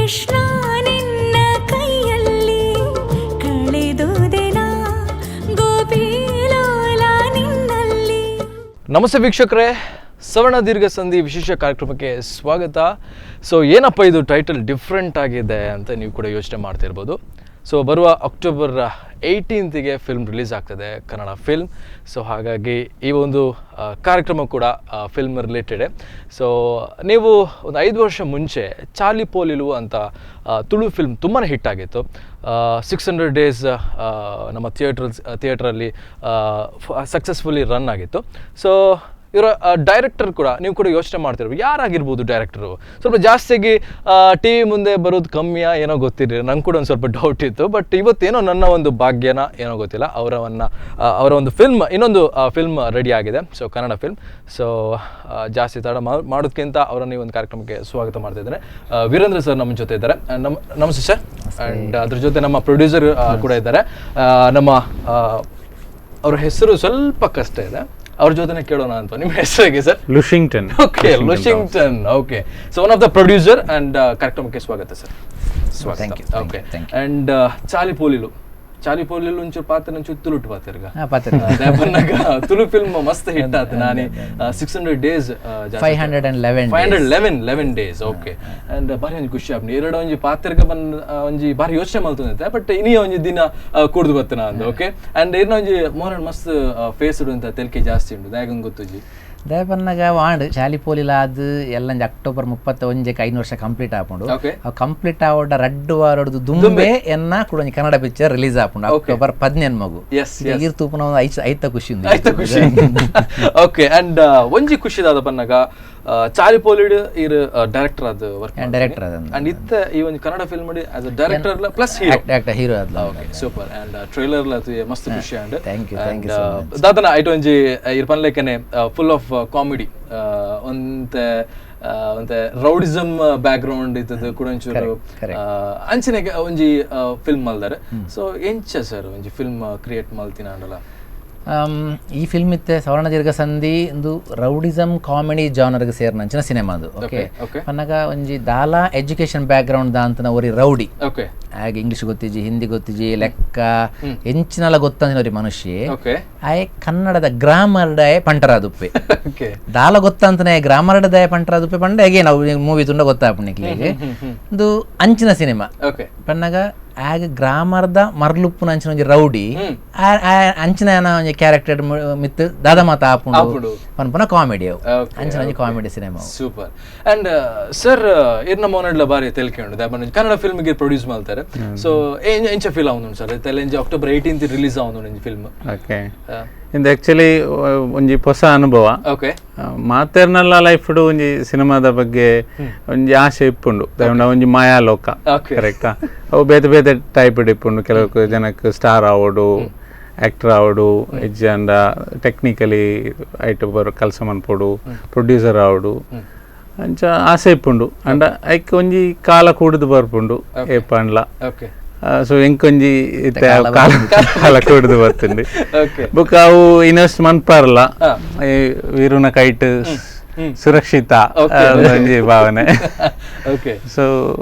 ಕೃಷ್ಣ ನಿನ್ನ ಕೈಯಲ್ಲಿ ಕಳೆದೋದೆನಾ ಗೋಪಿಲೋಲ ನಿನ್ನಲ್ಲಿ. ನಮಸ್ತೆ ವೀಕ್ಷಕರೇ, ಸವರ್ಣ ದೀರ್ಘ ಸಂಧಿ ವಿಶೇಷ ಕಾರ್ಯಕ್ರಮಕ್ಕೆ ಸ್ವಾಗತ. ಸೊ ಏನಪ್ಪ ಇದು ಟೈಟಲ್ ಡಿಫ್ರೆಂಟ್ ಆಗಿದೆ ಅಂತ ನೀವು ಕೂಡ ಯೋಚನೆ ಮಾಡ್ತಿರ್ಬೋದು. ಸೊ ಬರುವ ಅಕ್ಟೋಬರ್ 18ಗೆ ಫಿಲ್ಮ್ ರಿಲೀಸ್ ಆಗ್ತದೆ, ಕನ್ನಡ ಫಿಲ್ಮ್. ಸೊ ಹಾಗಾಗಿ ಈ ಒಂದು ಕಾರ್ಯಕ್ರಮ ಕೂಡ ಫಿಲ್ಮ್ ರಿಲೇಟೆಡೇ. ಸೊ ನೀವು ಒಂದು 5 ವರ್ಷ ಮುಂಚೆ ಚಾರ್ಲಿ ಪೋಲಿಲು ಅಂತ ತುಳು ಫಿಲ್ಮ್ ತುಂಬಾ ಹಿಟ್ ಆಗಿತ್ತು. 600 ಡೇಸ್ ನಮ್ಮ ಥಿಯೇಟ್ರಲ್ಲಿ ಸಕ್ಸಸ್ಫುಲಿ ರನ್ ಆಗಿತ್ತು. ಸೊ ಇವರ ಡೈರೆಕ್ಟರ್ ಕೂಡ ನೀವು ಕೂಡ ಯೋಚನೆ ಮಾಡ್ತಿರ್ಬೋದು, ಯಾರಾಗಿರ್ಬೋದು ಡೈರೆಕ್ಟರು. ಸ್ವಲ್ಪ ಜಾಸ್ತಿಯಾಗಿ ಟಿ ವಿ ಮುಂದೆ ಬರೋದು ಕಮ್ಮಿಯಾ ಏನೋ ಗೊತ್ತಿರಲಿಲ್ಲ, ನಂಗೆ ಕೂಡ ಒಂದು ಸ್ವಲ್ಪ ಡೌಟ್ ಇತ್ತು. ಬಟ್ ಇವತ್ತೇನೋ ನನ್ನ ಒಂದು ಭಾಗ್ಯನ ಏನೋ ಗೊತ್ತಿಲ್ಲ, ಅವರ ಒಂದು ಫಿಲ್ಮ್, ಇನ್ನೊಂದು ಫಿಲ್ಮ್ ರೆಡಿ ಆಗಿದೆ. So Kannada film. ಸೊ ಜಾಸ್ತಿ ತಡ ಮಾಡೋದಕ್ಕಿಂತ ಅವರನ್ನು ಈ ಒಂದು ಕಾರ್ಯಕ್ರಮಕ್ಕೆ ಸ್ವಾಗತ ಮಾಡ್ತಿದ್ದೇನೆ. ವೀರೇಂದ್ರ ಸರ್ ನಮ್ಮ ಜೊತೆ ಇದ್ದಾರೆ. ನಮಸ್ತೆ ಸರ್. ಆ್ಯಂಡ್ ಅದ್ರ ಜೊತೆ ನಮ್ಮ ಪ್ರೊಡ್ಯೂಸರ್ ಕೂಡ ಇದ್ದಾರೆ. ಅವ್ರ ಹೆಸರು ಸ್ವಲ್ಪ ಕಷ್ಟ ಇದೆ, ಅವ್ರ ಜೊತೆನೆ ಕೇಳೋಣ ಅಂತ. ನಿಮ್ಮ ಹೆಸರು ಹೇಗೆ sir? Lushington. Okay, Lushington. Okay, so one of the producer and ಕಾರ್ಯಕ್ರಮಕ್ಕೆ ಸ್ವಾಗತ sir. Thank you. Okay, and ಚಾಲಿ ಪೋಲಿಲು ಒಂಚೂರು ಪಾತ್ರ ನಂಚೂರು ತುಳುಟು ಪಾತಿರ್ಗ ತುಳು ಫಿಲ್ಮ್ ಮಸ್ತ್ ಹಿಟ್ ಆಯ್ತು. ನಾನು 600 ಡೇಸ್ 511 ಡೇಸ್. ಓಕೆ, ಆ್ಯಂಡ್ ಬಾರಿ ಒಂಜಿ ಖುಷಿ ಆಗ್ನಿ ಎರಡು ಒಂಜಿ ಪಾತ್ರಗ ಬಂದು ಒಂಜಿ ಬಾರಿ ಯೋಚನೆ ಮಾಡ್ತಂತೆ. ಬಟ್ ಇನಿ ಒಂಜಿ ದಿನ ಕುಡ್ದು ಬರ್ತನ ಅಂದು. ಓಕೆ, ಆ್ಯಂಡ್ ಇರ್ನ ಒಂಜಿ ಮೋರನ್ ಮಸ್ತ್ ಫೇಸ್ ಅಂತ ತೆಲ್ಕೆ ಜಾಸ್ತಿ ಉಂಟು ದಾಯಗಂಗೆ ಗೊತ್ತುಜಿ ದೇಪನ್ನಗ ವಾಂಡ್ ಶಾಲಿ ಪೋಲಿಲ ಅದು ಎಲ್ಲ ಅಕ್ಟೋಬರ್ 31ಕ್ಕೆ 5 ವರ್ಷ ಕಂಪ್ಲೀಟ್ ಆಪುಂಡು. ಕಂಪ್ಲೀಟ್ ಆವಡ ರಡ್ಡು ವಾರಡ್ದು ದುಂಬೆ ಎನ್ನ ಕೂಡ ಕನ್ನಡ ಪಿಕ್ಚರ್ ರಿಲೀಸ್ ಆಪುಂಡು ಅಕ್ಟೋಬರ್ 15 ಮಗು ಇರ್ ತೂಪನ ಐತ ಖುಷಿ ಉಂದು. ಓಕೆ, ಅಂಡ್ ಒಂಜಿ ಖುಷಿದಾದ ಪನ್ನಗ ಚಾಲಿ ಪೋಲಿಡ್ ಇರ್ ಡೈರೆಕ್ಟರ್ ಆದ ವರ್ಕ್ ಡೈರೆಕ್ಟರ್ ಅದ ಅಂಡ್ ಇತ್ತ ಈ ಒಂದು ಕನ್ನಡ ಫಿಲ್ಮ್ ಮಾಡಿ as a director plus hero ಅದ. Okay, super. ಅಂಡ್ ಟ್ರೈಲರ್ ಲತು ಮಸ್ತ್ ಖುಷಿ. ಅಂಡ್ ಥ್ಯಾಂಕ್ ಯು ದಾದನ ಐಟ್ ಒಂಜಿ ಇರ್ ಪನ್ಲೆಕನೆ ಫುಲ್ ಆಫ್ ಕಾಮಿಡಿ ಒಂತೆ ರೌಡಿಸಮ್ ಬ್ಯಾಕ್ ಗ್ರೌಂಡ್ ಇದ್ದದ್ದು ಕೂಡ ಒಂಚೂರು ಅಂಚನೆಗೆ ಒಂಜಿ ಫಿಲ್ಮ್ ಮಲ್ದಾರೆ. ಸೊ ಎಂಚ ಸರ್ ಒಂಜಿ ಫಿಲ್ಮ್ ಕ್ರಿಯೇಟ್ ಮಲ್ತಿನ ಅಂಡಲ ಈ ಫಿಲ್ಮ್ ಇತ್ತೆ ಸವರ್ಣ ದೀರ್ಘ ಸಂಧಿ ಒಂದು ರೌಡಿಸಮ್ ಕಾಮಿಡಿ ಜಾನರ್ಗೆ ಸೇರ್ನಂಚಿನ ಸಿನಿಮಾ ಅದು. ಓಕೆ, ಪನ್ನಗ ಒಂಜಿ ದಾಲ ಎಜುಕೇಶನ್ ಬ್ಯಾಕ್ ಗ್ರೌಂಡ್ ದಾಂತನ ಒರಿ ರೌಡಿ. ಓಕೆ, ಹಾಗೆ ಇಂಗ್ಲಿಷ್ ಗೊತ್ತಿಜಿ, ಹಿಂದಿ ಗೊತ್ತಿಜಿ, ಲೆಕ್ಕ ಎಂಚಿನಲ್ಲ ಗೊತ್ತಂದಿನವ್ರಿ ಮನುಷ್ಯ ಆಯ್ ಕನ್ನಡದ ಗ್ರಾಮರ್ ಡಾಯ ಪಂಟರಾದುಪ್ಪೆ ದಾಲ ಗೊತ್ತಂತನೇ ಗ್ರಾಮರ್ ಡಾಯ ಪಂಟರಾದುಪ್ಪೆ ಪಂಡ ಹೇಗೆ ನಾವು ಮೂವಿ ತುಂಡ ಗೊತ್ತಾಪಣಿಕ್ಲಿಗೆ ಒಂದು ಅಂಚಿನ ಸಿನಿಮಾ ಪನ್ನಗ ಆಗ ಗ್ರಾಮರ್ದ ಮರ್ಲುಪ್ಪುನ ಅಂಚಿನ ಒಂಜಿ ರೌಡಿ ಅಂಚಿನ ಒಂಜಿ ಕ್ಯಾರೆಕ್ಟರ್ ಮಿತ್ ದಾದ ಮಾತ ಆಪುಂಡು ಪನ್ಪುನ ಕಾಮಿಡಿ ಅವು ಅಂಚಿನ ಒಂಜಿ comedy cinema. Super. And sir ಇರ್ನ ಮೋನಡ್ಲ ಬಾರಿ ತೆಲ್ಕೊಂಡು ಕನ್ನಡ ಫಿಲ್ಮ್ ಗೆ ಪ್ರೊಡ್ಯೂಸ್ ಮಾಡ್ತಾರೆ. ಸೊ ಎಂಚ ಫೀಲ್ ಆവുന്നു ಸರ್ ತೆಲೆಂಜಿ ಅಕ್ಟೋಬರ್ 18 ರಿಲೀಸ್ ಆവുന്നു ಫಿಲ್ಮ್. ಓಕೆ, ಇಂದು ಆಕ್ಚುಲಿ ಒಂಜಿ ಹೊಸ ಅನುಭವ. ಓಕೆ, ಮಾತೆರ್ನಲ್ಲ ಲೈಫ್ ಒಂಜಿ ಸಿನಿಮಾದ ಬಗ್ಗೆ ಒಂಜಿ ಆಸೆ ಇಪ್ಪುಂಡು. ಒಂಜಿ ಮಾಯಾಲೋಕ ಕರೆಕ್ಟಾ. ಅವು ಬೇತೆ ಬೇತೆ ಟೈಪ್ ಇಪ್ಪುಂಡು. ಕೆಲವು ಜನಕ್ಕೆ ಸ್ಟಾರ್ ಆವೋಡು, ಆಕ್ಟರ್ ಆವೋಡು, ಹೆಜ್ಜೆಂಡ ಟೆಕ್ನಿಕಲಿ ಐಟ್ ಬರೋ ಕೆಲಸ ಮನ್ಪೋಡು, ಪ್ರೊಡ್ಯೂಸರ್ ಆವೋಡು ಅಂಚ ಆಸೆ ಇಪ್ಪುಂಡು. ಅಂಡ ಐಕ್ ಒಂಜಿ ಕಾಲ ಕೂಡುದು ಬರ್ಪುಂಡು ಏಪ ಅಂಡ್ಲ. ಸೊ ಎಂಕೊಂಜಿ ಕಾಲ ಕೂಡುದು ಬರ್ತುಂಡು. ಬುಕ್ ಅವು ಇನ್ವೆಸ್ಟ್ ಮನ್ಪಾರಲ್ಲ ವೀರುನ ಕೈಟ್ ಸುರಕ್ಷಿತ ಒಂಜಿ ಭಾವನೆ. ಸೊ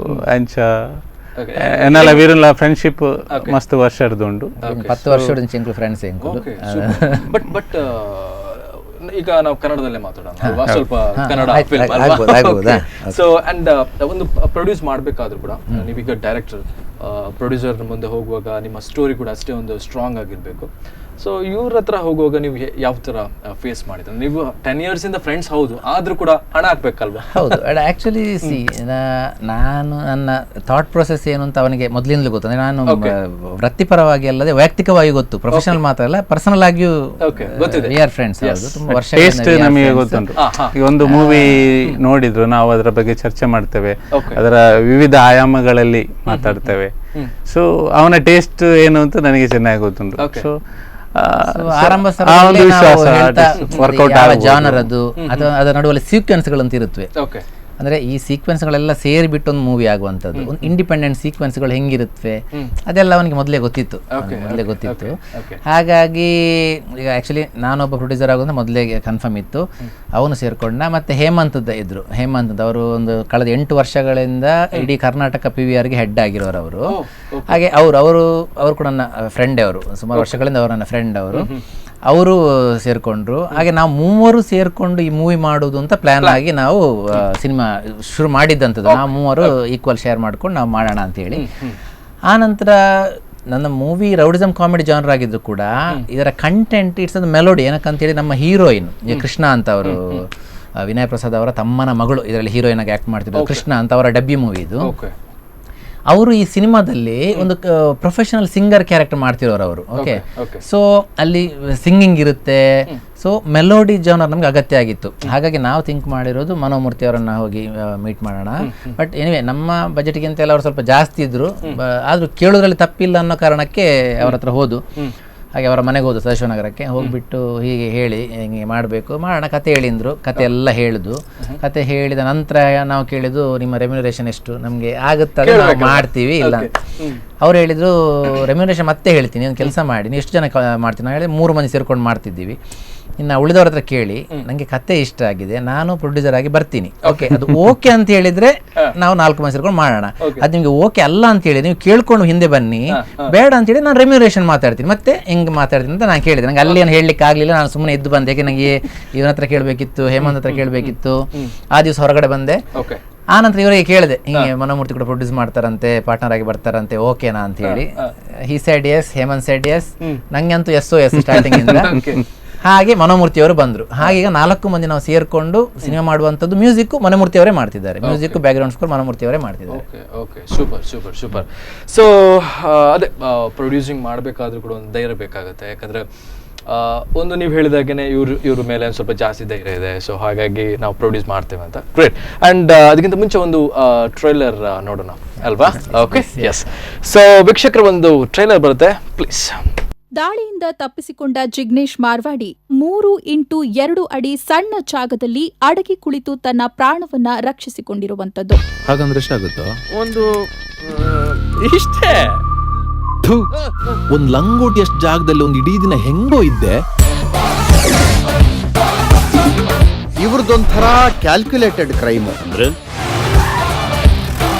ಅಂಚ ಎನ್ನಲ ವೀರುಲ ಫ್ರೆಂಡ್ಶಿಪ್ ಮಸ್ತ್ ವರ್ಷ ಉಂಡು. 10 ವರ್ಷ ಫ್ರೆಂಡ್ಸ್. ಬಟ್ ಈಗ ನಾವು ಕನ್ನಡದಲ್ಲೇ ಮಾತಾಡೋಣ ಸ್ವಲ್ಪ. ಕನ್ನಡ ಸೊ ಅಂಡ್ ಒಂದು ಪ್ರೊಡ್ಯೂಸ್ ಮಾಡ್ಬೇಕಾದ್ರೂ ಕೂಡ ನೀವೀಗ ಡೈರೆಕ್ಟರ್ ಪ್ರೊಡ್ಯೂಸರ್ ಮುಂದೆ ಹೋಗುವಾಗ ನಿಮ್ಮ ಸ್ಟೋರಿ ಕೂಡ ಅಷ್ಟೇ ಒಂದು ಸ್ಟ್ರಾಂಗ್ ಆಗಿರ್ಬೇಕು. ಸೊ ಇವ್ರ ಹತ್ರ ಹೋಗುವಾಗ ನೀವು ಯಾವ ತರ ಫೇಸ್ ಮಾಡಿದ್ರೆ? ನೀವು 10 years ಇಂದ ಫ್ರೆಂಡ್ಸ್ ಹೌದು, ಆದ್ರೂ ಕೂಡ ಹಣ ಹಾಕ್ಬೇಕಲ್ವಾ? ಹೌದು, ಆಕ್ಚುಲಿ ನಾನು ನನ್ನ ಥಾಟ್ ಪ್ರೊಸೆಸ್ ಏನು ಅಂತ ಅವನಿಗೆ ಮೊದಲಿಂದಲೂ ಗೊತ್ತು. ನಾನು ವೃತ್ತಿಪರವಾಗಿ ಅಲ್ಲದೆ ವೈಯಕ್ತಿಕವಾಗಿ ಗೊತ್ತು, ಪ್ರೊಫೆಷನಲ್ ಮಾತ್ರ ಅಲ್ಲ, ಪರ್ಸನಲ್ ಆಗಿಯೂ ವಿ ಆರ್ ಫ್ರೆಂಡ್ಸ್. ತುಂಬಾ ವರ್ಷ ನಮಗೆ ಗೊತ್ತುಂಟು. ಈ ಒಂದು ಮೂವಿ ನೋಡಿದ್ರು ನಾವು ಅದರ ಬಗ್ಗೆ ಚರ್ಚೆ ಮಾಡ್ತೇವೆ, ಅದರ ವಿವಿಧ ಆಯಾಮಗಳಲ್ಲಿ ಮಾತಾಡ್ತೇವೆ. ಸೊ ಅವನ ಟೇಸ್ಟ್ ಏನು ಅಂತ ನನಗೆ ಚೆನ್ನಾಗಿ ಗೊತ್ತುಂಟು. ಸೊ ಆರಂಭ ಜಾನರ್ ಅದು ಅಥವಾ ಅದರ ನಡುವಲ್ಲಿ ಸೀಕ್ವೆನ್ಸ್ ಗಳಂತ ಇರುತ್ತವೆ. ಅಂದರೆ ಈ ಸೀಕ್ವೆನ್ಸ್ಗಳೆಲ್ಲ ಸೇರಿಬಿಟ್ಟು ಒಂದು ಮೂವಿ ಆಗುವಂಥದ್ದು, ಒಂದು ಇಂಡಿಪೆಂಡೆಂಟ್ ಸೀಕ್ವೆನ್ಸ್ಗಳು ಹೆಂಗಿರುತ್ತವೆ ಅದೆಲ್ಲ ಅವನಿಗೆ ಮೊದಲೇ ಗೊತ್ತಿತ್ತು. ಹಾಗಾಗಿ ಈಗ ಆ್ಯಕ್ಚುಲಿ ನಾನೊಬ್ಬ ಪ್ರೊಡ್ಯೂಸರ್ ಆಗೋದು ಮೊದಲೇ ಕನ್ಫರ್ಮ್ ಇತ್ತು. ಅವನು ಸೇರ್ಕೊಂಡ. ಮತ್ತು ಹೇಮಂತದ ಇದ್ರು, ಹೇಮಂತದ ಅವರು ಒಂದು ಕಳೆದ 8 ವರ್ಷಗಳಿಂದ ಇಡೀ ಕರ್ನಾಟಕ PVRಗೆ ಹೆಡ್ ಆಗಿರೋರು ಅವರು. ಹಾಗೆ ಅವರು ಕೂಡ ನನ್ನ ಫ್ರೆಂಡೇ, ಅವರು ಸುಮಾರು ವರ್ಷಗಳಿಂದ ಅವರು ನನ್ನ ಫ್ರೆಂಡ್ ಅವರು ಸೇರ್ಕೊಂಡ್ರು. ಹಾಗೆ ನಾವು ಮೂವರು ಸೇರ್ಕೊಂಡು ಈ ಮೂವಿ ಮಾಡೋದು ಅಂತ ಪ್ಲಾನ್ ಆಗಿ ನಾವು ಸಿನಿಮಾ ಶುರು ಮಾಡಿದ್ದಂಥದ್ದು. ನಾವು ಮೂವರು ಈಕ್ವಲ್ ಶೇರ್ ಮಾಡ್ಕೊಂಡು ನಾವು ಮಾಡೋಣ ಅಂತೇಳಿ. ಆ ನಂತರ ನನ್ನ ಮೂವಿ ರೌಡಿಸಮ್ ಕಾಮಿಡಿ ಜಾನರ್ ಆಗಿದ್ರು ಕೂಡ ಇದರ ಕಂಟೆಂಟ್ ಇಟ್ಸ್ ಒಂದು ಮೆಲೋಡಿ. ಏನಕ್ಕಂತೇಳಿ ನಮ್ಮ ಹೀರೋಯಿನ್ ಕೃಷ್ಣ ಅಂತ ಅವರು, ವಿನಯ್ ಪ್ರಸಾದ್ ಅವರ ತಮ್ಮನ ಮಗಳು ಇದರಲ್ಲಿ ಹೀರೋಯಿನ್ ಆಗಿ ಆಕ್ಟ್ ಮಾಡ್ತಿದ್ರು. ಕೃಷ್ಣ ಅಂತ ಅವರ ಡಬ್ಬಿ ಮೂವಿ ಇದು. ಅವರು ಈ ಸಿನಿಮಾದಲ್ಲಿ ಒಂದು ಪ್ರೊಫೆಷನಲ್ ಸಿಂಗರ್ ಕ್ಯಾರೆಕ್ಟರ್ ಮಾಡ್ತಿರೋರು ಅವರು. ಓಕೆ, ಸೊ ಅಲ್ಲಿ ಸಿಂಗಿಂಗ್ ಇರುತ್ತೆ. ಸೊ ಮೆಲೋಡಿ ಜಾನರ್ ನಮ್ಗೆ ಅಗತ್ಯ ಆಗಿತ್ತು. ಹಾಗಾಗಿ ನಾವು ಥಿಂಕ್ ಮಾಡಿರೋದು ಮನೋಮೂರ್ತಿ ಅವರನ್ನ ಹೋಗಿ ಮೀಟ್ ಮಾಡೋಣ. ಬಟ್ ಎನಿವೆ ನಮ್ಮ ಬಜೆಟ್ಗಿಂತ ಎಲ್ಲ ಅವರು ಸ್ವಲ್ಪ ಜಾಸ್ತಿ ಇದ್ರು, ಆದರೂ ಕೇಳೋದ್ರಲ್ಲಿ ತಪ್ಪಿಲ್ಲ ಅನ್ನೋ ಕಾರಣಕ್ಕೆ ಅವ್ರ ಹತ್ರ ಹೋದು. ಹಾಗೆ ಅವರ ಮನೆಗೆ ಹೋದು, ಸದಾಶಿವನಗರಕ್ಕೆ ಹೋಗಿಬಿಟ್ಟು ಹೀಗೆ ಹೇಳಿ ಹಿಂಗೆ ಮಾಡಬೇಕು ಮಾಡೋಣ ಕತೆ ಹೇಳಿದ್ರು. ಕತೆ ಎಲ್ಲ ಹೇಳಿದು. ಕತೆ ಹೇಳಿದ ನಂತರ ನಾವು ಕೇಳಿದ್ದು ನಿಮ್ಮ ರೆಮ್ಯುನರೇಷನ್ ಎಷ್ಟು, ನಮಗೆ ಆಗುತ್ತದೆ ನಾವು ಮಾಡ್ತೀವಿ ಇಲ್ಲ. ಅವ್ರು ಹೇಳಿದ್ರು ರೆಮ್ಯುನರೇಷನ್ ಮತ್ತೆ ಹೇಳ್ತೀನಿ, ಒಂದು ಕೆಲಸ ಮಾಡಿ, ನೀವು ಎಷ್ಟು ಜನ ಮಾಡ್ತೀನಿ. ನಾವು ಹೇಳಿದ್ರೆ 3 ಮಂದಿ ಸೇರ್ಕೊಂಡು ಮಾಡ್ತಿದ್ದೀವಿ. ಇನ್ನು ಉಳಿದವ್ರ ಹತ್ರ ಕೇಳಿ, ನನಗೆ ಕತೆ ಇಷ್ಟ ಆಗಿದೆ, ನಾನು ಪ್ರೊಡ್ಯೂಸರ್ ಆಗಿ ಬರ್ತೀನಿ. ಓಕೆ, ಅದು ಓಕೆ ಅಂತ ಹೇಳಿದ್ರೆ ನಾವು 4 ಮಂದಿ ಸೇರ್ಕೊಂಡು ಮಾಡೋಣ. ಅದು ನಿಮಗೆ ಓಕೆ ಅಲ್ಲ ಅಂತ ಹೇಳಿ ನೀವು ಕೇಳ್ಕೊಂಡು ಹಿಂದೆ ಬನ್ನಿ, ಬೇಡ ಅಂತ ಹೇಳಿ ನಾನು ರೆಮ್ಯುನರೇಷನ್ ಮಾತಾಡ್ತೀನಿ, ಮತ್ತೆ ಹಿಂಗೆ ಮಾತಾಡ್ತೀನಿ ಅಂತ ನಾನು ಕೇಳಿದೆ. ನಂಗೆ ಅಲ್ಲಿ ಏನು ಹೇಳಲಿಕ್ಕೆ ಆಗಲಿಲ್ಲ, ನಾನು ಸುಮ್ಮನೆ ಎದ್ದು ಬಂದೆ. ಯಾಕೆ ನನಗೆ ಇವನ ಹತ್ರ ಕೇಳಬೇಕಿತ್ತು, ಹೇಮಂತ್ ಹತ್ರ ಕೇಳಬೇಕಿತ್ತು. ಆ ದಿವಸ ಹೊರಗಡೆ ಬಂದೆ. ಆ ನಂತರ ಇವರಿಗೆ ಕೇಳಿದೆ, ಹಿಂಗೆ ಮನೋಮೂರ್ತಿ ಕೂಡ ಪ್ರೊಡ್ಯೂಸ್ ಮಾಡ್ತಾರಂತೆ, ಪಾರ್ಟ್ನರ್ ಆಗಿ ಬರ್ತಾರಂತೆ, ಓಕೆನಾ ಅಂತ ಹೇಳಿ. He said yes, Hemant said yes, ನಂಗೆ ಅಂತೂ ಎಸ್ ಸ್ಟಾರ್ಟಿಂಗ್ ಇಂದ. ಹಾಗೆ ಮನೋಮೂರ್ತಿ ಅವರು ಬಂದರು. ಹಾಗೆ ಈಗ 4 ಮಂದಿ ನಾವು ಸೇರ್ಕೊಂಡು ಸಿನಿಮಾ ಮಾಡುವಂಥದ್ದು. ಮ್ಯೂಸಿಕ್ ಮನೋಮೂರ್ತಿ ಅವರೇ ಮಾಡ್ತಿದ್ದಾರೆ, ಮ್ಯೂಸಿಕ್ ಬ್ಯಾಕ್ಗ್ರೌಂಡ್ ಸ್ಕೋರ್ ಮನೋಮೂರ್ತಿ ಅವರೇ ಮಾಡ್ತಿದ್ದಾರೆ. Okay, super. ಸೊ ಅದೇ ಪ್ರೊಡ್ಯೂಸಿಂಗ್ ಮಾಡಬೇಕಾದ್ರೂ ಕೂಡ ಒಂದು ಧೈರ್ಯ ಬೇಕಾಗುತ್ತೆ. ಯಾಕಂದರೆ ಒಂದು ನೀವು ಹೇಳಿದಾಗೇ ಇವ್ರ ಮೇಲೆ ಒಂದು ಸ್ವಲ್ಪ ಜಾಸ್ತಿ ಧೈರ್ಯ ಇದೆ. ಸೊ ಹಾಗಾಗಿ ನಾವು ಪ್ರೊಡ್ಯೂಸ್ ಮಾಡ್ತೇವೆ ಅಂತ. ಗ್ರೇಟ್. ಆ್ಯಂಡ್ ಅದಕ್ಕಿಂತ ಮುಂಚೆ ಒಂದು ಟ್ರೈಲರ್ ನೋಡೋಣ ಅಲ್ವಾ? Okay, S. ಸೊ ವೀಕ್ಷಕರ ಒಂದು ಟ್ರೈಲರ್ ಬರುತ್ತೆ, ಪ್ಲೀಸ್. ದಾಳಿಯಿಂದ ತಪ್ಪಿಸಿಕೊಂಡ ಜಿಗ್ನೇಶ್ ಮಾರ್ವಾಡಿ 3x2 ಅಡಿ ಸಣ್ಣ ಜಾಗದಲ್ಲಿ ಅಡಗಿ ಕುಳಿತು ತನ್ನ ಪ್ರಾಣವನ್ನ ರಕ್ಷಿಸಿಕೊಂಡಿರುವಂತದ್ದು. ಹಾಗಂದ್ರೆ ಎಷ್ಟಾಗುತ್ತೋ? ಒಂದು ಇಷ್ಟೇ. ಒಂದ್ ಲಂಗೋಟಿ ಅಷ್ಟು ಜಾಗದಲ್ಲಿ ಒಂದು ಇಡೀ ದಿನ ಹೆಂಗೋ ಇದ್ದೆ. ಇವ್ರದೊಂಥರ ಕ್ಯಾಲ್ಕುಲೇಟೆಡ್ ಕ್ರೈಮ್. ಅಂದ್ರೆ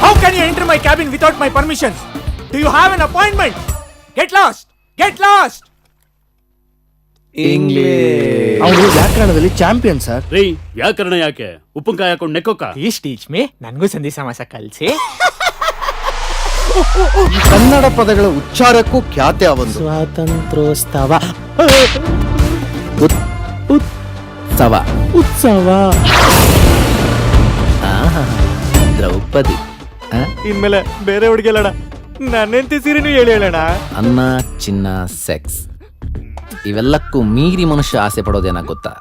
How can you enter my cabin without my permission? Do you have an appointment? Get lost! ಅವರು ವ್ಯಾಕರಣದಲ್ಲಿ ಚಾಂಪಿಯನ್ ಸರ್. ರೀ, ವ್ಯಾಕರಣ ಯಾಕೆ? ಉಪ್ಪಿನಕಾಯಿ ಹಾಕೊಂಡು ನೆಕ್ಕೋಕ? Please teach me. ನನಗೂ ಸಂಧಿ ಸಮಾಸ ಕಲಿಸಿ. ಕನ್ನಡ ಪದಗಳ ಉಚ್ಚಾರಕ್ಕೂ ಖ್ಯಾತೆ ಅವಂದು. ಸ್ವಾತಂತ್ರ್ಯೋತ್ಸವ, ಉತ್ಸವ. ದ್ರೌಪದಿ ಇನ್ಮೇಲೆ ಬೇರೆ ಹುಡುಗಿಲ್ಲಣ್ಣ, ನನ್ನೆಂತ ಸೀರೆನೂ ಹೇಳೋಣ. ಅನ್ನ, ಚಿನ್ನ, ಸೆಕ್ಸ್ ಇವೆಲ್ಲಕ್ಕೂ ಮೀರಿ ಮನುಷ್ಯ ಆಸೆ ಪಡೋದೇನ ಗೊತ್ತಾ?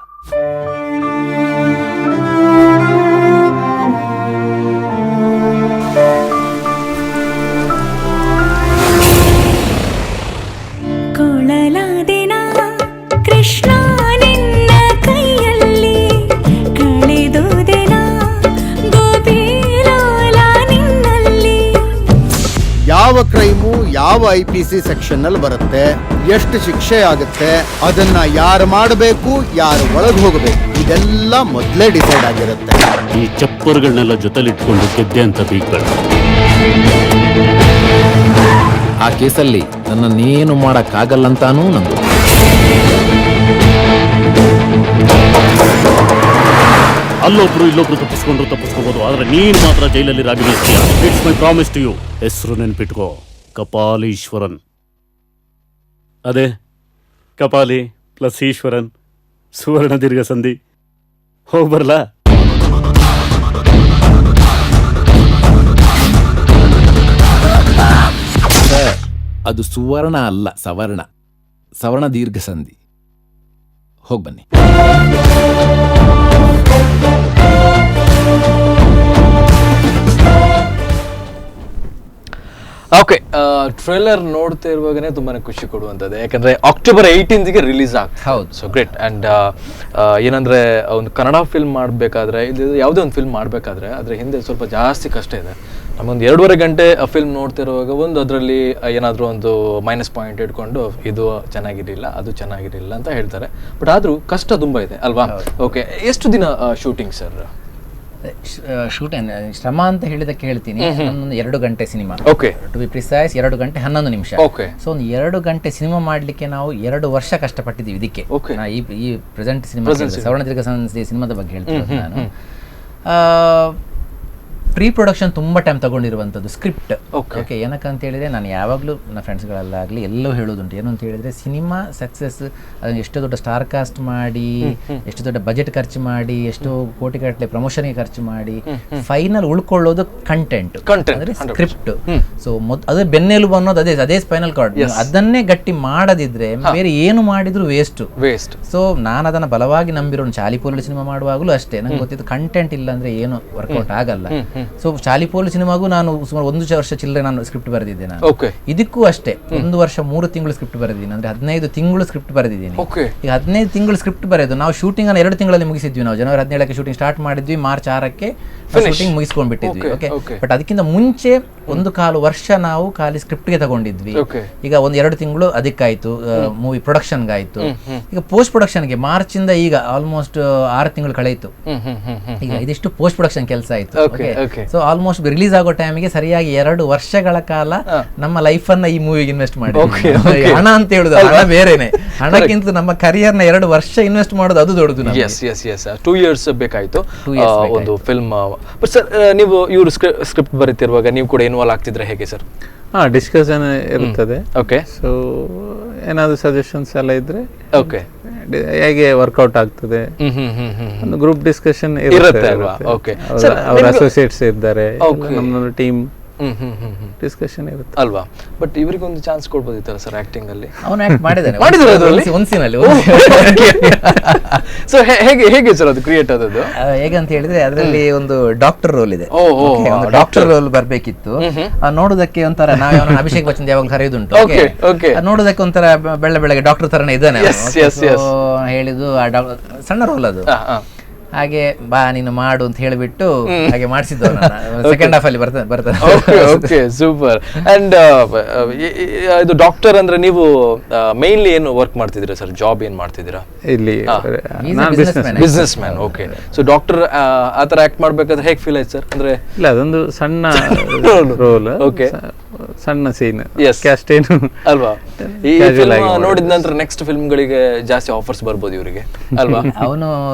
ಕೊಳಲಾದೆನ ಕೃಷ್ಣ ನಿನ್ನ ಕೈಯಲ್ಲಿ, ಕಳೆದೋದೆನ ಗೋಪಿಲೋಲ ನಿನ್ನಲ್ಲಿ. ಯಾವ ಕ್ರೈಮು ಯಾವ IPC ಸೆಕ್ಷನ್ ನಲ್ಲಿ ಬರುತ್ತೆ, ಎಷ್ಟು ಶಿಕ್ಷೆ ಆಗುತ್ತೆ, ಅದನ್ನ ಯಾರು ಮಾಡಬೇಕು, ಯಾರು ಒಳಗೆ ಹೋಗಬೇಕು, ಇದೆಲ್ಲ ಮೊದಲೇ ಡಿಸೈಡ್ ಆಗಿರುತ್ತೆ. ಈ ಚಪ್ಪರ್ಗಳನ್ನೆಲ್ಲ ಜೊತೆಲಿಟ್ಕೊಂಡು ಗೆದ್ದೆ ಅಂತ ಬೀಗ್ಬೇಡ. ಆ ಕೇಸಲ್ಲಿ ನನ್ನನ್ನೇನು ಮಾಡಕ್ಕಾಗಲ್ಲಂತಾನೂ ನಂದು. ಅಲ್ಲೊಬ್ರು ಇಲ್ಲೊಬ್ರು ತಪ್ಪಿಸ್ಕೋಬಹುದು, ಆದ್ರೆ ನೀನ್ ಮಾತ್ರ ಜೈಲಲ್ಲಿ ರಾಗಿ ಬೀಳ್ತೀಯ. It's my promise to you. ಹೆಸರು ನೆನ್ಪಿಟ್ಕೋ, ಕಪಾಲೀಶ್ವರನ್. ಅದೇ ಕಪಾಲಿ ಪ್ಲಸ್ ಈಶ್ವರನ್, ಸುವರ್ಣ ದೀರ್ಘ ಸಂಧಿ. ಹೋಗ್ಬರ್ಲಾ? ಅದು ಸುವರ್ಣ ಅಲ್ಲ, ಸವರ್ಣ. ಸವರ್ಣ ದೀರ್ಘ ಸಂಧಿ. ಹೋಗ್ಬನ್ನಿ. ಓಕೆ, ಟ್ರೇಲರ್ ನೋಡ್ತಾ ಇರುವಾಗನೇ ತುಂಬಾನೇ ಖುಷಿ ಕೊಡುವಂಥದ್ದು, ಯಾಕಂದ್ರೆ October 18ಗೆ ರಿಲೀಸ್ ಆಗ್ತದೆ. ಹೌದು. So great. ಆ್ಯಂಡ್ ಏನಂದ್ರೆ ಒಂದು ಕನ್ನಡ ಫಿಲ್ಮ್ ಮಾಡಬೇಕಾದ್ರೆ, ಇದು ಯಾವುದೇ ಒಂದು ಫಿಲ್ಮ್ ಮಾಡಬೇಕಾದ್ರೆ ಅದ್ರ ಹಿಂದೆ ಸ್ವಲ್ಪ ಜಾಸ್ತಿ ಕಷ್ಟ ಇದೆ. ನಮಗೊಂದು 2.5 ಗಂಟೆ ಫಿಲ್ಮ್ ನೋಡ್ತಿರುವಾಗ ಒಂದು ಅದರಲ್ಲಿ ಏನಾದರೂ ಒಂದು ಮೈನಸ್ ಪಾಯಿಂಟ್ ಇಟ್ಕೊಂಡು ಇದು ಚೆನ್ನಾಗಿರಲಿಲ್ಲ, ಅದು ಚೆನ್ನಾಗಿರಲಿಲ್ಲ ಅಂತ ಹೇಳ್ತಾರೆ. ಬಟ್ ಆದರೂ ಕಷ್ಟ ತುಂಬ ಇದೆ ಅಲ್ವಾ? ಓಕೆ, ಎಷ್ಟು ದಿನ ಶೂಟಿಂಗ್ ಸರ್? ಶೂಟಿಂಗ್ ಶ್ರಮ ಅಂತ ಹೇಳಿದಕ್ಕೆ ಹೇಳ್ತೀನಿ, ಒಂದು 2 ಗಂಟೆ cinema. Okay, to be precise 2 ಗಂಟೆ 11 ನಿಮಿಷ. ಓಕೆ. ಸೊ ಒಂದು 2 ಗಂಟೆ ಸಿನಿಮಾ ಮಾಡ್ಲಿಕ್ಕೆ ನಾವು 2 ವರ್ಷ ಕಷ್ಟಪಟ್ಟಿದ್ದೀವಿ ಇದಕ್ಕೆ. Okay. ಈ ಪ್ರೆಸೆಂಟ್ ಸಿನಿಮಾ ಸವರ್ಣದೀರ್ಘ ಸಂಧಿ ಸಿನಿಮಾದ ಬಗ್ಗೆ ಹೇಳ್ತೀನಿ ನಾನು. ಪ್ರೀ ಪ್ರೊಡಕ್ಷನ್ ತುಂಬ ಟೈಮ್ ತಗೊಂಡಿರುವಂಥದ್ದು ಸ್ಕ್ರಿಪ್ಟ್. ಓಕೆ, ಏನಕ್ಕಂತ ಹೇಳಿದ್ರೆ ನಾನು ಯಾವಾಗಲೂ ನನ್ನ ಫ್ರೆಂಡ್ಸ್ಗಳಲ್ಲಾಗಲಿ ಎಲ್ಲೋ ಹೇಳೋದುಂಟು, ಏನು ಅಂತ ಹೇಳಿದ್ರೆ ಸಿನಿಮಾ ಸಕ್ಸಸ್ ಅದನ್ನು ಎಷ್ಟು ದೊಡ್ಡ ಸ್ಟಾರ್ ಕಾಸ್ಟ್ ಮಾಡಿ, ಎಷ್ಟು ದೊಡ್ಡ ಬಜೆಟ್ ಖರ್ಚು ಮಾಡಿ, ಎಷ್ಟು ಕೋಟಿ ಗಟ್ಟಲೆ ಪ್ರಮೋಷನ್ಗೆ ಖರ್ಚು ಮಾಡಿ, ಫೈನಲ್ ಉಳ್ಕೊಳ್ಳೋದು ಕಂಟೆಂಟ್ ಅಂದ್ರೆ ಸ್ಕ್ರಿಪ್ಟ್. ಸೊ ಅದೇ ಬೆನ್ನೆಲುಬು ಅನ್ನೋದು ಅದೇ ಸ್ಪೈನಲ್ ಕಾರ್ಡ್. ಅದನ್ನೇ ಗಟ್ಟಿ ಮಾಡದಿದ್ರೆ ಬೇರೆ ಏನು ಮಾಡಿದ್ರು ವೇಸ್ಟ್. ಸೊ ನಾನು ಅದನ್ನ ಬಲವಾಗಿ ನಂಬಿರೋ ಚಾಲಿಪೋಲಿ ಸಿನಿಮಾ ಮಾಡುವಾಗಲೂ ಅಷ್ಟೇ, ನಂಗೆ ಗೊತ್ತಿತ್ತು ಕಂಟೆಂಟ್ ಇಲ್ಲ ಅಂದ್ರೆ ಏನು ವರ್ಕೌಟ್ ಆಗಲ್ಲ. ಸೊ ಚಾಲಿಪೋಲಿ ಸಿನಿಮಾಗೂ ನಾನು ಸುಮಾರು 1 ವರ್ಷ ಚಿಲ್ಲರೆ ನಾನು ಸ್ಕ್ರಿಪ್ಟ್ ಬರೆದಿದ್ದೆ ನಾನು. ಇದಕ್ಕೂ ಅಷ್ಟೇ 1 ವರ್ಷ 3 ತಿಂಗಳು ಸ್ಕ್ರಿಪ್ಟ್ ಬರೆದಿದ್ದೀನಿ, ಅಂದ್ರೆ 15 ತಿಂಗಳು ಸ್ಕ್ರಿಪ್ಟ್ ಬರೆದಿದ್ದೀನಿ. ಈಗ 15 ತಿಂಗಳು ಸ್ಕ್ರಿಪ್ಟ್ ಬರೆದು ನಾವು ಶೂಟಿಂಗ್ ಅನ್ನು 2 ತಿಂಗಳಲ್ಲಿ ಮುಗಿಸಿದ್ವಿ. ನಾವು ಜನವರಿ 17ಕ್ಕೆ ಶೂಟಿಂಗ್ ಸ್ಟಾರ್ಟ್ ಮಾಡಿದ್ವಿ, ಮಾರ್ಚ್ 6ಕ್ಕೆ ಶೂಟಿಂಗ್ ಮುಗಿಸ್ಕೊಂಡ್ಬಿಟ್ಟಿದ್ವಿ. ಓಕೆ, ಬಟ್ ಅದಕ್ಕಿಂತ ಮುಂಚೆ 1.25 ವರ್ಷ ನಾವು ಖಾಲಿ ಸ್ಕ್ರಿಪ್ಟ್ಗೆ ತಗೊಂಡಿದ್ವಿ. ಈಗ 1-2 ತಿಂಗಳು ಅದಕ್ಕಾಯ್ತು, ಮೂವಿ ಪ್ರೊಡಕ್ಷನ್ಗೆ ಆಯ್ತು. ಈಗ ಪೋಸ್ಟ್ ಪ್ರೊಡಕ್ಷನ್ಗೆ ಮಾರ್ಚ್ ಇಂದ ಈಗ ಆಲ್ಮೋಸ್ಟ್ 6 ತಿಂಗಳು ಕಳೆಯಿತು. ಈಗ ಇದಿಷ್ಟು ಪೋಸ್ಟ್ ಪ್ರೊಡಕ್ಷನ್ ಕೆಲಸ ಆಯ್ತು. ಸೊ ಆಲ್ಮೋಸ್ಟ್ ರಿಲೀಸ್ ಆಗೋ ಟೈಮಿಗೆ ಸರಿಯಾಗಿ 2 ವರ್ಷಗಳ ಕಾಲ ನಮ್ಮ ಲೈಫ್ ಅನ್ನ ಈ ಮೂವಿಗೆ ಇನ್ವೆಸ್ಟ್ ಮಾಡಿ, ಹಣ ಅಂತ ಹೇಳುದು ಹಣ ಬೇರೆನೆ, ಹಣಕ್ಕಿಂತ ನಮ್ಮ ಕರಿಯರ್ ನ 2 ವರ್ಷ ಇನ್ವೆಸ್ಟ್ ಮಾಡೋದು ಅದು ದೊಡ್ಡದು. 2 years ಬೇಕಾಯ್ತು ಒಂದು ಫಿಲ್ಮ್. ಬಟ್ ಸರ್, ನೀವು ಇವರು ಸ್ಕ್ರಿಪ್ಟ್ ಬರೀತಿರುವಾಗ ನೀವು ಕೂಡ ಇನ್ವಾಲ್ವ್ ಆಗ್ತಿದ್ರೆ ಹೇಗೆ ಸರ್? ಡಿಸ್ಕಷನ್ ಇರ್ತದೆ. ಓಕೆ, ಸೊ ಏನಾದ್ರು ಸಜೆಷನ್ಸ್ ಎಲ್ಲ ಇದ್ರೆ ಓಕೆ ಹೇಗೆ ವರ್ಕೌಟ್ ಆಗ್ತದೆ ಒಂದು ಗ್ರೂಪ್ ಡಿಸ್ಕಷನ್ ಇರುತ್ತೆ ಅಲ್ವಾ? ಓಕೆ, ಅವರ ಅಸೋಸಿಯೇಟ್ಸ್ ಇದ್ದಾರೆ, ನಮ್ಮ ಟೀಮ್ ಡಿಸ್ಕಷನ್ ಇರುತ್ತೆ ಅಲ್ವಾ? ಬಟ್ ಇವರಿಗೊಂದು ಚಾನ್ಸ್ ಕೊಡ್ಬೋದಿತ್ತಲ್ಲ ಸರ್ ಆಕ್ಟಿಂಗ್ ಅಲ್ಲಿ? ಅವನು ಆಕ್ಟ್ ಮಾಡಿದ್ದಾನೆ ಒಂದು ಸೀನಲ್ಲಿ. ಸೊ ಹೇಗೆ ಸರ್ ಅದು ಕ್ರಿಯೇಟ್ ಆದದ್ದು? ಹೇಗಂತ ಹೇಳಿದ್ರೆ ಅದರಲ್ಲಿ ಒಂದು ಡಾಕ್ಟರ್ ರೋಲ್ ಇದೆ. ಡಾಕ್ಟರ್ ರೋಲ್ ಬರ್ಬೇಕಿತ್ತು. ನೋಡೋದಕ್ಕೆ ಒಂಥರ ನಾವು ಅಭಿಷೇಕ್ ಬಚ್ಚನ್ ಯಾವಾಗ ಕರೆಯುದುಂಟು, ನೋಡೋದಕ್ಕೆ ಒಂಥರ ಬೆಳಗ್ಗೆ ಡಾಕ್ಟರ್ ತರನೇ ಇದ್ದಾನೆ. ಹೇಳಿದ್ದು ಸಣ್ಣ ರೋಲ್ ಅದು. ಹಾಗೆ ಬಾ ನೀನು ಮಾಡು ಅಂತ ಹೇಳಿಬಿಟ್ಟು ಹಾಗೆ ಮಾಡಿಸಿದ್ದು. ಸೆಕೆಂಡ್ ಹಾಫ್ ಅಲ್ಲಿ ಬರ್ತಾರೆ. Okay, super. ಅಂಡ್ ಇದು ಡಾಕ್ಟರ್ ಅಂದ್ರೆ ನೀವು ಮೇನ್ಲಿ ಏನು ವರ್ಕ್ ಮಾಡ್ತಿದ್ದೀರಾ ಸರ್? ಜಾಬ್ ಏನ್ ಮಾಡ್ತಿದ್ದೀರಾ ಇಲ್ಲಿ? Business man. Okay, so doctor ಆತರ ಆಕ್ಟ್ ಮಾಡ್ಬೇಕಾದ್ರೆ ಹೇಗೆ ಫೀಲ್ ಆಯ್ತು ಸರ್? ಅಂದ್ರೆ ಇಲ್ಲ, ಅದೊಂದು ಸಣ್ಣ ರೋಲ್. ಓಕೆ, ಸಣ್ಣ ಸೀನ್ ಅಷ್ಟೇನು ಅಲ್ವಾ? ಈ ಫಿಲ್ಮ್ ನೋಡಿದ ನಂತರ ನೆಕ್ಸ್ಟ್ ಫಿಲ್ಮ್ ಗಳಿಗೆ ಜಾಸ್ತಿ ಆಫರ್ಸ್ ಬರ್ಬೋದು ಇವರಿಗೆ ಅಲ್ವಾ? ಅವನು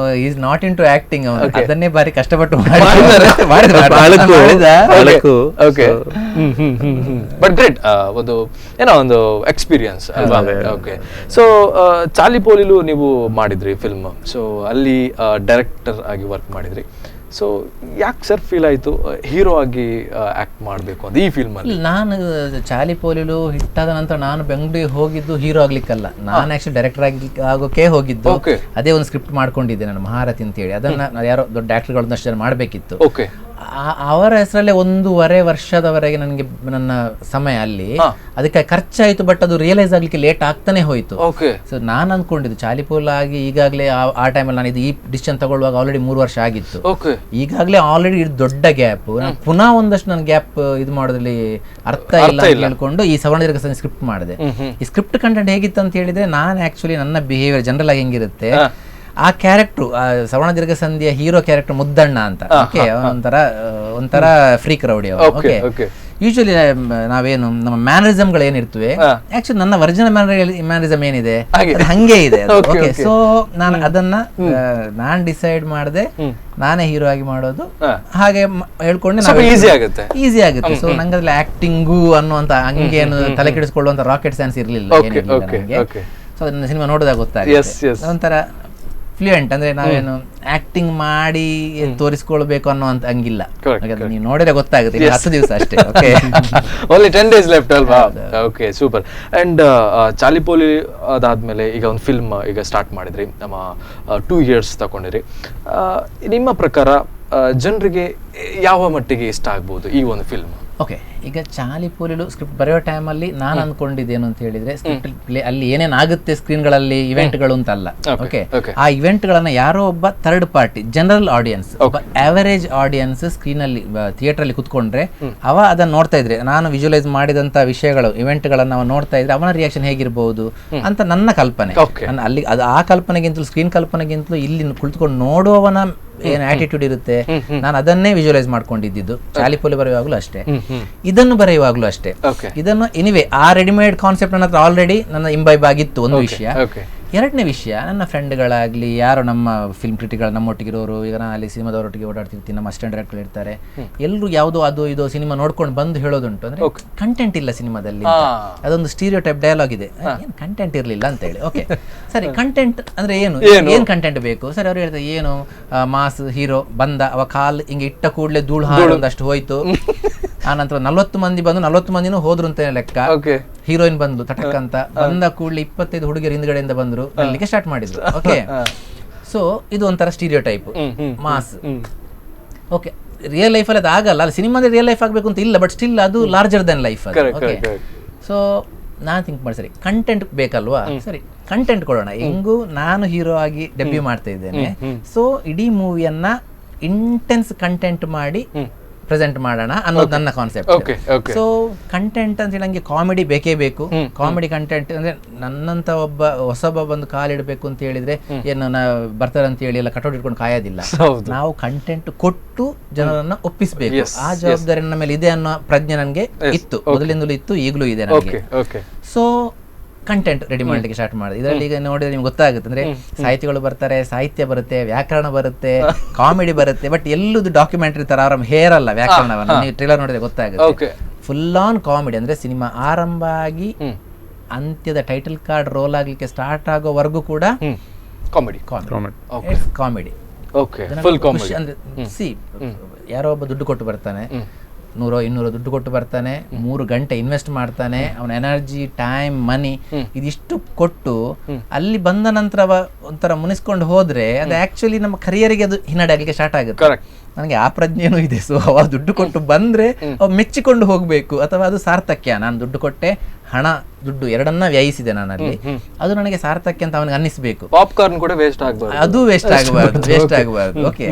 is not into acting, ಅದನ್ನೇ ಬಾರಿ ಕಷ್ಟಪಟ್ಟು ಬಟ್ ಗ್ರೇಟ್, ಒಂದು ಏನೋ ಒಂದು ಎಕ್ಸ್ಪೀರಿಯನ್ಸ್ ಅಲ್ವಾ? ಓಕೆ, ಸೊ ಚಾಲಿಪೋಲಿಲು ನೀವು ಮಾಡಿದ್ರಿ ಫಿಲ್ಮ್, ಸೊ ಅಲ್ಲಿ ಡೈರೆಕ್ಟರ್ ಆಗಿ ವರ್ಕ್ ಮಾಡಿದ್ರಿ. ಸೊ ಯಾಕೆ ಸರ್ ಫೀಲ್ ಆಯಿತು ಹೀರೋ ಆಗಿ ಆಕ್ಟ್ ಮಾಡಬೇಕು ಅಂತ ಈ ಫಿಲ್ಮಲ್ಲಿ? ನಾನು ಚಾಲಿಪೋಲಿಲು ಹಿಟ್ಟಾದ ನಂತರ ನಾನು ಬೆಂಗಳೂರಿಗೆ ಹೋಗಿದ್ದು ಹೀರೋ ಆಗ್ಲಿಕ್ಕಲ್ಲ, ನಾನು ಆಕ್ಚುಲಿ ಡೈರೆಕ್ಟರ್ ಆಗೋಕೆ ಹೋಗಿದ್ದು. ಅದೇ ಒಂದು ಸ್ಕ್ರಿಪ್ಟ್ ಮಾಡ್ಕೊಂಡಿದ್ದೆ ನಾನು, ಮಹಾರಥಿ ಅಂತ ಹೇಳಿ. ಅದನ್ನ ಯಾರೋ ದೊಡ್ಡ ಆಕ್ಟರ್ಗಳನ್ನಷ್ಟು ಜನ ಮಾಡಬೇಕಿತ್ತು. ಅವರ ಹೆಸರಲ್ಲೇ 1.5 ವರ್ಷದವರೆಗೆ ನನಗೆ ನನ್ನ ಸಮಯ ಅಲ್ಲಿ ಅದಕ್ಕೆ ಖರ್ಚಾಯಿತು. ಬಟ್ ಅದು ರಿಯಲೈಸ್ ಆಗ್ಲಿಕ್ಕೆ ಲೇಟ್ ಆಗ್ತಾನೆ ಹೋಯ್ತು. ಸೊ ನಾನು ಅಂದ್ಕೊಂಡಿದ್ದು ಚಾಲಿಪೋಲ್ ಆಗಿ ಈಗಾಗಲೇ ಆ ಟೈಮಲ್ಲಿ ನಾನು ಈ ಡಿಸಿಷನ್ ತಗೊಳ್ಳುವಾಗ ಆಲ್ರೆಡಿ 3 ವರ್ಷ ಆಗಿತ್ತು. ಈಗಾಗಲೇ ಆಲ್ರೆಡಿ ದೊಡ್ಡ ಗ್ಯಾಪ್, ಪುನಃ ಒಂದಷ್ಟು ನನ್ನ ಗ್ಯಾಪ್ ಇದು ಮಾಡೋದ್ರಲ್ಲಿ ಅರ್ಥ ಇಲ್ಲ ಅಂತ ಹೇಳ್ಕೊಂಡು ಈ ಸವರ್ಣದೀರ್ಘ ಸಂಧಿ ಸ್ಕ್ರಿಪ್ಟ್ ಮಾಡಿದೆ. ಈ ಸ್ಕ್ರಿಪ್ಟ್ ಕಂಟೆಂಟ್ ಹೇಗಿತ್ತು ಅಂತ ಹೇಳಿದ್ರೆ, ನಾನು ಆಕ್ಚುಲಿ ನನ್ನ ಬಿಹೇವಿಯರ್ ಜನರಲ್ ಆಗಿ ಹೆಂಗಿರುತ್ತೆ, ಆ ಕ್ಯಾರೆಕ್ಟರ್ ಸವರ್ಣದೀರ್ಘ ಸಂಧಿಯ ಹೀರೋ ಕ್ಯಾರೆಕ್ಟರ್ ಮುದ್ದಣ್ಣ ಅಂತ, ಒಂಥರ ಫ್ರೀಕ್ ರೌಡಿ. ಓಕೆ, ಯೂಶುವಲಿ ನಾವೇನು ನಮ್ಮ ಮ್ಯಾನರಿಸಮ್ಗಳು ಏನಿರ್ತವೆ, ಆಕ್ಚುಲಿ ನನ್ನ ಒರಿಜಿನಲ್ ಮ್ಯಾನರಿಸಮ್ ಏನಿದೆ ಹಂಗೆ ಇದೆ. ಓಕೆ, ಸೊ ನಾನು ಅದನ್ನ ನಾನ್ ಡಿಸೈಡ್ ಮಾಡಿದೆ, ನಾನೇ ಹೀರೋ ಆಗಿ ಮಾಡೋದು ಹಾಗೆ ಹೇಳ್ಕೊಂಡು ಈಸಿ ಆಗುತ್ತೆ. ಸೊ ನಂಗೆ ಅದ್ರಲ್ಲಿ ಆಕ್ಟಿಂಗು ಅನ್ನುವಂತ ಹಂಗೇನು ತಲೆ ಕೆಡಿಸ್ಕೊಳ್ಳುವಂತ ರಾಕೆಟ್ ಸೈನ್ಸ್ ಇರ್ಲಿಲ್ಲ. ಸೊ ಅದನ್ನ ಸಿನಿಮಾ ನೋಡಿದಾಗ ಗೊತ್ತಾಗುತ್ತೆ ಒಂಥರ ಫ್ಲೂಯೆಂಟ್, ಅಂದ್ರೆ ನಾವೇನು ಆಕ್ಟಿಂಗ್ ಮಾಡಿ ತೋರಿಸ್ಕೊಳ್ಬೇಕು ಅನ್ನೋ ಅಂತ ಹಂಗಿಲ್ಲ. ನೀವು ನೋಡಿದ್ರೆ ಗೊತ್ತಾಗುತ್ತೆ, 10 ದಿವಸ ಅಷ್ಟೇ. ಓಕೆ, ಓನ್ಲಿ 10 days ಲೆಫ್ಟ್ ಅಲ್ವಾ? Okay, super. ಅಂಡ್ ಚಾಲಿಪೋಲಿ ಅದಾದ್ಮೇಲೆ ಈಗ ಒಂದು ಫಿಲ್ಮ್ ಈಗ ಸ್ಟಾರ್ಟ್ ಮಾಡಿದ್ರಿ, ನಮ್ಮ 2 years ತಗೊಂಡಿರಿ. ನಿಮ್ಮ ಪ್ರಕಾರ ಜನರಿಗೆ ಯಾವ ಮಟ್ಟಿಗೆ ಇಷ್ಟ ಆಗ್ಬೋದು ಈ ಒಂದು ಫಿಲ್ಮ್? ಓಕೆ, ಈಗ ಚಾಲಿಪೋಲಿಲು ಸ್ಕ್ರಿಪ್ಟ್ ಬರೆಯೋ ಟೈಮಲ್ಲಿ ನಾನು ಅಂದ್ಕೊಂಡಿದ್ದೇನು ಅಂತ ಹೇಳಿದ್ರೆ ಸ್ಕ್ರಿಪ್ಟ್ ಅಲ್ಲಿ ಏನೇನಾಗುತ್ತೆ ಸ್ಕ್ರೀನ್ಗಳಲ್ಲಿ ಇವೆಂಟ್ಗಳು ಅಂತಲ್ಲ. ಓಕೆ, ಆ ಇವೆಂಟ್ಗಳನ್ನ ಯಾರೋ ಒಬ್ಬ ಥರ್ಡ್ ಪಾರ್ಟಿ ಜನರಲ್ ಆಡಿಯನ್ಸ್, ಒಬ್ಬ ಆವರೇಜ್ ಆಡಿಯನ್ಸ್ ಸ್ಕ್ರೀನಲ್ಲಿ ಥಿಯೇಟರ್ ಅಲ್ಲಿ ಕುತ್ಕೊಂಡ್ರೆ ಅವ ಅದನ್ನ ನೋಡ್ತಾ ಇದ್ರೆ, ನಾನು ವಿಜುವಲೈಸ್ ಮಾಡಿದಂತ ವಿಷಯಗಳು ಇವೆಂಟ್ಗಳನ್ನ ಅವ ನೋಡ್ತಾ ಇದ್ರೆ ಅವನ ರಿಯಾಕ್ಷನ್ ಹೇಗಿರ್ಬೋದು ಅಂತ ನನ್ನ ಕಲ್ಪನೆ. ಅಲ್ಲಿ ಅದು ಆ ಕಲ್ಪನೆಗಿಂತಲೂ ಸ್ಕ್ರೀನ್ ಕಲ್ಪನೆಗಿಂತಲೂ ಇಲ್ಲಿ ಕುಳಿತುಕೊಂಡು ನೋಡುವವನ ಏನ್ ಆಟಿಟ್ಯೂಡ್ ಇರುತ್ತೆ, ನಾನು ಅದನ್ನೇ ವಿಜುವಲೈಸ್ ಮಾಡ್ಕೊಂಡಿದ್ದು. ಚಾಲಿಪೋಲಿ ಬರೆಯುವಾಗಲೂ ಅಷ್ಟೇ, ಇದನ್ನು ಬರೆಯುವಾಗಲೂ ಅಷ್ಟೇ. ಇದನ್ನು ಎನಿವೇ ಆ ರೆಡಿಮೇಡ್ ಕಾನ್ಸೆಪ್ಟ್ ನನ್ನ ಹತ್ರ ಆಲ್ರೆಡಿ ನನ್ನ ಇಂಬೈಬ್ ಆಗಿತ್ತು ಒಂದು ವಿಷಯ. ಎರಡನೇ ವಿಷಯ, ನನ್ನ ಫ್ರೆಂಡ್ಗಳಾಗಲಿ ಯಾರು ನಮ್ಮ ಫಿಲ್ಮ್ ಕ್ರಿಟಿಕ್ಗಳು ನಮ್ಮೊಟ್ಟಿಗಿರೋರು, ಈಗ ನಾನು ಅಲ್ಲಿ ಸಿನಿಮಾದವರೊಟ್ಟಿಗೆ ಓಡಾಡ್ತಿರ್ತೀನಿ, ನಮ್ಮ ಅಸಿಸ್ಟೆಂಟ್ ಡೈರೆಕ್ಟರ್ ಇರ್ತಾರೆ, ಎಲ್ಲರೂ ಯಾವುದೋ ಅದು ಇದು ಸಿನಿಮಾ ನೋಡ್ಕೊಂಡು ಬಂದು ಹೇಳೋದುಂಟು, ಅಂದ್ರೆ ಕಂಟೆಂಟ್ ಇಲ್ಲ ಸಿನಿಮಾದಲ್ಲಿ, ಅದೊಂದು ಸ್ಟೀರಿಯೋ ಟೈಪ್ ಡೈಲಾಗ್ ಇದೆ, ಏನು ಕಂಟೆಂಟ್ ಇರಲಿಲ್ಲ ಅಂತ ಹೇಳಿ. ಓಕೆ ಸರಿ, ಕಂಟೆಂಟ್ ಅಂದ್ರೆ ಏನು ಕಂಟೆಂಟ್ ಬೇಕು? ಸರಿ, ಅವ್ರು ಹೇಳ್ತಾರೆ ಏನು ಮಾಸ್ ಹೀರೋ ಬಂದ, ಅವ ಕಾಲ್ ಹಿಂಗೆ ಇಟ್ಟ ಕೂಡಲೇ ಧೂಳು ಹಾರೊಂದಷ್ಟು ಹೋಯ್ತು, ಆ ನಂತರ 40 ಮಂದಿ ಬಂದು 40 ಮಂದಿನೂ ಹೋದ್ರು ಅಂತ ಲೆಕ್ಕ. ಹೀರೋಯಿನ್ ಬಂದು ತಟಕ್ ಅಂತ ಬಂದ ಕೂಡಲೇ 25 ಹುಡುಗಿಯರು ಹಿಂದ್ಗಡೆಯಿಂದ ಬಂದ್ರು, ಅಲ್ಲಿಗೆ ಸ್ಟಾರ್ಟ್ ಮಾಡಿದ್ರು. ಓಕೆ, ಸೊ ಇದು ಒಂಥರ stereotype mass. Okay, real ಲೈಫಲ್ಲಿ ಅದು ಆಗಲ್ಲ, ಅಲ್ಲಿ ಸಿನಿಮಾದಲ್ಲಿ ರಿಯಲ್ ಲೈಫ್ ಆಗಬೇಕು ಅಂತ ಇಲ್ಲ, ಬಟ್ ಸ್ಟಿಲ್ ಅದು larger then life. Okay, so ನಾನು ಥಿಂಕ್ ಮಾಡಿ, ಸರಿ ಕಂಟೆಂಟ್ ಬೇಕಲ್ವಾ, ಸರಿ ಕಂಟೆಂಟ್ ಕೊಡೋಣ. ಹೆಂಗೂ ನಾನು ಹೀರೋ ಆಗಿ ಡೆಬ್ಯೂ ಮಾಡ್ತಾ ಇದ್ದೇನೆ, ಸೊ ಇಡೀ ಮೂವಿಯನ್ನ ಇಂಟೆನ್ಸ್ ಕಂಟೆಂಟ್ ಮಾಡಿ ಪ್ರೆಸೆಂಟ್ ಮಾಡೋಣ ಅನ್ನೋದು ನನ್ನ ಕಾನ್ಸೆಪ್ಟ್. ಸೊ ಕಂಟೆಂಟ್ ಅಂತ ಹೇಳಿ ನಂಗೆ ಕಾಮಿಡಿ ಬೇಕೇ ಬೇಕು. ಕಾಮಿಡಿ ಕಂಟೆಂಟ್ ಅಂದ್ರೆ ನನ್ನಂತ ಒಬ್ಬ ಹೊಸಬ ಬಂದು ಕಾಲಿಡಬೇಕು ಅಂತ ಹೇಳಿದ್ರೆ ಏನು ಬರ್ತಾರೆ ಅಂತ ಹೇಳಿ ಎಲ್ಲ ಕಟೌಟ್ ಇಟ್ಕೊಂಡು ಕಾಯೋದಿಲ್ಲ. ನಾವು ಕಂಟೆಂಟ್ ಕೊಟ್ಟು ಜನರನ್ನ ಒಪ್ಪಿಸಬೇಕು, ಆ ಜವಾಬ್ದಾರಿ ನನ್ನ ಮೇಲೆ ಇದೆ ಅನ್ನೋ ಪ್ರಜ್ಞೆ ನನಗೆ ಇತ್ತು, ಮೊದಲಿಂದಲೂ ಇತ್ತು, ಈಗಲೂ ಇದೆ ನನಗೆ. ಸೊ ಕಂಟೆಂಟ್ ರೆಡಿ ಮಾಡ್ಲಿಕ್ಕೆ ಸ್ಟಾರ್ಟ್ ಮಾಡಿದೆ. ಇದರಲ್ಲಿ ಈಗ ನೋಡಿದ್ರೆ ನಿಮ್ಗೆ ಗೊತ್ತಾಗುತ್ತೆ, ಅಂದ್ರೆ ಸಾಹಿತಿಗಳು ಬರ್ತಾರೆ, ಸಾಹಿತ್ಯ ಬರುತ್ತೆ, ವ್ಯಾಕರಣ ಬರುತ್ತೆ, ಕಾಮಿಡಿ ಬರುತ್ತೆ, ಬಟ್ ಎಲ್ಲದು ಡಾಕ್ಯುಮೆಂಟರಿ ತರ ಆರಾಮ್ ಹೇರಲ್ಲ ವ್ಯಾಕರಣವನ್ನು. ನೀವು ಟ್ರೇಲರ್ ನೋಡಿದ್ರೆ ಗೊತ್ತಾಗುತ್ತೆ, ಫುಲ್ ಆನ್ ಕಾಮಿಡಿ. ಅಂದ್ರೆ ಸಿನಿಮಾ ಆರಂಭ ಆಗಿ ಅಂತ್ಯದ ಟೈಟಲ್ ಕಾರ್ಡ್ ರೋಲ್ ಆಗ್ಲಿಕ್ಕೆ ಸ್ಟಾರ್ಟ್ ಆಗೋವರೆಗೂ ಕೂಡ ಕಾಮಿಡಿ. ಯಾರೋ ಒಬ್ಬ ದುಡ್ಡು ಕೊಟ್ಟು ಬರ್ತಾನೆ, 100-200 ದುಡ್ಡು ಕೊಟ್ಟು ಬರ್ತಾನೆ, 3 ಗಂಟೆ ಇನ್ವೆಸ್ಟ್ ಮಾಡ್ತಾನೆ, ಅವನ ಎನರ್ಜಿ, ಟೈಮ್, ಮನಿ ಇದಿಷ್ಟು ಕೊಟ್ಟು ಅಲ್ಲಿ ಬಂದ ನಂತರ ಒಂಥರ ಮುನಿಸ್ಕೊಂಡು ಹೋದ್ರೆ ಅದು ಆಕ್ಚುಲಿ ನಮ್ಮ ಕರಿಯರಿಗೆ ಅದು ಹಿನ್ನಡೆ ಆಗ್ಲಿಕ್ಕೆ ಸ್ಟಾರ್ಟ್ ಆಗುತ್ತೆ. ನನಗೆ ಆ ಪ್ರಜ್ಞೆನೂ ಇದೆ. ಸೊ ಅವ ದುಡ್ಡು ಕೊಟ್ಟು ಬಂದ್ರೆ ಅವ್ ಮೆಚ್ಚಿಕೊಂಡು ಹೋಗ್ಬೇಕು, ಅಥವಾ ಅದು ಸಾರ್ಥಕ್ಯ, ನಾನು ದುಡ್ಡು ಕೊಟ್ಟೆ, ಹಣ ದುಡ್ಡು ಎರಡನ್ನ ವ್ಯಯಿಸಿದೆ ನಾನಲ್ಲಿ, ಅದು ನನಗೆ ಸಾರ್ಥಕ್ಯ ಅಂತ ಅವನಿಗೆ ಅನ್ನಿಸ್ಬೇಕು. ಪಾಪ್ಕಾರ್ನ್ ಕೂಡ ವೇಸ್ಟ್ ಆಗಬಾರ್ದು, ಅದು ವೇಸ್ಟ್ ಆಗಬಾರ್ದು. ಓಕೆ,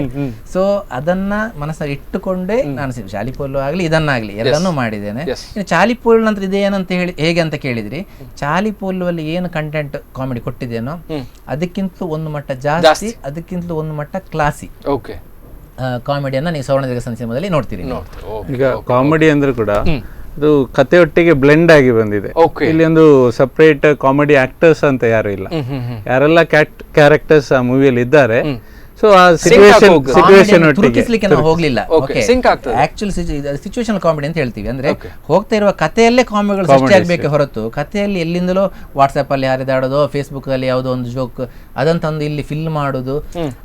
ಸೊ ಅದನ್ನ ಮನಸ್ಸಲ್ಲಿ ಇಟ್ಟುಕೊಂಡೇ ನಾನು ಚಾಲಿಪೋಲು ಆಗ್ಲಿ ಇದನ್ನಾಗ್ಲಿ ಎಲ್ಲನೂ ಮಾಡಿದ್ದೇನೆ. ಇನ್ನು ಚಾಲಿಪೋಲು ನಂತರ ಇದೇನಂತ ಹೇಳಿ ಹೇಗೆ ಅಂತ ಕೇಳಿದ್ರಿ, ಚಾಲಿಪೋಲು ಅಲ್ಲಿ ಏನು ಕಂಟೆಂಟ್ ಕಾಮಿಡಿ ಕೊಟ್ಟಿದ್ದೇನೋ ಅದಕ್ಕಿಂತಲೂ ಒಂದು ಮಟ್ಟ ಜಾಸ್ತಿ, ಅದಕ್ಕಿಂತಲೂ ಒಂದು ಮಟ್ಟ ಕ್ಲಾಸಿ ಕಾಮಿಡಿಯನ್ನ ನೀವು ಸವರ್ಣದೀರ್ಘ ಸಂಧಿ ಸಿನಿಮಾದಲ್ಲಿ ನೋಡ್ತೀರಿ. ಈಗ ಕಾಮಿಡಿ ಅಂದ್ರೆ ಕೂಡ ಅದು ಕಥೆಯೊಟ್ಟಿಗೆ ಬ್ಲೆಂಡ್ ಆಗಿ ಬಂದಿದೆ. ಇಲ್ಲಿ ಒಂದು ಸಪರೇಟ್ ಕಾಮಿಡಿ ಆಕ್ಟರ್ಸ್ ಅಂತ ಯಾರು ಇಲ್ಲ, ಯಾರೆಲ್ಲ ಕ್ಯಾರೆಕ್ಟರ್ಸ್ ಆ ಮೂವಿಯಲ್ಲಿ ಇದ್ದಾರೆ. ಸೊ ಆ ಸಿಚುವೇಶನ್ ಒಟ್ಟಿಗೆ ನಾವು ಹೋಗ್ಲಿಲ್ಲ. ಆಕ್ಚುಲಿ ಸಿಚುವೇಶನ್ ಕಾಮಿಡಿ ಅಂತ ಹೇಳ್ತೀವಿ, ಅಂದ್ರೆ ಹೋಗ್ತಾ ಇರುವ ಕಥೆಯಲ್ಲೇ ಕಾಮಿಡಿಗಳು ಸೃಷ್ಟಿ ಆಗ್ಬೇಕೆ ಹೊರತು ಕಥೆಯಲ್ಲಿ ಎಲ್ಲಿಂದಲೋ ವಾಟ್ಸ್ಆಪ್ ಅಲ್ಲಿ ಹರಿದಾಡೋದು, ಫೇಸ್ಬುಕ್ ಅಲ್ಲಿ ಯಾವುದೋ ಒಂದು ಜೋಕ್ ಅದನ್ನ ತಂದು ಇಲ್ಲಿ ಫಿಲ್ ಮಾಡೋದು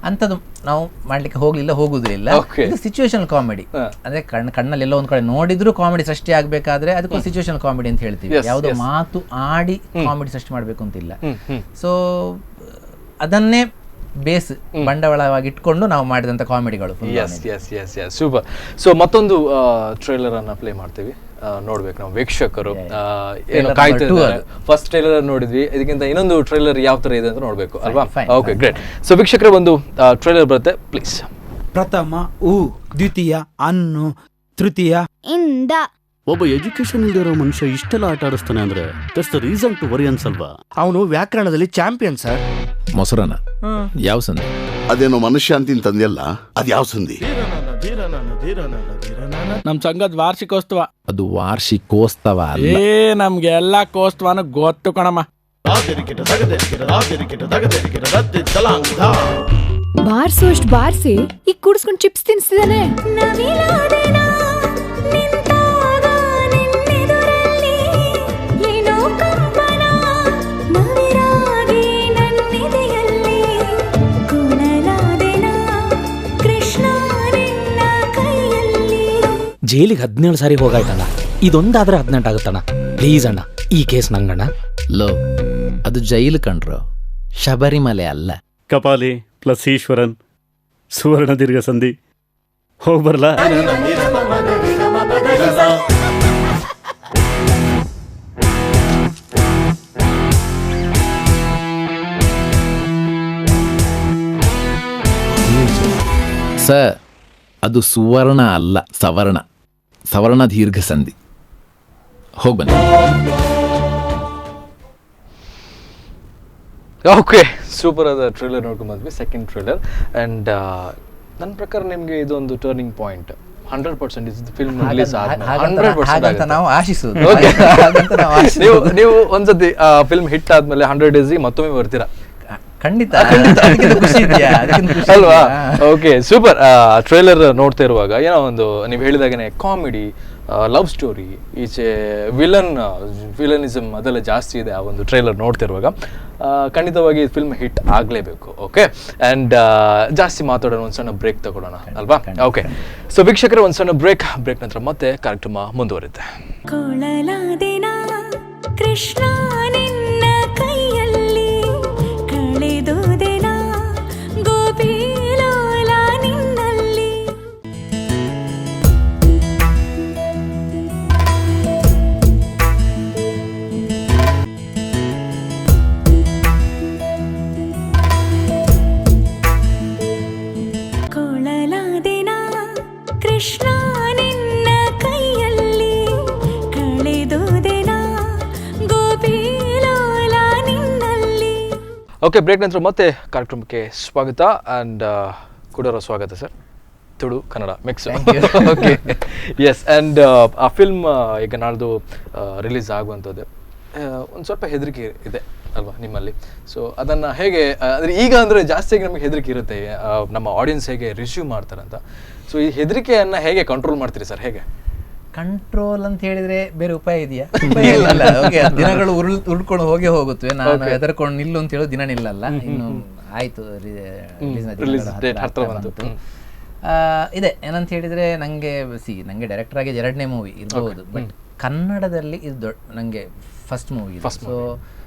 ಅಂತದ್ದು ನಾವು ಮಾಡ್ಲಿಕ್ಕೆ ಹೋಗುದಿಲ್ಲ. ಇದು ಸಿಚುವೇಶನ್ ಕಾಮಿಡಿ ಅಂದ್ರೆ ಕಣ್ಣಲ್ಲಿ ಎಲ್ಲ ಒಂದ್ ಕಡೆ ನೋಡಿದ್ರು ಕಾಮಿಡಿ ಸೃಷ್ಟಿ ಆಗ್ಬೇಕಾದ್ರೆ ಅದಕ್ಕೊಂದು ಸಿಚುವೇಶನ್ ಕಾಮಿಡಿ ಅಂತ ಹೇಳ್ತೀವಿ. ಯಾವುದೋ ಮಾತು ಆಡಿ ಕಾಮಿಡಿ ಸೃಷ್ಟಿ ಮಾಡ್ಬೇಕು ಅಂತಿಲ್ಲ. ಸೊ ಅದನ್ನೇ ಬೇಸ್ ಬಂಡವಾಳವಾಗಿ ಇಟ್ಕೊಂಡು ನಾವು ಮಾಡಿದಂತ ಕಾಮಿಡಿಗಳು. ಸೂಪರ್. ಸೊ ಮತ್ತೊಂದು ಟ್ರೈಲರ್ ಅನ್ನ ಪ್ಲೇ ಮಾಡ್ತೀವಿ, ನೋಡ್ಬೇಕು ನಾವು ವೀಕ್ಷಕರು ಏನು ಕಾಯ್ತಿದ್ದಾರೆ. ಫಸ್ಟ್ ಟ್ರೈಲರ್ ನೋಡಿದ್ವಿ, ಇದಕ್ಕಿಂತ ಇನ್ನೊಂದು ಟ್ರೈಲರ್ ಯಾವ ತರ ಇದೆ ಅಂತ ನೋಡ್ಬೇಕು ಅಲ್ವಾ? Okay, great. ಸೊ ವೀಕ್ಷಕರ ಒಂದು ಟ್ರೈಲರ್ ಬರುತ್ತೆ, ಪ್ಲೀಸ್. ಪ್ರಥಮ ಉ, ದ್ವಿತೀಯ ಅನ್ನು, ತೃತೀಯ ಇಂದ. ಒಬ್ಬ ಎಜುಕೇಶನ್ ಇಲ್ದಿರೋ ಮನುಷ್ಯ ಇಷ್ಟೆಲ್ಲ ಆಟ ಆಡಿಸ್ತಾನೆ ಅಂದ್ರೆ that's the reason to worry ಅನ್ಸಲ್ವಾ? ಅವನು ವ್ಯಾಕರಣದಲ್ಲಿ ಚಾಂಪಿಯನ್ ಸರ್. ಮೊಸರನ್ನ ಯಾವ ಸಂಧಿ? ಅದೇನೋ ಮನುಷ್ಯ ಅಂತಿನ ತಂದೆಯಲ್ಲ, ಅದ್ ಯಾವ ಸಂಧಿ? ನಮ್ ಸಂಘದ ವಾರ್ಷಿಕೋತ್ಸವ. ಅದು ವಾರ್ಷಿಕೋತ್ಸವ ಅಲ್ಲ, ನಮ್ಗೆ ಎಲ್ಲಾ ಕೋತ್ಸವನ ಗೊತ್ತು ಕಣಮ್ಮ. ಬಾರ್ಸೋಷ್ಟ್ ಬಾರ್ಸಿ ಈಗ ಕುಡಿಸ್ಕೊಂಡು ಚಿಪ್ಸ್ ತಿನ್ಸಿದಾನೆ. ಜೈಲಿಗೆ 17 ಸಾರಿ ಹೋಗಾಯ್ತಣ್ಣ, ಇದೊಂದಾದ್ರೆ 18 ಆಗುತ್ತಣ್ಣ. ಪ್ಲೀಸ್ ಅಣ್ಣ, ಈ ಕೇಸ್ ನಂಗಣ್ಣ. ಲೋ, ಅದು ಜೈಲು ಕಂಡ್ರು, ಶಬರಿಮಲೆ ಅಲ್ಲ. ಕಪಾಲಿ ಪ್ಲಸ್ ಈಶ್ವರನ್, ಸುವರ್ಣ ದೀರ್ಘ ಸಂಧಿ. ಹೋಗ್ಬರ್ಲಾ? ಅದು ಸುವರ್ಣ ಅಲ್ಲ, ಸವರ್ಣ. ಸವರ್ಣ ದೀರ್ಘ ಸಂಧಿ. ಹೋಗ್ಬನ್ನಿ. ಓಕೆ, ಸೂಪರ್ ಆದ ಟ್ರೇಲರ್ ನೋಡ್ಕೊಂಡು ಬಂದ್ವಿ, ಸೆಕೆಂಡ್ ಟ್ರೇಲರ್. ಆ್ಯಂಡ್ ನನ್ನ ಪ್ರಕಾರ ನಿಮಗೆ ಇದೊಂದು ಟರ್ನಿಂಗ್ ಪಾಯಿಂಟ್. 100% ಇದು ಫಿಲ್ಮ್ ರಿಲೀಸ್ ನಾವು ಆಶಿಸುದು. ನೀವು ಒಂದ್ಸತಿ ಫಿಲ್ಮ್ ಹಿಟ್ ಆದ್ಮೇಲೆ 100 ಡೇಸ್ ಮತ್ತೊಮ್ಮೆ ಬರ್ತೀರಾ? ಖಂಡಿತ ಅಲ್ವಾ? Okay, super. ಟ್ರೇಲರ್ ನೋಡ್ತಾ ಇರುವಾಗ ಏನೋ ಒಂದು ನೀವು ಹೇಳಿದಾಗನೇ ಕಾಮಿಡಿ, ಲವ್ ಸ್ಟೋರಿ, ಈಚೆ ವಿಲನಿಸಮ್ ಅದೆಲ್ಲ ಜಾಸ್ತಿ ಇದೆ ಆ ಒಂದು ಟ್ರೇಲರ್ ನೋಡ್ತಿರುವಾಗ. ಖಂಡಿತವಾಗಿ ಫಿಲ್ಮ್ ಹಿಟ್ ಆಗಲೇಬೇಕು. ಓಕೆ, ಆ್ಯಂಡ್ ಜಾಸ್ತಿ ಮಾತಾಡೋಣ, ಒಂದು ಸಣ್ಣ ಬ್ರೇಕ್ ತಗೊಳ್ಳೋಣ ಅಲ್ವಾ? ಓಕೆ, ಸೊ ವೀಕ್ಷಕರೇ, ಒಂದು ಸಣ್ಣ ಬ್ರೇಕ್ ನಂತರ ಮತ್ತೆ ಕಾರ್ಯಕ್ರಮ ಮುಂದುವರಿಯುತ್ತೆ. ಕೃಷ್ಣ ನಿನ್ನ ಕೈಯಲ್ಲಿ ಕಳೆದುದೆನ ಗೋಪಿಲೋಲ ನಿನ್ನಲ್ಲಿ. ಕೊಳಲಾದೆನ ಕೃಷ್ಣ ನಿನ್ನ ಕೈಯಲ್ಲಿ ಕಳೆದುದೆನ ಗೋಪಿಲೋಲ ನಿನ್ನಲ್ಲಿ. ಓಕೆ, ಬ್ರೇಕ್ ನಂತರ ಮತ್ತೆ ಕಾರ್ಯಕ್ರಮಕ್ಕೆ ಸ್ವಾಗತ. ಆ್ಯಂಡ್ ಕೂಡರ ಸ್ವಾಗತ sir, Tulu Kannada mix. Okay, yes. And ಆ ಫಿಲ್ಮ್ ಈಗ ನಾಳ್ದು ರಿಲೀಸ್ ಆಗುವಂಥದ್ದು, ಒಂದು ಸ್ವಲ್ಪ ಹೆದರಿಕೆ ಇದೆ ಅಲ್ವಾ ನಿಮ್ಮಲ್ಲಿ? ಸೊ ಅದನ್ನು ಹೇಗೆ, ಅಂದರೆ ಈಗ ಅಂದರೆ ಜಾಸ್ತಿಯಾಗಿ ನಮಗೆ ಹೆದರಿಕೆ ಇರುತ್ತೆ, ನಮ್ಮ ಆಡಿಯನ್ಸ್ ಹೇಗೆ ರಿಸೀವ್ ಮಾಡ್ತಾರಂತ. ಸೊ ಈ ಹೆದರಿಕೆಯನ್ನು ಹೇಗೆ ಕಂಟ್ರೋಲ್ ಮಾಡ್ತೀರಿ ಸರ್? ಹೇಗೆ ಕಂಟ್ರೋಲ್ ಅಂತ ಹೇಳಿದ್ರೆ ಬೇರೆ ಉಪಾಯ ಇದೆಯಾ? ದಿನಗಳು ಉರುಳ್ಕೊಂಡು ಹೋಗುತ್ತವೆ. ನಾನು ಹೆದರ್ಕೊಂಡು ನಿಲ್ಲು ಅಂತ ಹೇಳೋದು ದಿನ ನಿಲ್ಲಲ್ಲ. ಇನ್ನು ಆಯ್ತು, ಇದೆ. ಏನಂತ ಹೇಳಿದ್ರೆ ನಂಗೆ ಡೈರೆಕ್ಟರ್ ಆಗಿ 2ನೇ ಮೂವಿ ಇರ್ಬೋದು, ಬಟ್ ಕನ್ನಡದಲ್ಲಿ ಇದು ನಂಗೆ ಫಸ್ಟ್ ಮೂವಿ. ಸೊ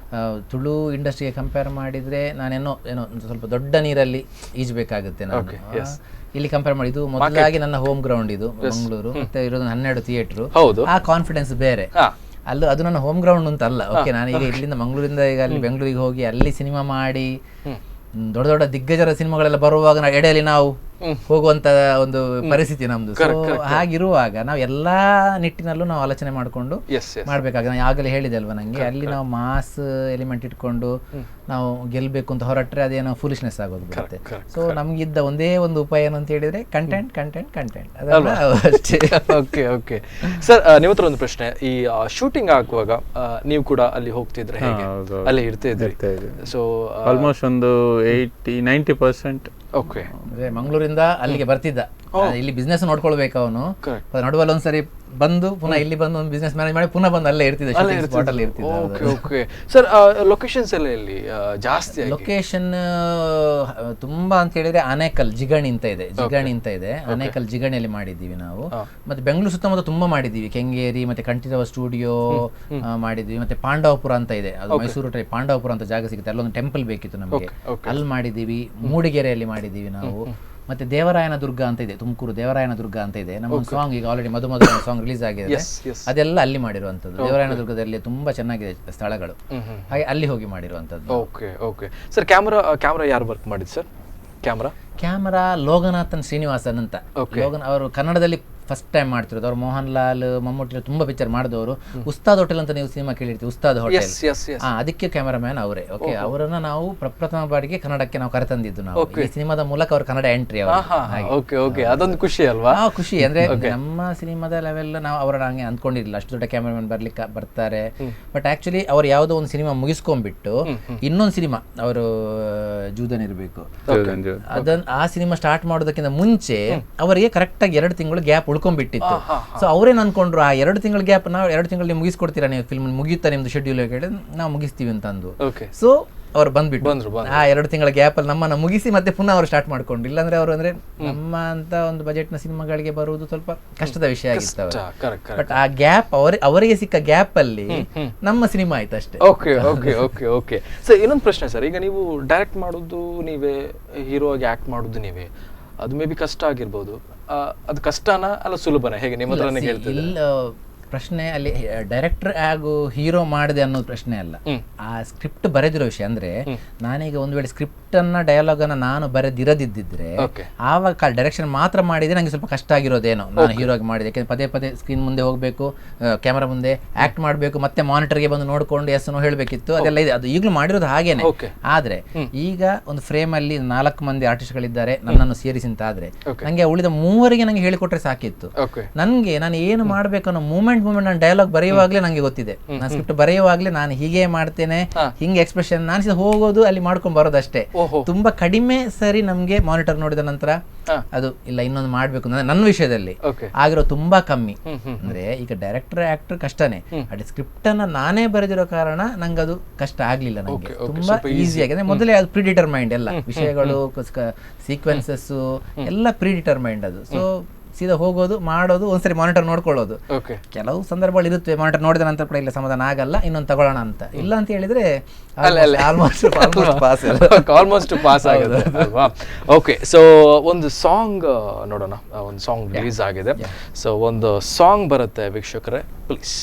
ತುಳು ಇಂಡಸ್ಟ್ರಿಗೆ ಕಂಪೇರ್ ಮಾಡಿದ್ರೆ ನಾನೇನೋ ಸ್ವಲ್ಪ ದೊಡ್ಡ ನೀರಲ್ಲಿ ಈಜಬೇಕಾಗುತ್ತೆ ನಾನು. ಇಲ್ಲಿ ಕಂಪೇರ್ ಮಾಡಿ, ಇದು ಮೊದಲಾಗಿ ನನ್ನ ಹೋಮ್ ಗ್ರೌಂಡ್, ಇದು ಮಂಗಳೂರು, ಮತ್ತೆ ಇರೋದು 12 ಥಿಯೇಟರ್. ಆ ಕಾನ್ಫಿಡೆನ್ಸ್ ಬೇರೆ. ಅದು ನನ್ನ ಹೋಮ್ ಗ್ರೌಂಡ್ ಅಂತ ಅಲ್ಲ. ಓಕೆ, ನಾನೀಗ ಇಲ್ಲಿಂದ ಮಂಗಳೂರಿಂದ ಈಗ ಅಲ್ಲಿ ಬೆಂಗಳೂರಿಗೆ ಹೋಗಿ ಅಲ್ಲಿ ಸಿನಿಮಾ ಮಾಡಿ ದೊಡ್ಡ ದೊಡ್ಡ ದಿಗ್ಗಜರ ಸಿನಿಮಾಗಳೆಲ್ಲ ಬರುವಾಗ ಎಡೆಯಲ್ಲಿ ನಾವು ಹೋಗುವಂತ ಒಂದು ಪರಿಸ್ಥಿತಿ ನಮ್ದು. ಸೊ ಹಾಗಿರುವಾಗ ನಾವು ಎಲ್ಲಾ ನಿಟ್ಟಿನಲ್ಲೂ ನಾವು ಆಲೋಚನೆ ಮಾಡಿಕೊಂಡು ಮಾಡ್ಬೇಕಾಗ, ನಾನು ಆಗಲೇ ಹೇಳಿದೆ ಅಲ್ವಾ ನಂಗೆ, ಅಲ್ಲಿ ನಾವು ಮಾಸ್ ಎಲಿಮೆಂಟ್ ಇಟ್ಕೊಂಡು ನಾವು ಗೆಲ್ಬೇಕು ಅಂತ ಹೊರಟ್ರೆ ಅದೇನೋ ಫೂಲಿಶ್ನೆಸ್ ಆಗೋದು ಬರುತ್ತೆ. ಸೊ ನಮ್ಗಿದ್ದ ಒಂದೇ ಒಂದು ಉಪಾಯ ಏನು ಅಂತ ಹೇಳಿದ್ರೆ ಕಂಟೆಂಟ್ ಅದಲ್ಲ ಅಷ್ಟೇ. ಓಕೆ ಓಕೆ ಸರ್, ನಿಮ್ಮ ಹತ್ರ ಒಂದು ಪ್ರಶ್ನೆ. ಈ ಶೂಟಿಂಗ್ ಆಗುವಾಗ ನೀವು ಕೂಡ ಅಲ್ಲಿ ಹೋಗ್ತಿದ್ರೆ, ಹೇಗೆ ಅಲ್ಲಿ ಇರ್ತಿದ್ರಿ? ಸೊ ಆಲ್ಮೋಸ್ಟ್ ಒಂದು 80-90%. ಓಕೆ, ಮಂಗಳೂರಿಂದ ಅಲ್ಲಿಗೆ ಬರ್ತಿದ್ದ. ಇಲ್ಲಿ ಬಿಸ್ನೆಸ್ ನೋಡ್ಕೊಳ್ಬೇಕು ಅವನು. ನಡುವಲ್ಲಿ ಒಂದ್ಸರಿ ಬಂದು ಪುನಃ ಇಲ್ಲಿ ಬಂದು ಒಂದು ಬಿಸ್ನೆಸ್ ಮ್ಯಾನೇಜ್ ಮಾಡಿ ಪುನಃ ಬಂದು ಅಲ್ಲೇ ಇರ್ತಿದ್ದ, ಸ್ಪಾಟ್ ಅಲ್ಲಿ ಇರ್ತಿದ್ದ. ಸರ್, ಲೊಕೇಶನ್ಸ್ ಎಲ್ಲ ಇಲ್ಲಿ ಜಾಸ್ತಿ? ಲೊಕೇಶನ್ ತುಂಬಾ ಅಂತ ಹೇಳಿದ್ರೆ ಆನೇಕಲ್ ಜಿಗಣಿ ಅಂತ ಇದೆ. ಆನೇಕಲ್ ಜಿಗಣಿಯಲ್ಲಿ ಮಾಡಿದ್ದೀವಿ ನಾವು. ಮತ್ತೆ ಬೆಂಗಳೂರು ಸುತ್ತಮುತ್ತ ತುಂಬಾ ಮಾಡಿದ್ದೀವಿ. ಕೆಂಗೇರಿ ಮತ್ತೆ ಕಂಠೀರವ ಸ್ಟುಡಿಯೋ ಮಾಡಿದ್ವಿ. ಮತ್ತೆ ಪಾಂಡವಪುರ ಅಂತ ಇದೆ, ಅದು ಮೈಸೂರು ಟೈಪ್ ಪಾಂಡವಪುರ ಅಂತ ಜಾಗ ಸಿಗುತ್ತೆ. ಅಲ್ಲೊಂದು ಟೆಂಪಲ್ ಬೇಕಿತ್ತು ನಮಗೆ, ಅಲ್ಲಿ ಮಾಡಿದ್ದೀವಿ. ಮೂಡಿಗೆರೆಯಲ್ಲಿ ಮಾಡಿದ್ದೀವಿ ನಾವು. ಮತ್ತೆ ದೇವರಾಯನ ದುರ್ಗ ಅಂತ ಇದೆ, ತುಮಕೂರು ದೇವರಾಯನ ದುರ್ಗ ಅಂತ ಇದೆ. ನಮ್ಮ ಸಾಂಗ್ ಈಗ ಆಲ್ರೆಡಿ ಮಧುಮಧು ಸಾಂಗ್ ರಿಲೀಸ್ ಆಗಿದೆ, ಅದೆಲ್ಲ ಅಲ್ಲಿ ಮಾಡಿರುವಂತದ್ದು. ದೇವರಾಯನ ದುರ್ಗದಲ್ಲಿ ತುಂಬಾ ಚೆನ್ನಾಗಿದೆ ಸ್ಥಳಗಳು, ಹಾಗೆ ಅಲ್ಲಿ ಹೋಗಿ ಮಾಡಿರುವಂತದ್ದು. ಓಕೆ ಓಕೆ ಸರ್, ಕ್ಯಾಮ್ರಾ ಯಾರು ವರ್ಕ್ ಮಾಡಿದ್ ಸರ್? ಕ್ಯಾಮ್ರಾ ಲೋಗನಾಥನ್ ಶ್ರೀನಿವಾಸನ್ ಅಂತ. ಅವರು ಕನ್ನಡದಲ್ಲಿ ಫಸ್ಟ್ ಟೈಮ್ ಮಾಡ್ತಿರೋದು. ಅವ್ರು ಮೋಹನ್ ಲಾಲ್, ಮಮ್ಮೂಟಿ ತುಂಬಾ ಪಿಕ್ಚರ್ ಮಾಡಿದವರು. ಉಸ್ತಾದ್ ಹೋಟೆಲ್ ಅಂತ ನೀವು ಸಿನಿಮಾ ಕೇಳಿರ್ತೀವಿ, ಉಸ್ತಾದ್ ಹೋಟೆಲ್, ಅದಕ್ಕೆ ಕ್ಯಾಮರಾಮ್ಯಾನ್ ಅವರೇ. ಓಕೆ, ಅವರನ್ನ ನಾವು ಪ್ರಪ್ರಥಮ ಬಾರಿಗೆ ಕನ್ನಡಕ್ಕೆ ನಾವು ಕರೆತಂದಿದ್ದು ನಾವು ಈ ಸಿನಿಮಾದ ಮೂಲಕ. ಅವ್ರ ಕನ್ನಡ ಎಂಟ್ರಿ ಅದೊಂದು ಖುಷಿ ಅಲ್ವಾ? ಖುಷಿ ಅಂದ್ರೆ ನಮ್ಮ ಸಿನಿಮಾದ ಲೆವೆಲ್ ನಾವು ಅವರ ಹಂಗೆ ಅಂದ್ಕೊಂಡಿರ್ಲಿಲ್ಲ, ಅಷ್ಟು ದೊಡ್ಡ ಕ್ಯಾಮರಾಮ್ಯಾನ್ ಬರ್ತಾರೆ. ಬಟ್ ಆಕ್ಚುಲಿ ಅವ್ರು ಯಾವುದೋ ಒಂದು ಸಿನಿಮಾ ಮುಗಿಸ್ಕೊಂಡ್ಬಿಟ್ಟು ಇನ್ನೊಂದು ಸಿನಿಮಾ ಅವರು ಜೂದನ್ ಇರಬೇಕು, ಆ ಸಿನಿಮಾ ಸ್ಟಾರ್ಟ್ ಮಾಡೋದಕ್ಕಿಂತ ಮುಂಚೆ ಅವರಿಗೆ ಕರೆಕ್ಟ್ ಆಗಿ 2 ತಿಂಗಳು ಗ್ಯಾಪ್ ಉಳ್ಕೊಂಡ್ಬಿಟ್ಟಿತ್ತು. ಸೊ ಅವ್ರೇನ್ ಅನ್ಕೊಂಡ್ರು, ಆ 2 ತಿಂಗಳ ಗ್ಯಾಪ್ ನಾವು 2 ತಿಂಗಳು ನೀವು ಮುಗಿಸ್ಕೊಡ್ತೀರಾ, ನೀವು ಫಿಲ್ಮ್ ಮುಗಿಯುತ್ತಾ ನಿಮ್ದು ಶೆಡ್ಯೂಲ್ ಹೇಳಿ ನಾವು ಮುಗಿಸ್ತೀವಿ ಅಂತ ಅಂದು. ಸೊ ಅವ್ರು ಬಂದ್ಬಿಟ್ಟು ಆ 2 ತಿಂಗಳ ಗ್ಯಾಪ್ ಅಲ್ಲಿ ನಮ್ಮನ್ನ ಮುಗಿಸಿ ಮತ್ತೆ ಪುನಃ ಅವ್ರು ಸ್ಟಾರ್ಟ್ ಮಾಡ್ಕೊಂಡು. ಇಲ್ಲಾಂದ್ರೆ ಅವರು ಅಂದ್ರೆ ನಮ್ಮ ಅಂತ ಒಂದು ಬಜೆಟ್ ನ ಸಿನಿಮಾಗಳಿಗೆ ಬರುವುದು ಸ್ವಲ್ಪ ಕಷ್ಟದ ವಿಷಯ ಆಗಿತ್ತು ಅವರು. ಬಟ್ ಆ ಗ್ಯಾಪ್ ಅವರಿಗೆ ಸಿಕ್ಕ ಗ್ಯಾಪ್ ಅಲ್ಲಿ ನಮ್ಮ ಸಿನಿಮಾ ಆಯ್ತು ಅಷ್ಟೇ. Okay okay okay okay sir, ಇನ್ನೊಂದು ಪ್ರಶ್ನೆ ಸರ್. ಈಗ ನೀವು ಡೈರೆಕ್ಟ್ ಮಾಡೋದು ನೀವೇ, ಹೀರೋ ಆಗಿ ಆಕ್ಟ್ ಮಾಡೋದು ನೀವೇ, ಅದು ಮೇ ಬಿ ಕಷ್ಟ ಆಗಿರ್ಬೋದು. ಅದು ಕಷ್ಟನಾ ಅಲ್ಲ ಸುಲಭನ, ಹೇಗೆ ನಿಮ್ಮ ಹತ್ರನೇ ಹೇಳ್ತೀವಿ? ಪ್ರಶ್ನೆ ಅಲ್ಲಿ ಡೈರೆಕ್ಟರ್ ಹಾಗೂ ಹೀರೋ ಮಾಡಿದೆ ಅನ್ನೋದು ಪ್ರಶ್ನೆ ಅಲ್ಲ, ಆ ಸ್ಕ್ರಿಪ್ಟ್ ಬರೆದಿರೋ ವಿಷಯ. ಅಂದ್ರೆ ನಾನೀಗ ಒಂದು ವೇಳೆ ಸ್ಕ್ರಿಪ್ಟ್ ಅನ್ನ ಡೈಲಾಗ್ ಅನ್ನ ನಾನು ಬರೆದಿರದಿದ್ದಿದ್ರೆ ಆವಾಗ ಡೈರೆಕ್ಷನ್ ಮಾತ್ರ ಮಾಡಿದ್ರೆ ನಂಗೆ ಸ್ವಲ್ಪ ಕಷ್ಟ ಆಗಿರೋದೇನೋ. ನಾನು ಹೀರೋ ಆಗಿ ಮಾಡಿದೆ, ಯಾಕಂದ್ರೆ ಪದೇ ಪದೇ ಸ್ಕ್ರೀನ್ ಮುಂದೆ ಹೋಗ್ಬೇಕು, ಕ್ಯಾಮರಾ ಮುಂದೆ ಆಕ್ಟ್ ಮಾಡಬೇಕು, ಮತ್ತೆ ಮಾನಿಟರ್ಗೆ ಬಂದು ನೋಡ್ಕೊಂಡು ಎಸ್ ಹೇಳಬೇಕಿತ್ತು. ಅದೆಲ್ಲ ಇದೆ, ಅದು ಈಗಲೂ ಮಾಡಿರೋದು ಹಾಗೇನೆ. ಆದ್ರೆ ಈಗ ಒಂದು ಫ್ರೇಮ್ ಅಲ್ಲಿ 4 ಮಂದಿ ಆರ್ಟಿಸ್ಟ್ಗಳಿದ್ದಾರೆ, ನನ್ನನ್ನು ಸೇರಿಸಿ ಅಂತ ಆದ್ರೆ ನಂಗೆ ಉಳಿದ 3 ನಂಗೆ ಹೇಳಿಕೊಟ್ರೆ ಸಾಕಿತ್ತು. ನನ್ಗೆ ನಾನು ಏನು ಮಾಡ್ಬೇಕು ಅನ್ನೋ ಮೂಮೆಂಟ್ ನಾನು ಡೈಲಾಗ್ ಬರೆಯುವಾಗ್ಲೇ ನಂಗೆ ಗೊತ್ತಿದೆ. ನಾನು ಸ್ಕ್ರಿಪ್ಟ್ ಬರೆಯುವಾಗ್ಲೇ ನಾನು ಹೀಗೆ ಮಾಡ್ತೇನೆ, ಹಿಂಗೆ ಎಕ್ಸ್ಪ್ರೆಷನ್ ನಾನು ಹೋಗೋದು ಅಲ್ಲಿ ಮಾಡ್ಕೊಂಡ್ ಬರೋದಷ್ಟೇ. ತುಂಬಾ ಕಡಿಮೆ ಸರಿ ನಮ್ಗೆ ಮಾನಿಟರ್ ನೋಡಿದ ನಂತರ ಅದು ಇಲ್ಲ ಇನ್ನೊಂದು ಮಾಡ್ಬೇಕು ನನ್ನ ವಿಷಯದಲ್ಲಿ ಆಗಿರೋ ತುಂಬಾ ಕಮ್ಮಿ. ಅಂದ್ರೆ ಈಗ ಡೈರೆಕ್ಟರ್ ಆಕ್ಟರ್ ಕಷ್ಟನೇ, ಅದೇ ಸ್ಕ್ರಿಪ್ಟ್ ಅನ್ನ ನಾನೇ ಬರೆದಿರೋ ಕಾರಣ ನಂಗೆ ಅದು ಕಷ್ಟ ಆಗ್ಲಿಲ್ಲ. ನಂಗೆ ತುಂಬಾ ಈಸಿ ಆಗಿದೆ. ಮೊದಲೇ ಅದು ಪ್ರಿಡಿಟರ್ಮೈಂಡ್, ಎಲ್ಲ ವಿಷಯಗಳು ಸೀಕ್ವೆನ್ಸಸ್ ಎಲ್ಲ ಪ್ರಿಡಿಟರ್ಮೈಂಡ್. ಅದು ಸೊ ಸೀದಾ ಹೋಗೋದು ಮಾಡೋದು, ಒಂದ್ಸರಿ ಮಾನಿಟರ್ ನೋಡ್ಕೊಳ್ಳೋದು. ಕೆಲವು ಸಂದರ್ಭಗಳು ಇರುತ್ತೆ ಮಾನಿಟರ್ ನೋಡಿದ ನಂತರ ಕೂಡ ಇಲ್ಲ ಸಮಾಧಾನ ಆಗಲ್ಲ, ಇನ್ನೊಂದು ತಗೊಳ್ಳೋಣ ಅಂತ. ಇಲ್ಲ ಅಂತ ಹೇಳಿದ್ರೆ ಆಲ್ಮೋಸ್ಟ್ ಪಾಸ್ ಆಗಿದೆ ಅಲ್ವಾ? ಓಕೆ, ಸೊ ಒಂದು ಸಾಂಗ್ ನೋಡೋಣ. ಒಂದು ಸಾಂಗ್ ರಿಲೀಸ್ ಆಗಿದೆ, ಸೊ ಒಂದು ಸಾಂಗ್ ಬರುತ್ತೆ ವೀಕ್ಷಕರೇ, ಪ್ಲೀಸ್.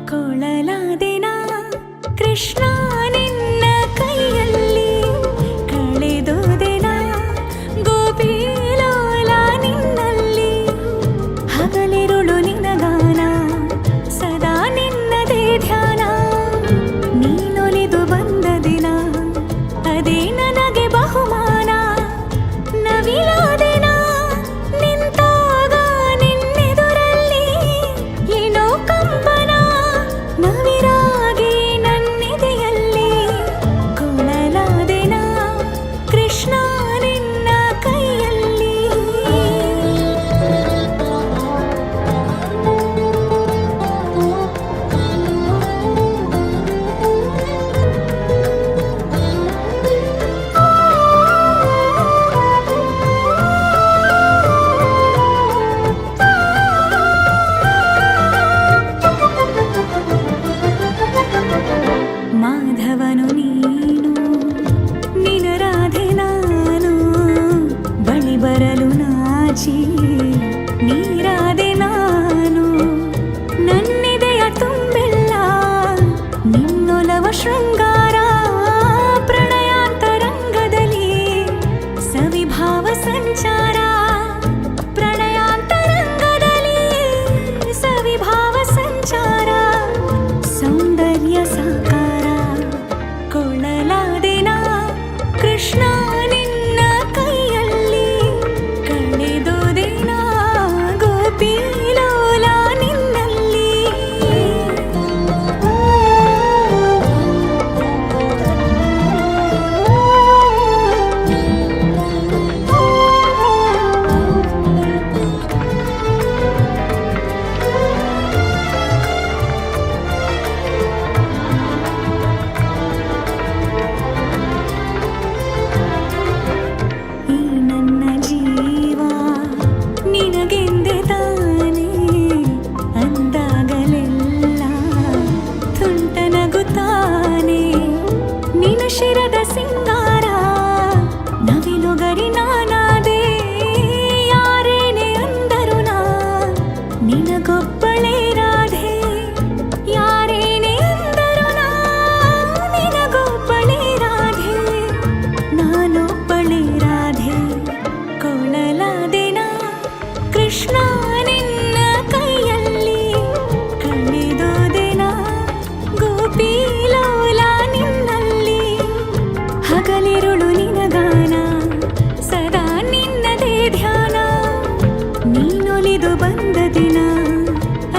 ಕೊಳಲಾದೆನಾ ಕೃಷ್ಣ ನಿನ್ನ ಕೈಯಲ್ಲಿ, ಕಳೆದೋದೆನಾ ಗೋಪಿಲೋಲ ನಿನ್ನಲ್ಲಿ, ಹಗಲಿರುಳು ನಿನಗಾನ ಸದಾ ನಿನ್ನದೇ ಧ್ಯಾನ, ನೀನೊಲಿದು ಬಂದ ದಿನ ಅದೇ ನನಗೆ ಬಹುಮಾನ, ನವಿಲಾದೆನಾ ನಿಂತಾಗ ನಿನ್ನೆದುರಲ್ಲಿ ಏನೋ ಕಂಪನ, ನವಿರಾಗಿ ನನ್ನಿದೆಯಲ್ಲಿ, ಕೊಳಲಾದೆನಾ ಕೃಷ್ಣ ನಿನ್ನ ಕೈಯಲ್ಲಿ. ಮಾಧವನು ನೀನು, ನಿನ ರಾಧೆ ನಾನು, ಬಳಿ ಬರಲು ನಾಚಿ ನೀರಾದೆ ನಾನು, ನನ್ನಿದೆಯ ತುಂಬೆಲ್ಲ ನಿನ್ನೊಲವ ಶೃಂಗಾರ, ಪ್ರಣಯಾಂತರಂಗದಲ್ಲಿ ಸವಿಭಾವ ಸಂಚಾರ, ಪ್ರಣಯಾಂತರಂಗದಲ್ಲಿ ಸವಿಭಾವ ಸಂಚಾರ, ಸೌಂದರ್ಯ ಸಾಕಾರ, ಕೊಳಲಾದೆನಾ ಕೃಷ್ಣ ನಿನ್ನ ಕೈಯಲ್ಲಿ, ಕಳೆದೋದೆನಾ ಗೋಪಿಲೋಲ ನಿನ್ನಲ್ಲಿ. ಈ ನನ್ನ ಜೀವ ನಿನಗೆಂದೆ ತಾನೇ, ಅಂದಾಗಲೆಲ್ಲ ತುಂಟ ನಗುತ್ತಾನೆ, ನಿನ್ನ ಶಿರದ ಸಿಂಗಾರ ನವಿಲುಗರಿ ನಾನಾದೆ, ಯಾರೇನೆ ಅಂದರು ನಾ ನಿನಗೊಬ್ಬಳೇ ರಾಧೆ, ಯಾರೇನೆ ಅಂದರು ನಾ ನಿನಗೊಬ್ಬಳೇ ರಾಧೆ, ನಾನೊಬ್ಬಳೇ ರಾಧೆ, ಕೊಳಲಾದೆನಾ ಕೃಷ್ಣ ನಿನ್ನ ಕೈಯಲ್ಲಿ, ಕಳೆದೋದೆನಾ ಗೋಪಿಲೋಲ ನಿನ್ನಲ್ಲಿ, ಹಗಲಿರುಳು ನಿನಗಾನ ಸದಾ ನಿನ್ನದೇ ಧ್ಯಾನ, ನೀನೊಲಿದು ಬಂದ ದಿನ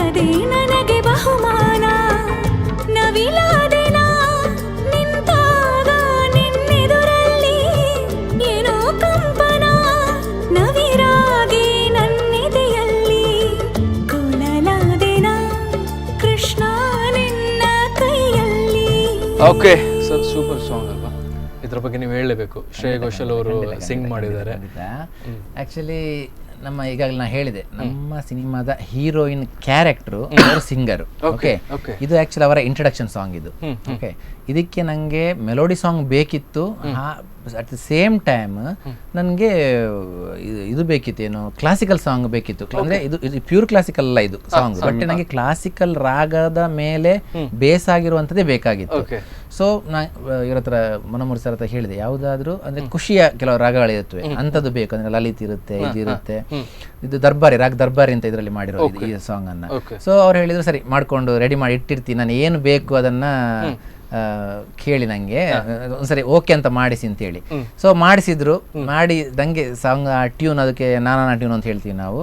ಅದೇ ನನಗೆ ಬಹುಮಾನ, ನವಿಲಾದೆನಾ ನಿಂತಾಗ ನಿನ್ನೆದುರಲ್ಲಿ ಏನೋ ಕಂಪನ, ನವಿರಾಗಿ ನನ್ನಿದೆಯಲ್ಲಿ, ಕೊಳಲಾದೆನಾ ಕೃಷ್ಣ ನಿನ್ನ ಕೈಯಲ್ಲಿ. ಓಕೆ, ಸೂಪರ್ ಸಾಂಗ್ ಅಲ್ವಾ, ಇದ್ರ ಬಗ್ಗೆ ನೀವು ಹೇಳಲೇಬೇಕು. ಶ್ರೇಯಾ ಘೋಷಾಲ್ ಅವರು ಸಿಂಗ್ ಮಾಡಿದ್ದಾರೆ. ಆಕ್ಚುಲಿ ನಮ್ಮ ಈಗಾಗಲೇ ನಾ ಹೇಳಿದೆ, ನಮ್ಮ ಸಿನಿಮಾದ ಹೀರೋಯಿನ್ ಕ್ಯಾರೆಕ್ಟರ್ ಅವರು ಸಿಂಗರು. ಓಕೆ, ಇದು ಆಕ್ಚುಲಿ ಅವರ ಇಂಟ್ರಡಕ್ಷನ್ ಸಾಂಗ್ ಇದು. ಓಕೆ, ಇದಕ್ಕೆ ನನಗೆ ಮೆಲೋಡಿ ಸಾಂಗ್ ಬೇಕಿತ್ತು. ಅಟ್ ದ ಸೇಮ್ ಟೈಮ್ ನನಗೆ ಇದು ಬೇಕಿತ್ತು, ಏನು ಕ್ಲಾಸಿಕಲ್ ಸಾಂಗ್ ಬೇಕಿತ್ತು. ಅಂದರೆ ಇದು ಪ್ಯೂರ್ ಕ್ಲಾಸಿಕಲ್ ಅಲ್ಲ ಇದು ಸಾಂಗ್, ಬಟ್ ನನಗೆ ಕ್ಲಾಸಿಕಲ್ ರಾಗದ ಮೇಲೆ ಬೇಸ್ ಆಗಿರುವಂಥದ್ದೇ ಬೇಕಾಗಿತ್ತು. ಸೊ ನಾ ಇವ್ರ ಹತ್ರ ಮನೋಮೂರ್ತಿ ಸರ್ ಹತ್ರ ಹೇಳಿದೆ, ಯಾವುದಾದ್ರೂ ಅಂದರೆ ಖುಷಿಯ ಕೆಲವು ರಾಗಗಳಿರುತ್ತವೆ ಅಂಥದ್ದು ಬೇಕು. ಅಂದರೆ ಲಲಿತ್ ಇರುತ್ತೆ, ಇದಿರುತ್ತೆ, ಇದು ದರ್ಬಾರಿ ರಾಗ ದರ್ಬಾರಿ ಅಂತ ಇದರಲ್ಲಿ ಮಾಡಿರೋದು ಈ ಸಾಂಗ್ ಅನ್ನ. ಸೊ ಅವ್ರು ಹೇಳಿದ್ರು ಸರಿ ಮಾಡ್ಕೊಂಡು ರೆಡಿ ಮಾಡಿ ಇಟ್ಟಿರ್ತೀನಿ, ನಾನು ಏನು ಬೇಕು ಅದನ್ನ ಕೇಳಿ ನಂಗೆ ಒಂದ್ಸರಿ ಓಕೆ ಅಂತ ಮಾಡಿಸಿ ಅಂತೇಳಿ. ಸೊ ಮಾಡಿಸಿದ್ರು, ಮಾಡಿದಂಗೆ ಸಾಂಗ್ ಟ್ಯೂನ್, ಅದಕ್ಕೆ ನಾನಾ ಟ್ಯೂನ್ ಅಂತ ಹೇಳ್ತೀವಿ ನಾವು.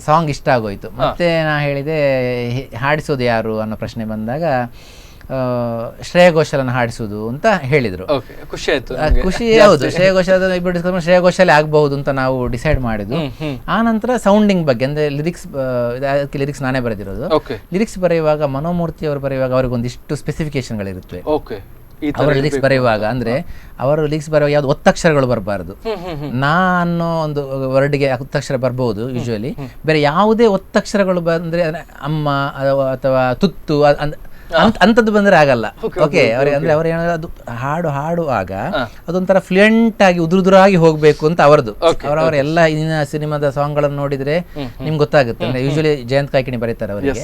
ಸಾಂಗ್ ಇಷ್ಟ ಆಗೋಯ್ತು. ಮತ್ತೆ ನಾ ಹೇಳಿದೆ ಹಾಡಿಸೋದು ಯಾರು ಅನ್ನೋ ಪ್ರಶ್ನೆ ಬಂದಾಗ ಶ್ರೇಯಾ ಘೋಷಾಲನ್ನು ಹಾಡಿಸುವುದು ಅಂತ ಹೇಳಿದ್ರು. ಖುಷಿ ಆಯ್ತು, ಖುಷಿ. ಹೌದು, ಶ್ರೇಯಾ ಘೋಷಾಲ್ ಇಬ್ಬರು ಡಿಸ್ಕಸ್ ಶ್ರೇಯಾ ಘೋಷಾಲ್ ಆಗಬಹುದು ಅಂತ ನಾವು ಡಿಸೈಡ್ ಮಾಡಿದ್ವು. ಆ ನಂತರ ಸೌಂಡಿಂಗ್ ಬಗ್ಗೆ ಅಂದ್ರೆ ಲಿರಿಕ್ಸ್, ಅದಕ್ಕೆ ಲಿರಿಕ್ಸ್ ನಾನೇ ಬರೆದಿರೋದು. ಲಿರಿಕ್ಸ್ ಬರೆಯುವಾಗ ಮನೋಮೂರ್ತಿ ಅವರು ಬರೆಯುವಾಗ ಅವ್ರಿಗೆ ಒಂದಿಷ್ಟು ಸ್ಪೆಸಿಫಿಕೇಶನ್ಗಳಿರುತ್ತವೆ. ಅವರ ಲಿರಿಕ್ಸ್ ಬರೆಯುವಾಗ ಅಂದ್ರೆ ಅವರು ಲಿರಿಕ್ಸ್ ಬರೆಯುವಾಗ ಯಾವ್ದು ಒತ್ತಕ್ಷರಗಳು ಬರಬಾರದು. ನಾ ಅನ್ನೋ ಒಂದು ವರ್ಡ್ಗೆ ಒತ್ತಕ್ಷರ ಬರ್ಬಹುದು ಯೂಶುವಲಿ, ಬೇರೆ ಯಾವುದೇ ಒತ್ತಕ್ಷರಗಳು ಬಂದ್ರೆ ಅಮ್ಮ ಅಥವಾ ತುತ್ತು ಅಂಥದ್ದು ಬಂದ್ರೆ ಆಗಲ್ಲ. ಓಕೆ, ಅವ್ರಿಗೆ ಅಂದ್ರೆ ಅವ್ರು ಏನಾದ್ರು ಅದು ಹಾಡುವಾಗ ಅದೊಂಥರ ಫ್ಲೂಯೆಂಟ್ ಆಗಿ ಉದುರುದುರಾಗಿ ಹೋಗ್ಬೇಕು ಅಂತ ಅವರದು. ಅವರವರ ಎಲ್ಲ ಇಂದಿನ ಸಿನಿಮಾದ ಸಾಂಗ್ ಗಳನ್ನು ನೋಡಿದ್ರೆ ನಿಮ್ಗೆ ಗೊತ್ತಾಗುತ್ತೆ. ಅಂದ್ರೆ ಯೂಶುವಲಿ ಜಯಂತ್ ಕಾಯ್ಕಿಣಿ ಬರೀತಾರೆ ಅವರಿಗೆ,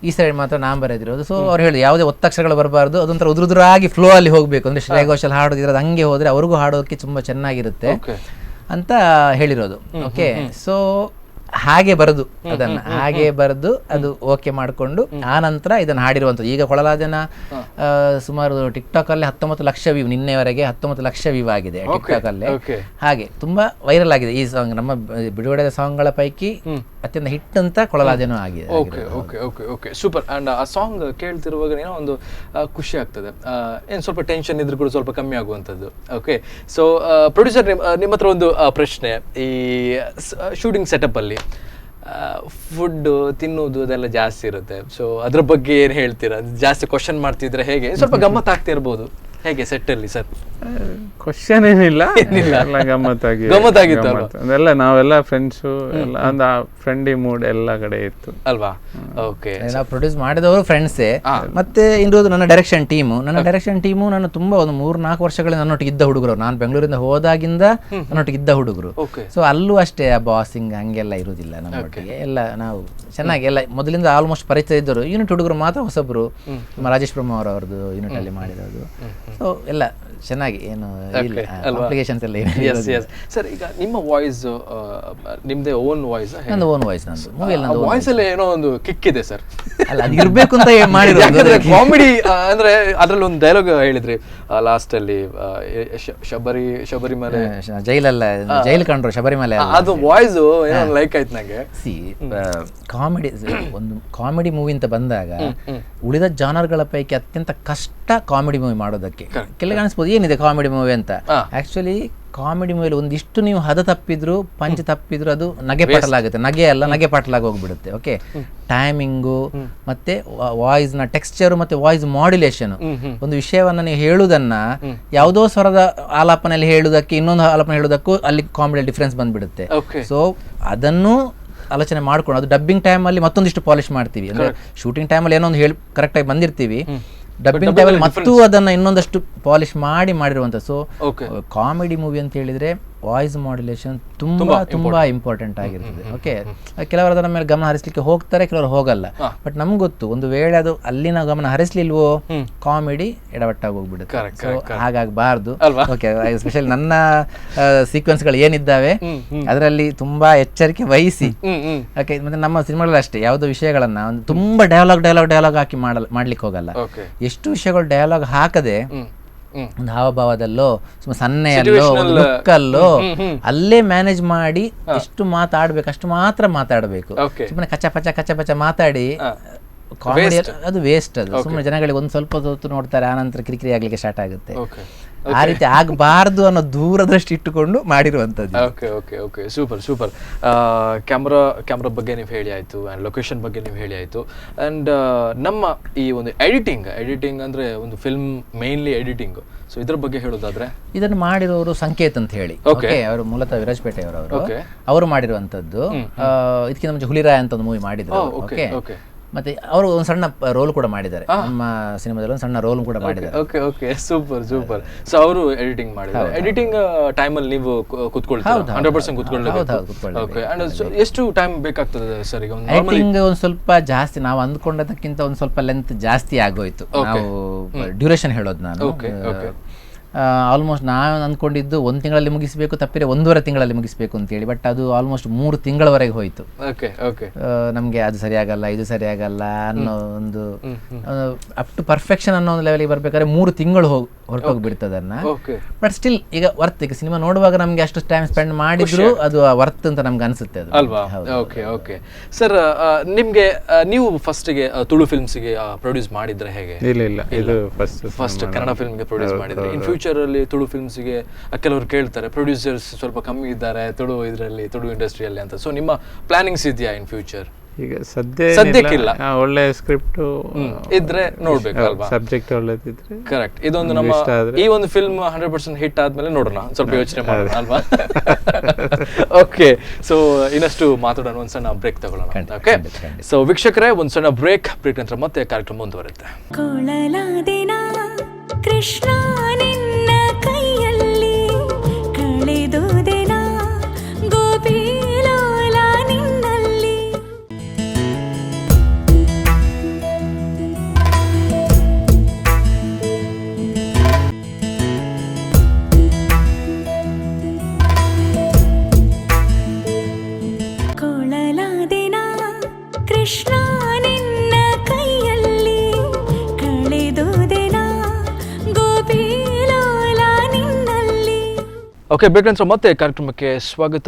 ಈ ಸೈಡ್ ಮಾತ್ರ ನಾನ್ ಬರೆದಿರೋದು. ಸೊ ಅವ್ರು ಹೇಳಿದ್ರು ಯಾವುದೇ ಒತ್ತಕ್ಷರಗಳು ಬರಬಾರ್ದು, ಅದೊಂಥರ ಉದುರುದುರಾಗಿ ಫ್ಲೋ ಅಲ್ಲಿ ಹೋಗ್ಬೇಕು. ಅಂದ್ರೆ ಶ್ರೇಯಾ ಘೋಷಾಲ್ ಹಾಡೋದಿರೋದು ಹಂಗೆ ಹೋದ್ರೆ ಅವ್ರಿಗೂ ಹಾಡೋದಕ್ಕೆ ತುಂಬಾ ಚೆನ್ನಾಗಿರುತ್ತೆ ಅಂತ ಹೇಳಿರೋದು. ಓಕೆ, ಸೊ ಹಾಗೆ ಬರೆದು ಅದು ಓಕೆ ಮಾಡಿಕೊಂಡು ಆ ನಂತರ ಇದನ್ನು ಹಾಡಿರುವಂಥದ್ದು. ಈಗ ಕೊಳಲಾಜನ ಸುಮಾರು ಟಿಕ್ಟಾಕ್ ಅಲ್ಲಿ 19 ಲಕ್ಷ ವ್ಯೂ, ನಿನ್ನೆವರೆಗೆ 19 ಲಕ್ಷ ವ್ಯೂ ಆಗಿದೆ ಟಿಕ್ಟಾಕ್ ಅಲ್ಲಿ. ಹಾಗೆ ತುಂಬಾ ವೈರಲ್ ಆಗಿದೆ ಈ ಸಾಂಗ್. ನಮ್ಮ ಬಿಡುಗಡೆ ಸಾಂಗ್ಗಳ ಪೈಕಿ ಅತ್ಯಂತ ಹಿಟ್ ಅಂತ ಕೊಳಲಾಜನ ಆಗಿದೆ. ಸೂಪರ್. ಅಂಡ್ ಆ ಸಾಂಗ್ ಕೇಳ್ತಿರುವಾಗ ಏನೋ ಒಂದು ಖುಷಿ ಆಗ್ತದೆ, ಏನು ಸ್ವಲ್ಪ ಟೆನ್ಷನ್ ಇದ್ರೂ ಕೂಡ ಸ್ವಲ್ಪ ಕಮ್ಮಿ ಆಗುವಂಥದ್ದು. ಓಕೆ, ಸೊ ಪ್ರೊಡ್ಯೂಸರ್ ನಿಮ್ಮ ಹತ್ರ ಒಂದು ಪ್ರಶ್ನೆ. ಈ ಶೂಟಿಂಗ್ ಸೆಟಪ್ ಅಲ್ಲಿ ಫುಡ್ ತಿನ್ನೋದು ಅದೆಲ್ಲ ಜಾಸ್ತಿ ಇರುತ್ತೆ. ಸೊ ಅದ್ರ ಬಗ್ಗೆ ಏನು ಹೇಳ್ತೀರಾ? ಜಾಸ್ತಿ ಕ್ವಶನ್ ಮಾಡ್ತಿದ್ರೆ ಹೇಗೆ? ಸ್ವಲ್ಪ ಗಮ್ಮತ್ ಆಗ್ತಿರ್ಬೋದು ಹೇಗೆ ಸೆಟ್ ಅಲ್ಲಿ ಸರ್? ಕ್ವಶನ್ ಏನಿಲ್ಲ, ಎಲ್ಲ ಗಮ್ಮತ್ತಾಗಿತ್ತು. ಅದೆಲ್ಲ ನಾವೆಲ್ಲ ಫ್ರೆಂಡ್ಸು ಎಲ್ಲ ಒಂದು ಫ್ರೆಂಡ್ಲಿ ಮೂಡ್ ಎಲ್ಲ ಕಡೆ ಇತ್ತು ಅಲ್ವಾ? ಓಕೆ, ನಾವು ಪ್ರೊಡ್ಯೂಸ್ ಮಾಡಿದವರು ಫ್ರೆಂಡ್ಸೇ. ಮತ್ತೆ ಇರೋದು ನನ್ನ ಡೈರೆಕ್ಷನ್ ಟೀಮು. ನಾನು ತುಂಬಾ ಒಂದು 3-4 ವರ್ಷಗಳಿಂದ ನನ್ನೊಟ್ಟಿಗೆ ಇದ್ದ ಹುಡುಗರು. ನಾನು ಬೆಂಗಳೂರಿಂದ ಹೋದಾಗಿಂದ ನನ್ನೊಟ್ಟಿಗೆ ಇದ್ದ ಹುಡುಗರು. ಸೊ ಅಲ್ಲೂ ಅಷ್ಟೇ ಆ ಬಾಸಿಂಗ್ ಹಂಗೆಲ್ಲ ಇರುವುದಿಲ್ಲ ನಮ್ಮೊಟ್ಟಿಗೆ. ಎಲ್ಲ ನಾವು ಚೆನ್ನಾಗಿ ಎಲ್ಲ ಮೊದಲಿಂದ ಆಲ್ಮೋಸ್ಟ್ ಪರಿಚಯ ಇದ್ದರು. ಯೂನಿಟ್ ಹುಡುಗರು ಮಾತ್ರ ಹೊಸಬ್ರು, ನಮ್ಮ ರಾಜೇಶ್ ಬ್ರಹ್ಮ ಅವರವ್ರದ್ದು ಯೂನಿಟ್ ಅಲ್ಲಿ ಮಾಡಿರೋದು. ಸೊ ಎಲ್ಲ ಚೆನ್ನಾಗಿ ಏನು ಅಪ್ಲಿಕೇಶನ್ಸ್ ಎಲ್ಲ ಸರ್. ಈಗ ನಿಮ್ಮ ವಾಯ್ಸ್ ನಿಮ್ದೇ ಓನ್ ವಾಯ್ಸ್? ನಂದು ಓನ್ ವಾಯ್ಸ್. ನಂದು ಮೂವಿಯಲ್ಲಿ ನಂದು ವಾಯ್ಸ್ ಅಲ್ಲಿ ಏನೋ ಒಂದು ಕಿಕ್ ಇದೆ ಸರ್. ಅಲ್ಲ, ಅದು ಇರ್ಬೇಕು ಅಂತ ಮಾಡಿರೋದು. ಕಾಮಿಡಿ ಅಂದ್ರೆ ಅದ್ರಲ್ಲಿ ಒಂದು ಡೈಲಾಗ್ ಹೇಳಿದ್ರಿ ಲಾಸ್ಟ್ ಅಲ್ಲಿ, ಶಬರಿಮಲೆ ಜೈಲ್ ಕಂಡ್ರು ಶಬರಿಮಲೆ, ಅದು ವಾಯ್ಸ್ ಏನೋ ಲೈಕ್ ಆಯ್ತು ನಂಗೆ. ಕಾಮಿಡಿ, ಒಂದು ಕಾಮಿಡಿ ಮೂವಿ ಅಂತ ಬಂದಾಗ ಉಳಿದ ಜಾನರ್ಗಳ ಪೈಕಿ ಅತ್ಯಂತ ಕಷ್ಟ ಕಾಮಿಡಿ ಮೂವಿ ಮಾಡೋದಕ್ಕೆ. ಕೆಲವು ಅನಿಸ್ಬೋದು ಏನಿದೆ ಕಾಮಿಡಿ ಮೂವಿ ಅಂತ. ಆಕ್ಚುಲಿ ಕಾಮಿಡಿ ಮೂವಿಲಿ ಒಂದಿಷ್ಟು ನೀವು ಹದ ತಪ್ಪಿದ್ರು ಪಂಚ್ ತಪ್ಪಿದ್ರು ಅದು ನಗೆ ಪಾಟಲಾಗುತ್ತೆ. ನಗೆ ಪಾಟಲಾಗಿ ಹೋಗ್ಬಿಡುತ್ತೆ. ಓಕೆ, ಟೈಮಿಂಗು ಮತ್ತೆ ವಾಯ್ಸ್ ನ ಟೆಕ್ಸ್ಚರ್ ಮತ್ತೆ ವಾಯ್ಸ್ ಮಾಡ್ಯುಲೇಷನ್. ಒಂದು ವಿಷಯವನ್ನ ನೀವು ಹೇಳುವುದನ್ನ ಯಾವುದೋ ಸ್ವರದ ಆಲಾಪನೆಯಲ್ಲಿ ಹೇಳುವುದಕ್ಕೆ ಇನ್ನೊಂದು ಆಲಾಪನೆ ಹೇಳುವುದಕ್ಕೂ ಅಲ್ಲಿ ಕಾಮಿಡಿ ಡಿಫ್ರೆನ್ಸ್ ಬಂದ್ಬಿಡುತ್ತೆ. ಸೊ ಅದನ್ನು ಆಲೋಚನೆ ಮಾಡ್ಕೊಂಡು ಅದು ಡಬ್ಬಿಂಗ್ ಟೈಮಲ್ಲಿ ಮತ್ತೊಂದಿಷ್ಟು ಪಾಲಿಶ್ ಮಾಡ್ತೀವಿ. ಅಂದ್ರೆ ಶೂಟಿಂಗ್ ಟೈಮಲ್ಲಿ ಏನೋ ಒಂದು ಕರೆಕ್ಟಾಗಿ ಬಂದಿರ್ತೀವಿ, ಡಬ್ಬಿಂಗ್ ಟೈಮಲ್ಲಿ ಮತ್ತು ಅದನ್ನ ಇನ್ನೊಂದಷ್ಟು ಪಾಲಿಶ್ ಮಾಡಿರುವಂತ. ಸೊ ಕಾಮಿಡಿ ಮೂವಿ ಅಂತ ಹೇಳಿದ್ರೆ ವಾಯ್ಸ್ ಮಾಡ್ಯುಲೇಷನ್ ತುಂಬಾ ಇಂಪಾರ್ಟೆಂಟ್ ಆಗಿರ್ತದೆ. ಓಕೆ, ಕೆಲವರು ಅದರ ಮೇಲೆ ಗಮನ ಹರಿಸಲಿಕ್ಕೆ ಹೋಗ್ತಾರೆ, ಕೆಲವರು ಹೋಗಲ್ಲ. ಬಟ್ ನಮ್ಗೆ ಗೊತ್ತು, ಒಂದು ವೇಳೆ ಅದು ಅಲ್ಲಿನ ಗಮನ ಹರಿಸ್ಲಿಲ್ವೋ ಕಾಮಿಡಿ ಎಡವಟ್ಟಾಗಿ ಹೋಗ್ಬಿಡುತ್ತೆ. ಸೊ ಹಾಗಾಗಬಾರ್ದು. ಓಕೆ, ಎಸ್ಪೆಷಲಿ ನನ್ನ ಸೀಕ್ವೆನ್ಸ್ಗಳು ಏನಿದ್ದಾವೆ ಅದರಲ್ಲಿ ತುಂಬಾ ಎಚ್ಚರಿಕೆ ವಹಿಸಿ. ಓಕೆ, ಮತ್ತೆ ನಮ್ಮ ಸಿನಿಮಾಗಳಲ್ಲಿ ಅಷ್ಟೇ ಯಾವುದೋ ವಿಷಯಗಳನ್ನ ಒಂದು ತುಂಬಾ ಡೈಲಾಗ್ ಹಾಕಿ ಮಾಡ್ಲಿಕ್ಕೆ ಹೋಗಲ್ಲ. ಎಷ್ಟು ವಿಷಯಗಳು ಡೈಲಾಗ್ ಹಾಕದೆ ಒಂದು ಹಾವಭಾವದಲ್ಲೋ ಸನ್ನೆಯಲ್ಲೋ ಒಂದು ಲುಕ್ಕಲ್ಲೋ ಅಲ್ಲೇ ಮ್ಯಾನೇಜ್ ಮಾಡಿ ಎಷ್ಟು ಮಾತಾಡ್ಬೇಕು ಅಷ್ಟು ಮಾತ್ರ ಮಾತಾಡಬೇಕು. ಸುಮ್ಮನೆ ಕಚ್ಚ ಪಚ ಮಾತಾಡಿ ಕಾಮಿಡಿ ಅದು ವೇಸ್ಟ್. ಅದು ಸುಮ್ಮನೆ ಜನಗಳಿಗೆ ಒಂದು ಸ್ವಲ್ಪ ಹೊತ್ತು ನೋಡ್ತಾರೆ, ಆನಂತರ ಕಿರಿಕಿರಿ ಆಗ್ಲಿಕ್ಕೆ ಸ್ಟಾರ್ಟ್ ಆಗುತ್ತೆ. ಆ ರೀತಿ ಆಗಬಾರ್ದು ಅನ್ನೋ ದೂರದೃಷ್ಟಿ ಇಟ್ಟುಕೊಂಡು ಮಾಡಿರುವಂಥದ್ದು. Okay okay okay super super. Camera ಬಗ್ಗೆ ನೀವು ಹೇಳಿ ಆಯಿತು, ಆ್ಯಂಡ್ ಲೊಕೇಶನ್ ಬಗ್ಗೆ ನೀವು ಹೇಳಿ ಆಯಿತು, ಆ್ಯಂಡ್ ನಮ್ಮ ಈ ಒಂದು ಎಡಿಟಿಂಗ್ ಅಂದರೆ ಒಂದು ಫಿಲ್ಮ್ ಮೇನ್ಲಿ ಎಡಿಟಿಂಗ್, ಸೊ ಇದ್ರ ಬಗ್ಗೆ ಹೇಳೋದಾದ್ರೆ ಇದನ್ನು ಮಾಡಿರೋರು ಸಂಕೇತ್ ಅಂತ ಹೇಳಿ, ಓಕೆ, ಅವರು ಮೂಲತಃ ವಿರಾಜಪೇಟೆ ಅವರು ಮಾಡಿರುವಂಥದ್ದು. ಇದಕ್ಕಿಂತ ಮುಂಚೆ ಹುಲಿರಾಯ ಅಂತ ಒಂದು ಮೂವಿ ಮಾಡಿದ್ರು, ಓಕೆ. ಮತ್ತೆ ಅವರು ಒಂದು ಸಣ್ಣ ರೋಲ್ ಕೂಡ ಮಾಡಿದ್ದಾರೆ, ನಮ್ಮ ಸಿನಿಮಾದಲ್ಲಿ ಒಂದು ಸಣ್ಣ ರೋಲ್ ಕೂಡ ಮಾಡಿದ್ದಾರೆ. Okay okay super super. So ಅವರು ಎಡಿಟಿಂಗ್ ಮಾಡಿದ್ದಾರೆ. ಎಡಿಟಿಂಗ್ ಟೈಮಲ್ಲಿ ನೀವು ಕುತ್ಕೊಳ್ತೀರಾ? 100% ಕುತ್ಕೊಳ್ತೀರಾ? ಓಕೆ. ಅಂಡ್ ಎಷ್ಟು ಟೈಮ್ ಬೇಕಾಗ್ತದೆ ಸರ್? ಈಗ ಎಡಿಟಿಂಗ್ ಒಂದು ಸ್ವಲ್ಪ ಜಾಸ್ತಿ, ನಾವು ಅಂದ್ಕೊಂಡದಕ್ಕಿಂತ ಒಂದು ಸ್ವಲ್ಪ ಲೆಂತ್ ಜಾಸ್ತಿ ಆಗೋಯ್ತು. ನಾವು ಡ್ಯೂರೇಷನ್ ಹೇಳೋದು ನಾನು ಆಲ್ಮೋಸ್ಟ್ ನಾನು ಅಂದ್ಕೊಂಡಿದ್ದು 1 ತಿಂಗಳಲ್ಲಿ ಮುಗಿಸಬೇಕು, ತಪ್ಪಿದ್ರೆ 1.5 ತಿಂಗಳಲ್ಲಿ ಮುಗಿಸಬೇಕು ಅಂತೇಳಿ, ಬಟ್ ಅದು ಆಲ್ಮೋಸ್ಟ್ 3 ತಿಂಗಳವರೆಗೆ ಹೋಯಿತು. ನಮಗೆ ಅದು ಸರಿಯಾಗಲ್ಲ, ಇದು ಸರಿಯಾಗಲ್ಲ ಅನ್ನೋ ಒಂದು ಅಪ್ ಟು ಪರ್ಫೆಕ್ಷನ್ ಅನ್ನೋ ಒಂದು ಲೆವೆಲ್ಗೆ ಬರ್ಬೇಕಾದ್ರೆ 3 ತಿಂಗಳು ಹೊರಟೋಗ್ಬಿಡ್ತದೆ ಅದನ್ನ. ಬಟ್ ಸ್ಟಿಲ್ ಈಗ ವರ್ತ್, ಈಗ ಸಿನಿಮಾ ನೋಡುವಾಗ ನಮ್ಗೆ ಅಷ್ಟು ಟೈಮ್ ಸ್ಪೆಂಡ್ ಮಾಡಿದ್ರು ಅದು ವರ್ತ್ ಅಂತ ನಮ್ಗೆ ಅನ್ಸುತ್ತೆ ಅದು, ಅಲ್ವಾ? ಓಕೆ ಓಕೆ ಸರ್, ನಿಮ್ಗೆ ನೀವು ಫಸ್ಟ್ಗೆ ತುಳು ಫಿಲ್ಮ್ಸ್ಗೆ ಪ್ರೊಡ್ಯೂಸ್ ಮಾಡಿದ್ರೆ ಹೇಗೆ? ಇಲ್ಲ, ಇದು ಫಸ್ಟ್ ಕನ್ನಡ ಫಿಲ್ಮ್ಗೆ ಪ್ರೊಡ್ಯೂಸ್ ಮಾಡಿದ್ರೆ. ಇನ್ ಫ್ಯೂಚರ್ ಅಲ್ಲಿ ತುಳು ಫಿಲ್ಮ್ಸ್ಗೆ ಕೆಲವರು ಕೇಳ್ತಾರೆ, ಪ್ರೊಡ್ಯೂಸರ್ಸ್ ಸ್ವಲ್ಪ ಕಮ್ಮಿ ಇದ್ದಾರೆ ತುಳು ಇದರಲ್ಲಿ, ತುಳು ಇಂಡಸ್ಟ್ರಿಯಲ್ಲಿ ಅಂತ. ಸೊ ನಿಮ್ಮ ಪ್ಲಾನಿಂಗ್ಸ್ ಇದೆಯಾ ಇನ್ ಫ್ಯೂಚರ್? ಈಗ ಸದ್ಯಕ್ಕಿಲ್ಲ, ಒಳ್ಳೆ ಸ್ಕ್ರಿಪ್ಟ್ ಇದ್ರೆ ನೋಡ್ಬೇಕು ಅಲ್ವಾ, ಸಬ್ಜೆಕ್ಟ್ ಒಳ್ಳೆದಿದ್ರೆ. ಕರೆಕ್ಟ್. ಇದೊಂದು ನಮ್ಮ ಈ ಒಂದು ಫಿಲ್ಮ್ 100% ಹಿಟ್ ಆದ್ಮೇಲೆ ನೋಡೋಣ, ಸ್ವಲ್ಪ ಯೋಚನೆ ಮಾಡೋಣ ಅಲ್ವಾ? ಓಕೆ. ಸೊ ಇನ್ನಷ್ಟು ಮಾತಾಡೋಣ, ಒಂದ್ ಸಣ್ಣ ಬ್ರೇಕ್ ತಗೊಳ್ಳೋಣ. ಓಕೆ. ಸೊ ವೀಕ್ಷಕರೇ, ಒಂದ್ ಸಣ್ಣ ಬ್ರೇಕ್ ನಂತರ ಮತ್ತೆ ಕಾರ್ಯಕ್ರಮ ಮುಂದುವರುತ್ತೆ. ಕೃಷ್ಣ ನಿನ್ನ ಕೈಯಲ್ಲಿ ಕಳೆದೋದೆನ ಗೋಪಿಲೋಲ ನಿನ್ನಲ್ಲಿ. ಕೊಳಲಾದೆನ ಕೃಷ್ಣ ನಿನ್ನ ಕೈಯಲ್ಲಿ ಕಳೆದೋದೆನ ಓಕೆ, ಬೇಕಂದ್ರೆ ಮತ್ತೆ ಕಾರ್ಯಕ್ರಮಕ್ಕೆ ಸ್ವಾಗತ,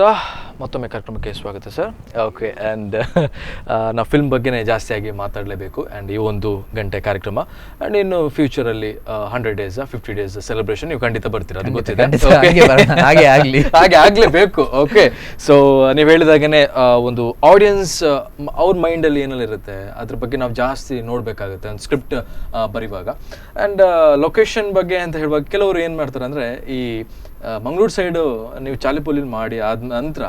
ಮತ್ತೊಮ್ಮೆ ಕಾರ್ಯಕ್ರಮಕ್ಕೆ ಸ್ವಾಗತ ಸರ್. ಓಕೆ. ಆ್ಯಂಡ್ ನಾವು ಫಿಲ್ಮ್ ಬಗ್ಗೆನೇ ಜಾಸ್ತಿಯಾಗಿ ಮಾತಾಡಲೇಬೇಕು. ಆ್ಯಂಡ್ ಈ 1 ಗಂಟೆ ಕಾರ್ಯಕ್ರಮ, ಆ್ಯಂಡ್ ಇನ್ನು ಫ್ಯೂಚರಲ್ಲಿ 100 ಡೇಸ್ 50 ಡೇಸ್ ಸೆಲೆಬ್ರೇಷನ್ ನೀವು ಖಂಡಿತ ಬರ್ತೀರಾ, ಅದು ಗೊತ್ತಿದೆ, ಹಾಗೆ ಆಗಲೇಬೇಕು. ಓಕೆ. ಸೊ ನೀವು ಹೇಳಿದಾಗೇ ಒಂದು ಆಡಿಯನ್ಸ್ ಅವ್ರ ಮೈಂಡಲ್ಲಿ ಏನೆಲ್ಲ ಇರುತ್ತೆ ಅದ್ರ ಬಗ್ಗೆ ನಾವು ಜಾಸ್ತಿ ನೋಡಬೇಕಾಗುತ್ತೆ ಒಂದು ಸ್ಕ್ರಿಪ್ಟ್ ಬರೆಯುವಾಗ. ಆ್ಯಂಡ್ ಲೊಕೇಶನ್ ಬಗ್ಗೆ ಅಂತ ಹೇಳುವಾಗ ಕೆಲವರು ಏನು ಮಾಡ್ತಾರೆ ಅಂದರೆ, ಈ ಮಂಗಳೂರು ಸೈಡು ನೀವು ಚಾಲಿಪುಲಿಲಿ ಮಾಡಿ ಆದ ನಂತರ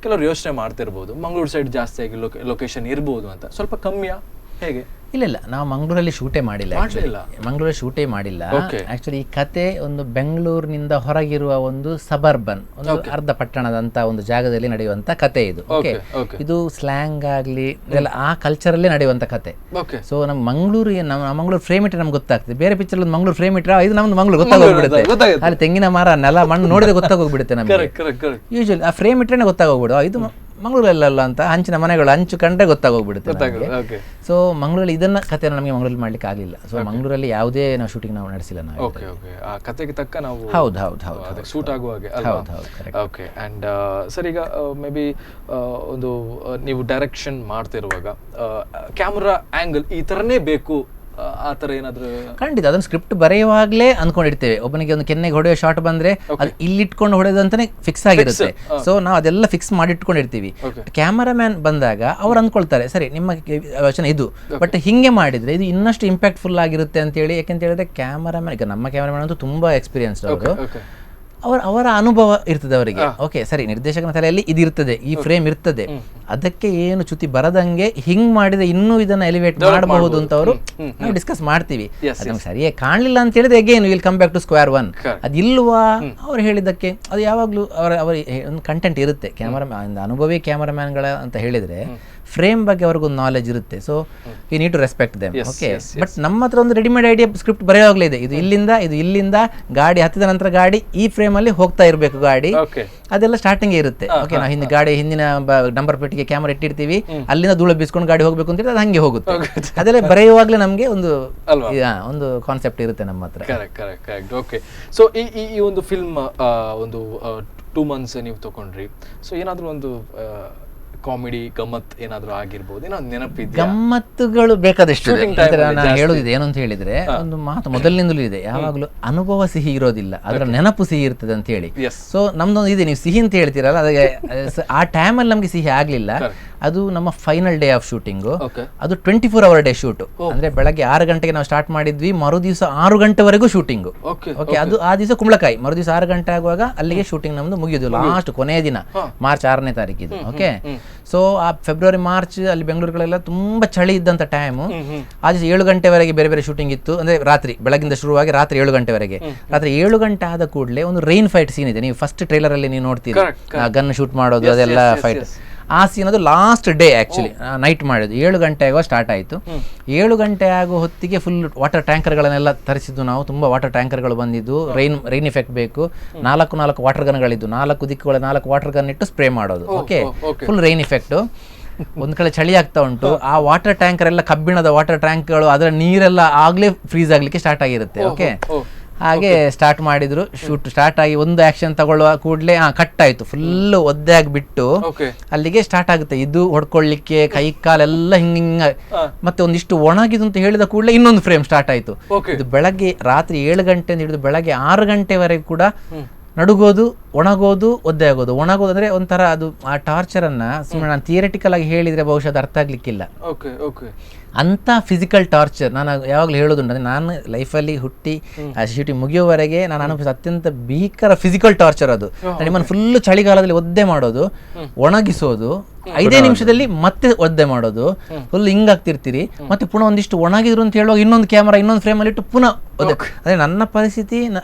ಕೆಲವರು ಯೋಚನೆ ಮಾಡ್ತಿರ್ಬೋದು ಮಂಗಳೂರು ಸೈಡ್ ಜಾಸ್ತಿಯಾಗಿ ಲೊಕೇಶನ್ ಇರ್ಬೋದು ಅಂತ. ಸ್ವಲ್ಪ ಕಮ್ಮಿಯಾ ಹೇಗೆ? ಇಲ್ಲ, ನಾವು ಮಂಗಳೂರಲ್ಲಿ ಶೂಟೇ ಮಾಡಿಲ್ಲ. ಮಂಗಳೂರಲ್ಲಿ ಶೂಟೇ ಮಾಡಿಲ್ಲ. ಆಕ್ಚುಲಿ ಈ ಕತೆ ಒಂದು ಬೆಂಗಳೂರಿನಿಂದ ಹೊರಗಿರುವ ಒಂದು ಸಬರ್ಬನ್, ಒಂದು ಅರ್ಧ ಪಟ್ಟಣದಂತ ಒಂದು ಜಾಗದಲ್ಲಿ ನಡೆಯುವಂತ ಕತೆ ಇದು. ಓಕೆ. ಇದು ಸ್ಲ್ಯಾಂಗ್ ಆಗ್ಲಿ ಇದೆಲ್ಲ ಆ ಕಲ್ಚರಲ್ಲೇ ನಡೆಯುವಂತ ಕತೆ. ಸೊ ನಮ್ಮ ಮಂಗಳೂರು ಫ್ರೇಮ್ ಇಟ್ರೆ ನಮ್ಗೆ ಗೊತ್ತಾಗ್ತದೆ. ಬೇರೆ ಪಿಕ್ಚರ್ ಒಂದು ಮಂಗಳೂರು ಫ್ರೇಮ್ ಇಟ್ರೆ ಇದು ನಮ್ದು ಮಂಗಳೂರು ಗೊತ್ತಾಗೋಗ್ಬಿಡುತ್ತೆ. ಅಲ್ಲಿ ತೆಂಗಿನ ಮರ, ನೆಲ, ಮಣ್ಣು ನೋಡಿದ್ರೆ ಗೊತ್ತಾಗೋಗ್ಬಿಡುತ್ತೆ ನಮಗೆ. ಯೂಶುವಲಿ ಆ ಫ್ರೇಮ್ ಇಟ್ರೆ ಗೊತ್ತಾಗೋಗ್ಬಿಡು ಇದು ಮಂಗಳೂರಲ್ಲ ಅಂತ. ಹಂಚಿನ ಮನೆಗಳು ಹಂಚು ಕಂಡ್ರೆ ಗೊತ್ತಾಗೋಗ್ಬಿಡುತ್ತೆ. ಸೊ ಮಂಗಳೂರಲ್ಲಿ ಇದನ್ನ ಕಥೆನ ನಮಗೆ ಮಂಗಳೂರಲ್ಲಿ ಮಾಡ್ಲಿಕ್ಕೆ ಆಗಲಿಲ್ಲ. ಸೊ ಮಂಗಳೂರಲ್ಲಿ ಯಾವುದೇ ನಾವು ಶೂಟಿಂಗ್ ನಾವು ನಡೆಸಿಲ್ಲ ನಾವು. Okay okay. ಆ ಕತೆಗೆ ತಕ್ಕ ನಾವು ಹೌದು ಅದಕ್ಕೆ ಸೂಟ್ ಆಗುವ ಹಾಗೆ ಅಲ್ವಾ? ಓಕೆ. ಆ್ಯಂಡ್ ಸರ್, ಈಗ ಮೇ ಬಿ ಒಂದು ನೀವು ಡೈರೆಕ್ಷನ್ ಮಾಡ್ತಿರುವಾಗ ಕ್ಯಾಮ್ರಾ ಆ್ಯಂಗಲ್ ಈ ಥರನೇ ಬೇಕು ಆ ಥರ ಏನಾದರೂ? ಖಂಡಿತ ಅದನ್ನು ಸ್ಕ್ರಿಪ್ಟ್ ಬರೆಯುವಾಗಲೇ ಅಂದ್ಕೊಂಡಿರ್ತೇವೆ. ಒಬ್ಬನಿಗೆ ಒಂದು ಕೆನ್ನೆಗೆ ಹೊಡೆಯೋ ಶಾಟ್ ಬಂದರೆ ಅದು ಇಲ್ಲಿಟ್ಕೊಂಡು ಹೊಡೆದಂತಾನೆ ಫಿಕ್ಸ್ ಆಗಿರುತ್ತೆ. ಸೊ ನಾವು ಅದೆಲ್ಲ ಫಿಕ್ಸ್ ಮಾಡಿ ಇಟ್ಕೊಂಡಿರ್ತೀವಿ. ಕ್ಯಾಮರಾಮ್ಯಾನ್ ಬಂದಾಗ ಅವ್ರು ಅಂದ್ಕೊಳ್ತಾರೆ, ಸರಿ ನಿಮ್ಮ ಯೋಚನೆ ಇದು, ಬಟ್ ಹಿಂಗೆ ಮಾಡಿದರೆ ಇದು ಇನ್ನಷ್ಟು ಇಂಪ್ಯಾಕ್ಟ್ಫುಲ್ ಆಗಿರುತ್ತೆ ಅಂತೇಳಿ. ಯಾಕೆಂತ ಹೇಳಿದ್ರೆ ಕ್ಯಾಮರಾಮ್ಯಾನ್, ಈಗ ನಮ್ಮ ಕ್ಯಾಮರಾಮ್ಯಾನ್ ಅಂತೂ ತುಂಬ ಎಕ್ಸ್ಪೀರಿಯನ್ಸ್ಡ್ ಅವರು, ಅವರ ಅನುಭವ ಇರ್ತದೆ ಅವರಿಗೆ. ಓಕೆ ಸರಿ, ನಿರ್ದೇಶಕನ ತಲೆಯಲ್ಲಿ ಇದಿರ್ತದೆ, ಈ ಫ್ರೇಮ್ ಇರ್ತದೆ, ಅದಕ್ಕೆ ಏನು ಚ್ಯುತಿ ಬರದಂಗೆ ಹಿಂಗ್ ಮಾಡಿದ್ರೆ ಇನ್ನೂ ಇದನ್ನ ಎಲಿವೇಟ್ ಮಾಡಬಹುದು ಅಂತ ಅವರು ನಾವು ಡಿಸ್ಕಸ್ ಮಾಡ್ತೀವಿ. ನಮ್ಗೆ ಸರಿಯಾಗಿ ಕಾಣಲಿಲ್ಲ ಅಂತ ಹೇಳಿದ್ರೆ again will come back to square one. ಅದಿಲ್ವಾ ಅವ್ರು ಹೇಳಿದ್ದಕ್ಕೆ ಅದು ಯಾವಾಗಲೂ ಅವರ ಒಂದು ಕಂಟೆಂಟ್ ಇರುತ್ತೆ. ಅನುಭವಿ ಕ್ಯಾಮರಾಮ್ಯಾನ್ಗಳ ಅಂತ ಹೇಳಿದ್ರೆ ಫ್ರೇಮ್ ಬಗ್ಗೆ ಅವ್ರಿಗೊಂದು ನಾಲೆಜ್ ಇರುತ್ತೆ. So you need to respect them. Okay. But ನಮ್ಮ ಹತ್ರ ಒಂದು ರೆಡಿಮೇಡ್ ಐಡಿಯಾ ಸ್ಕ್ರಿಪ್ಟ್ ಬರೆಯೋವಾಗಲೇ ಇದೆ, ಇದು ಇಲ್ಲಿಂದ ಗಾಡಿ ಹತ್ತಿದ ನಂತರ ಗಾಡಿ ಈ ಫ್ರೇಮ್ ಅಲ್ಲಿ ಹೋಗ್ತಾ ಇರಬೇಕು ಗಾಡಿ, ಅದೆಲ್ಲ ಸ್ಟಾರ್ಟಿಂಗ್ ಇರುತ್ತೆ. ಓಕೆ. ನಾವು ಗಾಡಿ ಹಿಂದಿನ ನಂಬರ್ ಪ್ಲೇಟ್ಗೆ ಕ್ಯಾಮರಾ ಇಟ್ಟಿರ್ತೀವಿ, ಅಲ್ಲಿಂದ ಧೂಳು ಬೀಸ್ಕೊಂಡು ಗಾಡಿ ಹೋಗ್ಬೇಕು ಅಂತ ಅದು ಹಂಗೆ ಹೋಗುತ್ತೆ. ಅದೆಲ್ಲ ಬರೆಯುವಾಗಲೇ ನಮಗೆ ಒಂದು ಕಾನ್ಸೆಪ್ಟ್ ಇರುತ್ತೆ ನಮ್ಮ ಹತ್ರ. ಓಕೆ. ಸೊ ಈ ಒಂದು ಫಿಲ್ಮ್ ಒಂದು 2 months ನೀವು ತಗೊಂಡ್ರಿ. ಸೊ ಏನಾದರೂ ಒಂದು ಕಾಮಿಡಿ ಗಮ್ಮತ್ ಏನಾದ್ರು ಆಗಿರ್ಬೋದು, ಏನೋ ನೆನಪಿದ್ಯಾ? ಗಮ್ಮತ್ತುಗಳು ಬೇಕಾದಷ್ಟು ಇದೆ. Shooting time ಅಲ್ಲಿ ನಾನು ಜಾಸ್ತಿ. ಹೇಳೋದಿದೆ ಏನು ಅಂತ ಹೇಳಿದ್ರೆ, ಒಂದು ಮಾತು ಮೊದಲಿನಿಂದಲೂ ಇದೆ, ಯಾವಾಗಲೂ ಅನುಭವ ಸಿಹಿ ಇರೋದಿಲ್ಲ, ಅದರ ನೆನಪು ಸಿಹಿ ಇರ್ತದೆ ಅಂತ ಹೇಳಿ. ಸೊ ನಮ್ದೊಂದು ಇದೆ, ನೀವು ಸಿಹಿ ಅಂತ ಹೇಳ್ತೀರಲ್ಲ, ಅದಕ್ಕೆ ಆ ಟೈಮಲ್ಲಿ ನಮಗೆ ಸಿಹಿ ಆಗ್ಲಿಲ್ಲ. ಅದು ನಮ್ಮ ಫೈನಲ್ ಡೇ ಆಫ್ ಶೂಟಿಂಗು. ಅದು 24 hour ಡೇ ಶೂಟ್. ಅಂದ್ರೆ ಬೆಳಗ್ಗೆ 6 ಗಂಟೆಗೆ ನಾವು ಸ್ಟಾರ್ಟ್ ಮಾಡಿದ್ವಿ, ಮರು ದಿವಸ 6 ಗಂಟೆವರೆಗೂ ಶೂಟಿಂಗು. ಓಕೆ, ಅದು ಆ ದಿವಸ ಕುಂಬಳಕಾಯಿ, ಮರು ದಿವಸ 6 ಗಂಟೆ ಆಗುವಾಗ ಅಲ್ಲಿಗೆ ಶೂಟಿಂಗ್ ನಮ್ದು ಮುಗಿಯೋದು. ಲಾಸ್ಟ್ ಕೊನೆಯ ದಿನ ಮಾರ್ಚ್ 6ನೇ ತಾರೀಕಿದು. ಓಕೆ, ಸೊ ಆ ಫೆಬ್ರವರಿ ಮಾರ್ಚ್ ಅಲ್ಲಿ ಬೆಂಗಳೂರುಗಳೆಲ್ಲ ತುಂಬಾ ಚಳಿ ಇದ್ದಂತ ಟೈಮು. ಆ ದಿವಸ 7 ಗಂಟೆವರೆಗೆ ಬೇರೆ ಬೇರೆ ಶೂಟಿಂಗ್ ಇತ್ತು. ಅಂದ್ರೆ ರಾತ್ರಿ, ಬೆಳಗಿಂದ ಶುರುವಾಗಿ ರಾತ್ರಿ 7 ಗಂಟೆವರೆಗೆ. ರಾತ್ರಿ 7 ಗಂಟೆ ಆದ ಕೂಡಲೇ ಒಂದು ರೈನ್ ಫೈಟ್ ಸೀನ್ ಇದೆ, ನೀವು ಫಸ್ಟ್ ಟ್ರೈಲರ್ ಅಲ್ಲಿ ನೀವು ನೋಡ್ತೀರಿ, ಗನ್ ಶೂಟ್ ಮಾಡೋದು ಅದೆಲ್ಲ ಫೈಟ್. ಆ ಸೀನ್ ಅದು ಲಾಸ್ಟ್ ಡೇ ಆಕ್ಚುಲಿ ನೈಟ್ ಮಾಡಿದ್ದು. 7 ಗಂಟೆ ಆಗುವ ಸ್ಟಾರ್ಟ್ ಆಯಿತು. 7 ಗಂಟೆ ಆಗೋ ಹೊತ್ತಿಗೆ ಫುಲ್ ವಾಟರ್ ಟ್ಯಾಂಕರ್ಗಳನ್ನೆಲ್ಲ ತರಿಸಿದ್ದು ನಾವು. ತುಂಬ ವಾಟರ್ ಟ್ಯಾಂಕರ್ಗಳು ಬಂದಿದ್ದು, ರೈನ್ ಎಫೆಕ್ಟ್ ಬೇಕು. 4 ವಾಟರ್ ಗನ್ಗಳಿದ್ದು, 4 ದಿಕ್ಕುಗಳ 4 ವಾಟರ್ ಗನ್ ಇಟ್ಟು ಸ್ಪ್ರೇ ಮಾಡೋದು. Okay, full rain effect. ಒಂದ್ ಕಡೆ ಚಳಿ ಆಗ್ತಾ ಉಂಟು. ಆ ವಾಟರ್ ಟ್ಯಾಂಕರ್ ಎಲ್ಲ ಕಬ್ಬಿಣದ ವಾಟರ್ ಟ್ಯಾಂಕ್ಗಳು, ಅದರ ನೀರೆಲ್ಲ ಆಗ್ಲೇ ಫ್ರೀಸ್ ಆಗ್ಲಿಕ್ಕೆ ಸ್ಟಾರ್ಟ್ ಆಗಿರುತ್ತೆ. ಓಕೆ, ಹಾಗೆ ಸ್ಟಾರ್ಟ್ ಮಾಡಿದ್ರು. ಶೂಟ್ ಸ್ಟಾರ್ಟ್ ಆಗಿ ಒಂದು ಆಕ್ಷನ್ ತಗೊಳ್ಳುವ ಕೂಡಲೇ ಕಟ್ ಆಯ್ತು, ಫುಲ್ ಒದ್ದೆ ಆಗಿಬಿಟ್ಟು ಅಲ್ಲಿಗೆ ಸ್ಟಾರ್ಟ್ ಆಗುತ್ತೆ. ಇದು ಹೊಡ್ಕೊಳ್ಳಿಕ್ಕೆ ಕೈ ಕಾಲೆಲ್ಲ ಹಿಂಗ. ಮತ್ತೆ ಒಂದಿಷ್ಟು ಒಣಗಿದು ಅಂತ ಹೇಳಿದ ಕೂಡಲೇ ಇನ್ನೊಂದು ಫ್ರೇಮ್ ಸ್ಟಾರ್ಟ್ ಆಯ್ತು. ಇದು ಬೆಳಗ್ಗೆ ರಾತ್ರಿ 7 ಗಂಟೆಯಿಂದ ಹಿಡಿದು ಬೆಳಗ್ಗೆ 6 ಗಂಟೆವರೆಗೆ ಕೂಡ ನಡುಗೋದು, ಒಣಗೋದು, ಒದ್ದೆ ಆಗೋದು. ಒಣಗೋದು ಅಂದ್ರೆ ಒಂಥರ ಅದು ಆ ಟಾರ್ಚರ್ ಅನ್ನ ಸುಮ್ಮನೆ ನಾನು ಥಿಯರಿಟಿಕಲ್ ಆಗಿ ಹೇಳಿದ್ರೆ ಬಹುಶಃ ಅದು ಅರ್ಥ ಆಗ್ಲಿಕ್ಕಿಲ್ಲ. ಅಂತ ಫಿಸಿಕಲ್ ಟಾರ್ಚರ್ ನಾನು ಯಾವಾಗಲೂ ಹೇಳೋದುಂಟು. ಅಂದರೆ ನಾನು ಲೈಫಲ್ಲಿ ಹುಟ್ಟಿ ಆ ಶೂಟಿಂಗ್ ಮುಗಿಯೋವರೆಗೆ ನಾನು ಅನುಭವಿಸಿದ ಅತ್ಯಂತ ಭೀಕರ ಫಿಸಿಕಲ್ ಟಾರ್ಚರ್ ಅದು. ನಿಮ್ಮನ್ನು ಫುಲ್ಲು ಚಳಿಗಾಲದಲ್ಲಿ ಒದ್ದೆ ಮಾಡೋದು, ಒಣಗಿಸೋದು, 5 ನಿಮಿಷದಲ್ಲಿ ಮತ್ತೆ ಒದ್ದೆ ಮಾಡೋದು, ಫುಲ್ ಹಿಂಗಾಗ್ತಿರ್ತೀರಿ. ಮತ್ತೆ ಪುನಃ ಒಂದಿಷ್ಟು ಒಣಗಿದ್ರು ಅಂತ ಹೇಳುವಾಗ ಇನ್ನೊಂದು ಕ್ಯಾಮರಾ ಇನ್ನೊಂದು ಫ್ರೇಮಲ್ಲಿ ಇಟ್ಟು ಪುನಃ ಒದ್ದೆ. ಅದೇ ನನ್ನ ಪರಿಸ್ಥಿತಿ.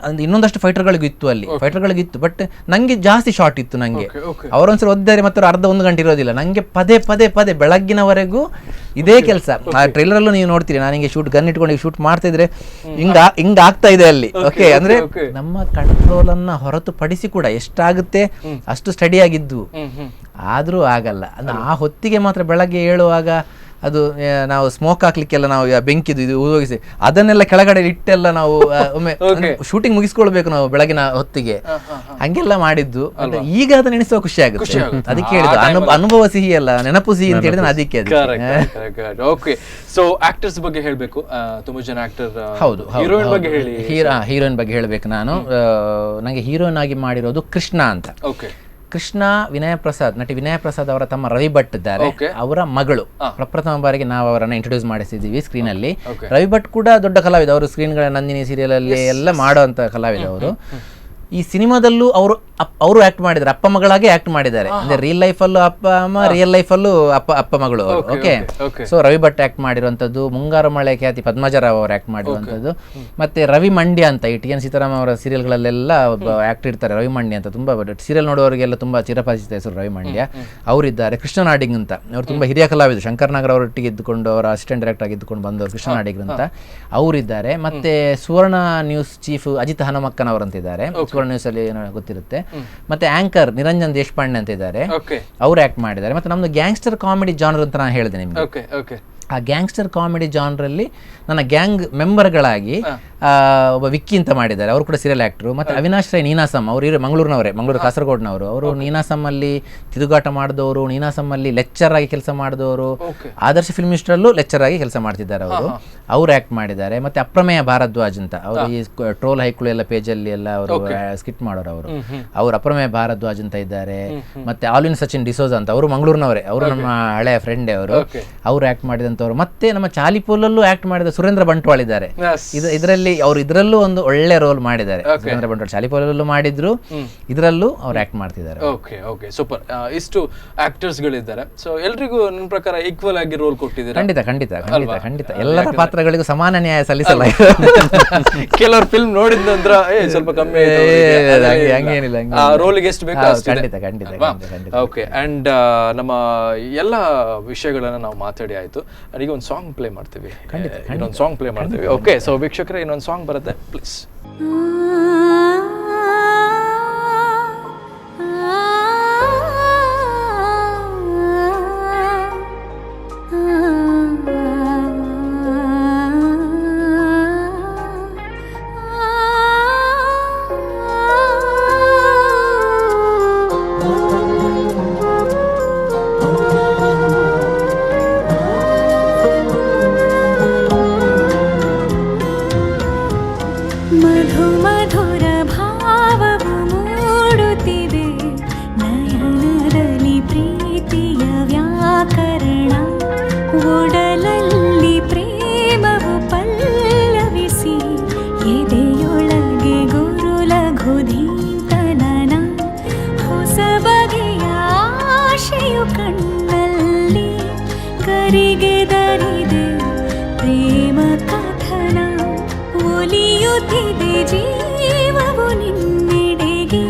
ಇನ್ನೊಂದಷ್ಟು ಫೈಟರ್ಗಳಿಗಿತ್ತು ಅಲ್ಲಿ, ಫೈಟರ್ಗಳಿಗಿತ್ತು. ಬಟ್ ನಂಗೆ ಜಾಸ್ತಿ ಶಾರ್ಟ್ ಇತ್ತು. ನಂಗೆ ಅವರೊಂದ್ಸಲ ಒದ್ದಾರೆ ಮತ್ತೆ ಅವ್ರು ಅರ್ಧ 1 ಗಂಟೆ ಇರೋದಿಲ್ಲ. ನಂಗೆ ಪದೇ ಪದೇ ಪದೇ ಬೆಳಗ್ಗಿನವರೆಗೂ ಇದೇ ಕೆಲಸ. ಆ ಟ್ರೈಲರ್ ಅಲ್ಲೂ ನೀವು ನೋಡ್ತೀರಿ, ನಾನು ಹಿಂಗೆ ಗನ್ ಇಟ್ಕೊಂಡು ಶೂಟ್ ಮಾಡ್ತಾ ಇದ್ರೆ ಹಿಂಗ ಆಗ್ತಾ ಇದೆ ಅಲ್ಲಿ. ಓಕೆ, ಅಂದ್ರೆ ನಮ್ಮ ಕಂಟ್ರೋಲ್ ಅನ್ನ ಹೊರತುಪಡಿಸಿ ಕೂಡ ಎಷ್ಟಾಗುತ್ತೆ ಅಷ್ಟು ಸ್ಟಡಿ ಆಗಿದ್ದು, ಆದ್ರೂ ಆಗಲ್ಲ. ಆ ಹೊತ್ತಿಗೆ ಮಾತ್ರ ಬೆಳಗ್ಗೆ ಏಳುವಾಗ ಅದು ನಾವು ಸ್ಮೋಕ್ ಹಾಕ್ಲಿಕ್ಕೆಲ್ಲ ನಾವು ಬೆಂಕಿದು ಇದು ಉಪಯೋಗಿಸಿ ಅದನ್ನೆಲ್ಲ ಕೆಳಗಡೆ ಇಟ್ಟೆಲ್ಲ ನಾವು ಒಮ್ಮೆ ಶೂಟಿಂಗ್ ಮುಗಿಸ್ಕೊಳ್ಬೇಕು ನಾವು ಬೆಳಗಿನ ಹೊತ್ತಿಗೆ. ಹಂಗೆಲ್ಲ ಮಾಡಿದ್ದು. ಈಗ ಅದನ್ನ ನೆನೆಸುವ ಖುಷಿ ಆಗುತ್ತೆ. ಅದಕ್ಕೆ ಹೇಳಿದ್ದು ಅನುಭವ ಸಿಹಿ ಅಲ್ಲ, ನೆನಪು ಸಿಹಿ ಅಂತ ಹೇಳಿದ್ರೆ ಅದಕ್ಕೆ. ಓಕೆ, ಸೊ ಆಕ್ಟರ್ಸ್ ಬಗ್ಗೆ ಹೇಳ್ಬೇಕು. ತುಂಬಾ ಜನ ಆಕ್ಟರ್. ಹೌದು, ಹೀರೋಯಿನ್ ಬಗ್ಗೆ ಹೇಳಿ. ಹೀರೋಯಿನ್ ಬಗ್ಗೆ ಹೇಳ್ಬೇಕು ನಾನು. ನಂಗೆ ಹೀರೋಯಿನ್ ಆಗಿ ಮಾಡಿರೋದು ಕೃಷ್ಣ ಅಂತ. ಕೃಷ್ಣ ನಟಿ ವಿನಯ ಪ್ರಸಾದ್ ಅವರ ತಮ್ಮ ರವಿ ಭಟ್ ಇದ್ದಾರೆ, ಅವರ ಮಗಳು. ಪ್ರಪ್ರಥಮ ಬಾರಿಗೆ ನಾವು ಅವರನ್ನ ಇಂಟ್ರೊಡ್ಯೂಸ್ ಮಾಡಿಸಿದ್ದೀವಿ ಸ್ಕ್ರೀನ್ ಅಲ್ಲಿ. ರವಿ ಭಟ್ ಕೂಡ ದೊಡ್ಡ ಕಲಾವಿದ, ಅವರು ಸ್ಕ್ರೀನ್ಗಳ ನಂದಿನಿ ಸೀರಿಯಲ್ ಅಲ್ಲಿ ಎಲ್ಲ ಮಾಡುವಂತ ಕಲಾವಿದ ಅವರು. ಈ ಸಿನಿಮಾದಲ್ಲೂ ಅವರು ಆಕ್ಟ್ ಮಾಡಿದ್ದಾರೆ, ಅಪ್ಪ ಮಗಳಾಗಿ ಆಕ್ಟ್ ಮಾಡಿದ್ದಾರೆ. ಅಂದ್ರೆ ರಿಯಲ್ ಲೈಫ್ ಅಲ್ಲೂ ಅಪ್ಪ ಅಮ್ಮ, ರಿಯಲ್ ಲೈಫ್ ಅಲ್ಲೂ ಅಪ್ಪ ಮಗಳು ಅವರು. Okay, so Ravi Bhat act ಮಾಡಿರುವಂತದ್ದು, ಮುಂಗಾರು ಮಳೆ ಖ್ಯಾತಿ ಪದ್ಮಜರಾವ್ ಅವರು ಆಕ್ಟ್ ಮಾಡಿರುವಂತದ್ದು. ಮತ್ತೆ ರವಿ ಮಂಡ್ಯ ಅಂತ ಈ ಟಿ.ಎನ್. ಸೀತಾರಾಮ ಅವರ ಸೀರಿಯಲ್ಗಳಲ್ಲೆಲ್ಲ ಆಕ್ಟ್ ಇರ್ತಾರೆ. ರವಿ ಮಂಡ್ಯ ಅಂತ ತುಂಬಾ ಸೀರಿಯಲ್ ನೋಡುವವರಿಗೆಲ್ಲ ತುಂಬಾ ಚಿರಪರಿಚಿತ ಹೆಸರು ರವಿ ಮಂಡ್ಯ. ಅವರಿದ್ದಾರೆ. ಕೃಷ್ಣ ನಾಡಿಗ್ ಅಂತ, ಅವರು ತುಂಬಾ ಹಿರಿಯ ಕಲಾವಿದರು, ಶಂಕರ್ ನಾಗರ್ ಅವರೊಟ್ಟಿಗೆ ಇದ್ದುಕೊಂಡು ಅವರ ಅಸಿಸ್ಟೆಂಟ್ ಡೈರೆಕ್ಟರ್ ಆಗಿ ಇದ್ದುಕೊಂಡು ಬಂದವರು ಕೃಷ್ಣ ನಾಡಿಗ್ ಅಂತ ಅವರಿದ್ದಾರೆ. ಮತ್ತೆ ಸುವರ್ಣ ನ್ಯೂಸ್ ಚೀಫ್ ಅಜಿತ್ ಹನುಮಕ್ಕನವರಂತಿದ್ದಾರೆ, ಸುವರ್ಣ ನ್ಯೂಸ್ ಅಲ್ಲಿ ಗೊತ್ತಿರುತ್ತೆ. ಮತ್ತೆ ಆಂಕರ್ ನಿರಂಜನ್ ದೇಶಪಾಂಡೆ ಅಂತ ಇದ್ದಾರೆ, ಅವ್ರು ಆಕ್ಟ್ ಮಾಡಿದ್ದಾರೆ. ಮತ್ತೆ ನಮ್ದು ಗ್ಯಾಂಗ್ಸ್ಟರ್ ಕಾಮಿಡಿ ಜಾನರ್ ಅಂತ ನಾನು ಹೇಳಿದೆ ನಿಮ್ಗೆ. ಆ ಗ್ಯಾಂಗ್ಸ್ಟರ್ ಕಾಮಿಡಿ ಜಾನರಲ್ಲಿ ನನ್ನ ಗ್ಯಾಂಗ್ ಮೆಂಬರ್ಗಳಾಗಿ ಒಬ್ಬ ವಿಕ್ಕಿ ಅಂತ ಮಾಡಿದ್ದಾರೆ, ಅವರು ಕೂಡ ಸೀರಿಯಲ್ ಆಕ್ಟರು. ಮತ್ತೆ ಅವಿನಾಶ್ ರೈ ನೀನಾಸಮ್, ಅವರು ಮಂಗಳೂರಿನವರೇ, ಮಂಗಳೂರು ಕಾಸರಗೋಡ್ನವರು. ಅವರು ನೀನಾಸಮ್ ಅಲ್ಲಿ ತಿರುಗಾಟ ಮಾಡಿದವರು, ನೀನಾಸಮ್ ಅಲ್ಲಿ ಲೆಕ್ಚರ್ ಆಗಿ ಕೆಲಸ ಮಾಡಿದವರು, ಆದರ್ಶ ಫಿಲ್ಮ್ ಇನ್ಸ್ಟಿಟ್ಯೂಟಲ್ಲೂ ಲೆಕ್ಚರ್ ಆಗಿ ಕೆಲಸ ಮಾಡ್ತಿದ್ದಾರೆ ಅವರು ಆಕ್ಟ್ ಮಾಡಿದ್ದಾರೆ. ಮತ್ತೆ ಅಪ್ರಮೇಯ ಭಾರದ್ವಾಜ್ ಅಂತ, ಅವರು ಈ ಟ್ರೋಲ್ ಹೈಕಳು ಎಲ್ಲ ಪೇಜಲ್ಲಿ ಎಲ್ಲ ಅವರು ಸ್ಕಿಟ್ ಮಾಡೋರು, ಅವರು ಅಪ್ರಮೇಯ ಭಾರದ್ವಾಜ್ ಅಂತ ಇದ್ದಾರೆ. ಮತ್ತೆ ಆಲ್ವಿನ್ ಸಚಿನ್ ಡಿಸೋಜ್ ಅಂತ, ಅವರು ಮಂಗಳೂರಿನವರೇ, ಅವರು ನಮ್ಮ ಹಳೆಯ ಫ್ರೆಂಡೇ ಅವರು ಆಕ್ಟ್ ಮಾಡಿದಂಥವ್ರು. ಮತ್ತೆ ನಮ್ಮ ಚಾಲಿಪೋಲಲ್ಲೂ ಆಕ್ಟ್ ಮಾಡಿದ ಸುರೇಂದ್ರ ಬಂಟ್ವಾಳ್ ಇದ್ದಾರೆ. ಇದರಲ್ಲೂ ಒಂದು ಒಳ್ಳೆ ರೋಲ್ ಮಾಡಿದ್ದಾರೆ ಸುರೇಂದ್ರ ಬಂಟ್ವಾಳ್. ಚಾಲಿಪೋಲಲ್ಲೂ ಮಾಡಿದ್ರು, ಇದರಲ್ಲೂ ಅವ್ರು ಆಕ್ಟ್ ಮಾಡ್ತಿದ್ದಾರೆ. Okay, super. ಇಷ್ಟು ಆಕ್ಟರ್ಸ್ ಗಳಿದ್ದಾರೆ. ಸೊ ಎಲ್ರಿಗೂ ನನ್ನ ಪ್ರಕಾರ ಈಕ್ವಲ್ ಆಗಿ ರೋಲ್ ಕೊಟ್ಟಿದ್ದಾರೆ. ಖಂಡಿತ ಎಲ್ಲರ ಪಾತ್ರಗಳಿಗೂ ಸಮಾನ ನ್ಯಾಯ ಸಲ್ಲಿಸಲಾಗಿದೆ. ಕೆಲವರು ಫಿಲ್ಮ್ ನೋಡಿದ ನಂತರ ಸ್ವಲ್ಪ ಕಮ್ಮಿ ಹಂಗೇನಿಲ್ಲ, ರೋಲಿಗೆ ಎಷ್ಟು ಬೇಕು ಖಂಡಿತ. ಓಕೆ, ಅಂಡ್ ನಮ್ಮ ಎಲ್ಲ ವಿಷಯಗಳನ್ನ ನಾವು ಮಾತಾಡಿ ಆಯ್ತು. ಈಗ ಒಂದು ಸಾಂಗ್ ಪ್ಲೇ ಮಾಡ್ತೀವಿ. ಇನ್ನೊಂದು ಸಾಂಗ್ ಪ್ಲೇ ಮಾಡ್ತೀವಿ. ಓಕೆ, ಸೊ ವೀಕ್ಷಕರೇ, ಇನ್ನೊಂದು ಸಾಂಗ್ ಬರುತ್ತೆ, ಪ್ಲೀಸ್. ಮಧುರ ಭಾವವು ಮೂಡುತ್ತಿದೆ ನಯನದಲ್ಲಿ ಪ್ರೀತಿಯ ವ್ಯಾಕರಣ ಒಡಲಲ್ಲಿ ಪ್ರೇಮವು ಪಲ್ಲವಿಸಿ ಎದೆಯೊಳಗೆ ಗುರು ಲಘುಧೀತನನ ಹೊಸ ಬಗೆಯ ಆಶೆಯು ಕಣ್ಣಲ್ಲಿ ಕರಿಗೆದರಿದೆ ಪ್ರೇಮ ಕಥನ ಒಲಿಯುತ್ತಿದೆ ಜೀವವು ನಿನ್ನೆಡೆಗೆ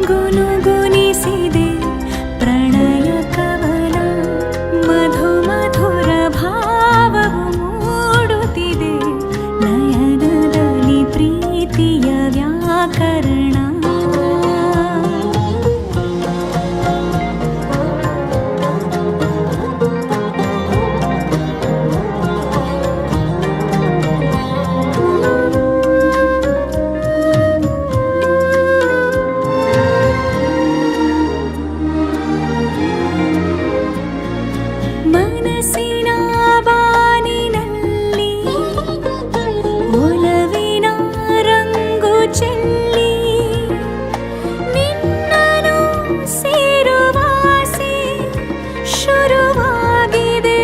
ಗುನುಗುನಿಸಿದೆ ಪ್ರಣಯ ಕವನ ಮಧು ಮಧುರ ಭಾವವು ಮೂಡುತ್ತಿದೆ ನಯನದಲ್ಲಿ ಪ್ರೀತಿಯ ವ್ಯಾಕರಣ ಮನಸ್ಸಿನ ಬಾನಿನಲ್ಲಿ ಒಲವಿನ ರಂಗು ಚೆಲ್ಲಿ ನಿನ್ನನು ಸೇರುವಾಸೆ ಶುರುವಾಗಿದೆ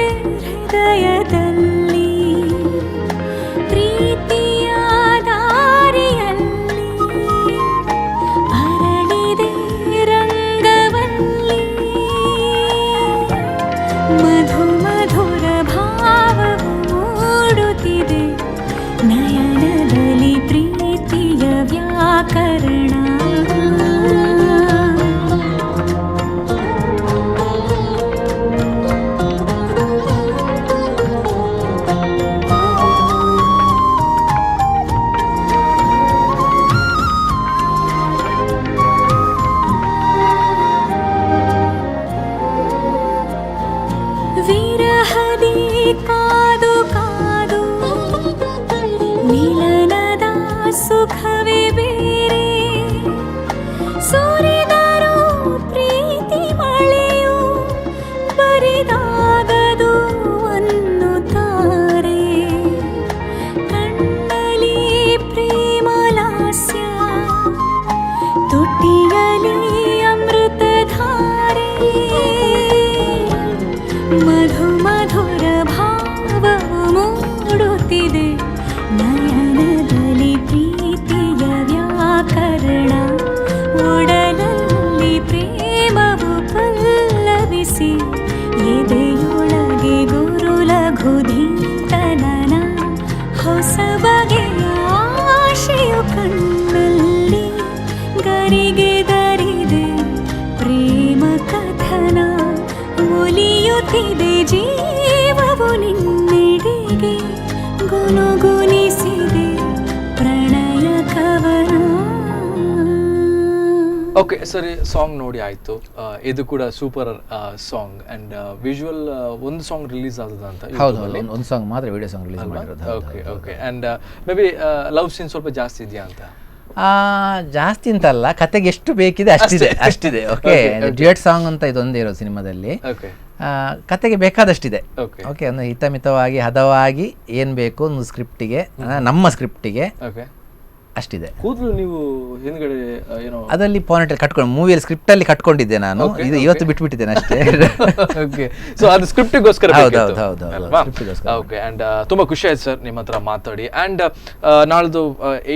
ಹೃದಯದಲ್ಲಿ ಪ್ರೀತಿಯ ದಾರಿಯಲ್ಲಿ ಅರಳಿದೆ ರಂಗವಲ್ಲಿ ಮಧು ಮಧುರ ಭಾವವು ಮೂಡುತ್ತಿದೆ ನಯನದಲ್ಲಿ ಪ್ರೀತಿಯ ವ್ಯಾಕರಣ ವಿರಹದಿ ಕಾದು ಕಾದು ಮಿಲನದ ಸುಖವೇ ಬೇರೆ ಸುರಿದರೂ ಪ್ರೀತಿ ಮಳೆಯು ಬರಿದಾಗದು ಅನ್ನುತ್ತಾರೆ ಕಣ್ಣಲ್ಲಿ ಪ್ರೇಮಲಾಸ್ಯ ತುಟಿಯಲಿ ಅಮೃತಧಾರೆ ಮಧು ಮಧುರ ಭಾವವು ಮೂಡುತ್ತಿದೆ ನಯನದಲ್ಲಿ ಪ್ರೀತಿಯ ವ್ಯಾಕರಣ ಒಡಲಲ್ಲಿ ಪ್ರೇಮವು ಪಲ್ಲವಿಸಿ ಎದೆಯೊಳಗೆ ಗುರು ಲಘುಧೀತನನ ಹೊಸ ಬಗೆಯ ಆಶೆಯು ಕಣ್ಣಲ್ಲಿ ಗರಿಗೆದರಿದೆ ಪ್ರೇಮ ಕಥನ ಒಲಿಯುತ್ತಿದೆ ಜೀವವು ನಿನ್ನೆಡೆಗೆ ಗುನುಗುನಿಸಿದೆ ಪ್ರಣಯ ಕವನ. ಓಕೆ ಸರಿ, ಸಾಂಗ್ ನೋಡಿ ಆಯ್ತು. ಇದು ಕೂಡ ಸೂಪರ್ ಸಾಂಗ್ ಅಂಡ್ ವಿಜುವಲ್ ಒಂದು ಸಾಂಗ್ ರಿಲೀಸ್ ಆದದ ಅಂತ. ಹೌದು, ಒಂದು ಸಾಂಗ್ ಮಾತ್ರ ವಿಡಿಯೋ ಸಾಂಗ್ ರಿಲೀಸ್ ಮಾಡಿರೋದು. Okay okay and maybe love scene ಸ್ವಲ್ಪ ಜಾಸ್ತಿ ಇದೆಯಾ ಅಂತ? ಜಾಸ್ತಿ ಅಂತಲ್ಲ, ಕತೆಗೆ ಎಷ್ಟು ಬೇಕಿದೆ ಅಷ್ಟಿದೆ. ಓಕೆ, ಡ್ಯುಯೆಟ್ ಸಾಂಗ್ ಅಂತ ಇದೊಂದೇ ಇರೋದು ಸಿನಿಮಾದಲ್ಲಿ. ಕತೆಗೆ ಬೇಕಾದಷ್ಟಿದೆ. ಓಕೆ, ಒಂದು ಹಿತಮಿತವಾಗಿ ಹದವಾಗಿ ಏನು ಬೇಕು ಒಂದು ಸ್ಕ್ರಿಪ್ಟಿಗೆ, ನಮ್ಮ ಸ್ಕ್ರಿಪ್ಟಿಗೆ ಅಷ್ಟಿದೆ. ಕೂದಲು ನೀವು ಹಿಂದ್ಗಡೆ ಏನೋ ಅದರಲ್ಲಿ ಪಾನೆಟಲ್ಲಿ ಕಟ್ಕೊಂಡು ಮೂವಿಯಲ್ಲಿ ಸ್ಕ್ರಿಪ್ಟಲ್ಲಿ ಕಟ್ಕೊಂಡಿದ್ದೆ ನಾನು. ಇದು ಇವತ್ತು ಬಿಟ್ಬಿಟ್ಟಿದ್ದೇನೆ ಅಷ್ಟೇ. ಓಕೆ, ಸೊ ಅದು ಸ್ಕ್ರಿಪ್ಟಿಗೋಸ್ಕರ. ಹೌದು. ಓಕೆ, ಅಂಡ್ ತುಂಬಾ ಖುಷಿ ಆಯ್ತು ಸರ್ ನಿಮ್ಮ ಹತ್ರ ಮಾತಾಡಿ. ಅಂಡ್ ನಾಳ್ದು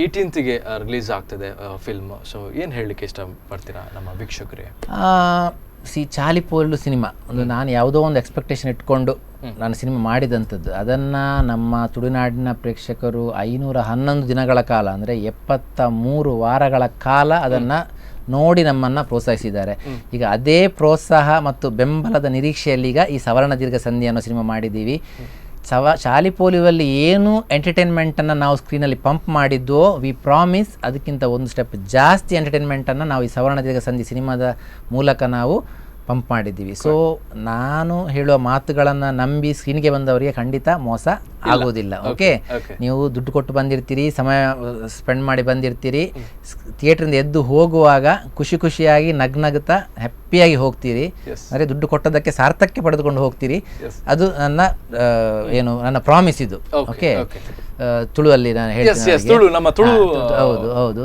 18th ರಿಲೀಸ್ ಆಗ್ತದೆ ಫಿಲ್ಮ್. ಸೊ ಏನು ಹೇಳಲಿಕ್ಕೆ ಇಷ್ಟಪಡ್ತೀರಾ ನಮ್ಮ ವೀಕ್ಷಕರಿಗೆ? ಚಾಲಿಪೋಲು ಸಿನಿಮಾ ಒಂದು ನಾನು ಯಾವುದೋ ಒಂದು ಎಕ್ಸ್ಪೆಕ್ಟೇಷನ್ ಇಟ್ಕೊಂಡು ನಾನು ಸಿನಿಮಾ ಮಾಡಿದಂಥದ್ದು. ಅದನ್ನು ನಮ್ಮ ತುಳುನಾಡಿನ ಪ್ರೇಕ್ಷಕರು 511 ದಿನಗಳ ಕಾಲ, ಅಂದರೆ 73 ವಾರಗಳ ಕಾಲ ಅದನ್ನು ನೋಡಿ ನಮ್ಮನ್ನು ಪ್ರೋತ್ಸಾಹಿಸಿದ್ದಾರೆ. ಈಗ ಅದೇ ಪ್ರೋತ್ಸಾಹ ಮತ್ತು ಬೆಂಬಲದ ನಿರೀಕ್ಷೆಯಲ್ಲಿ ಈಗ ಈ ಸವರ್ಣ ದೀರ್ಘ ಸಂಧಿ ಅನ್ನೋ ಸಿನಿಮಾ ಮಾಡಿದ್ದೀವಿ. ಚಾಲಿಪೋಲಿಯಲ್ಲಿ ಏನು ಎಂಟರ್ಟೈನ್ಮೆಂಟನ್ನು ನಾವು ಸ್ಕ್ರೀನಲ್ಲಿ ಪಂಪ್ ಮಾಡಿದ್ದೋ, ವಿ ಪ್ರಾಮಿಸ್ ಅದಕ್ಕಿಂತ ಒಂದು ಸ್ಟೆಪ್ ಜಾಸ್ತಿ ಎಂಟರ್ಟೈನ್ಮೆಂಟನ್ನು ನಾವು ಈ ಸವರ್ಣ ದೀರ್ಘ ಸಂಧಿ ಸಿನಿಮಾದ ಮೂಲಕ ನಾವು ಪಂಪ್ ಮಾಡಿದ್ದೀವಿ. ಸೊ ನಾನು ಹೇಳುವ ಮಾತುಗಳನ್ನು ನಂಬಿ ಸ್ಕ್ರೀನ್ಗೆ ಬಂದವರಿಗೆ ಖಂಡಿತ ಮೋಸ ಆಗೋದಿಲ್ಲ. ಓಕೆ, ನೀವು ದುಡ್ಡು ಕೊಟ್ಟು ಬಂದಿರ್ತೀರಿ, ಸಮಯ ಸ್ಪೆಂಡ್ ಮಾಡಿ ಬಂದಿರ್ತೀರಿ, ಥಿಯೇಟ್ರಿಂದ ಎದ್ದು ಹೋಗುವಾಗ ಖುಷಿಯಾಗಿ ನಗ್ನಗ್ತಾ ಹ್ಯಾಪಿಯಾಗಿ ಹೋಗ್ತೀರಿ, ಅಂದರೆ ದುಡ್ಡು ಕೊಟ್ಟದಕ್ಕೆ ಸಾರ್ಥಕ್ಕೆ ಪಡೆದುಕೊಂಡು ಹೋಗ್ತೀರಿ. ಅದು ನನ್ನ ನನ್ನ ಪ್ರಾಮಿಸ್ ಇದು. ಓಕೆ, ತುಳುವಲ್ಲಿ ನಾನು ಹೇಳ್ತೀನಿ. ಹೌದು ಹೌದು,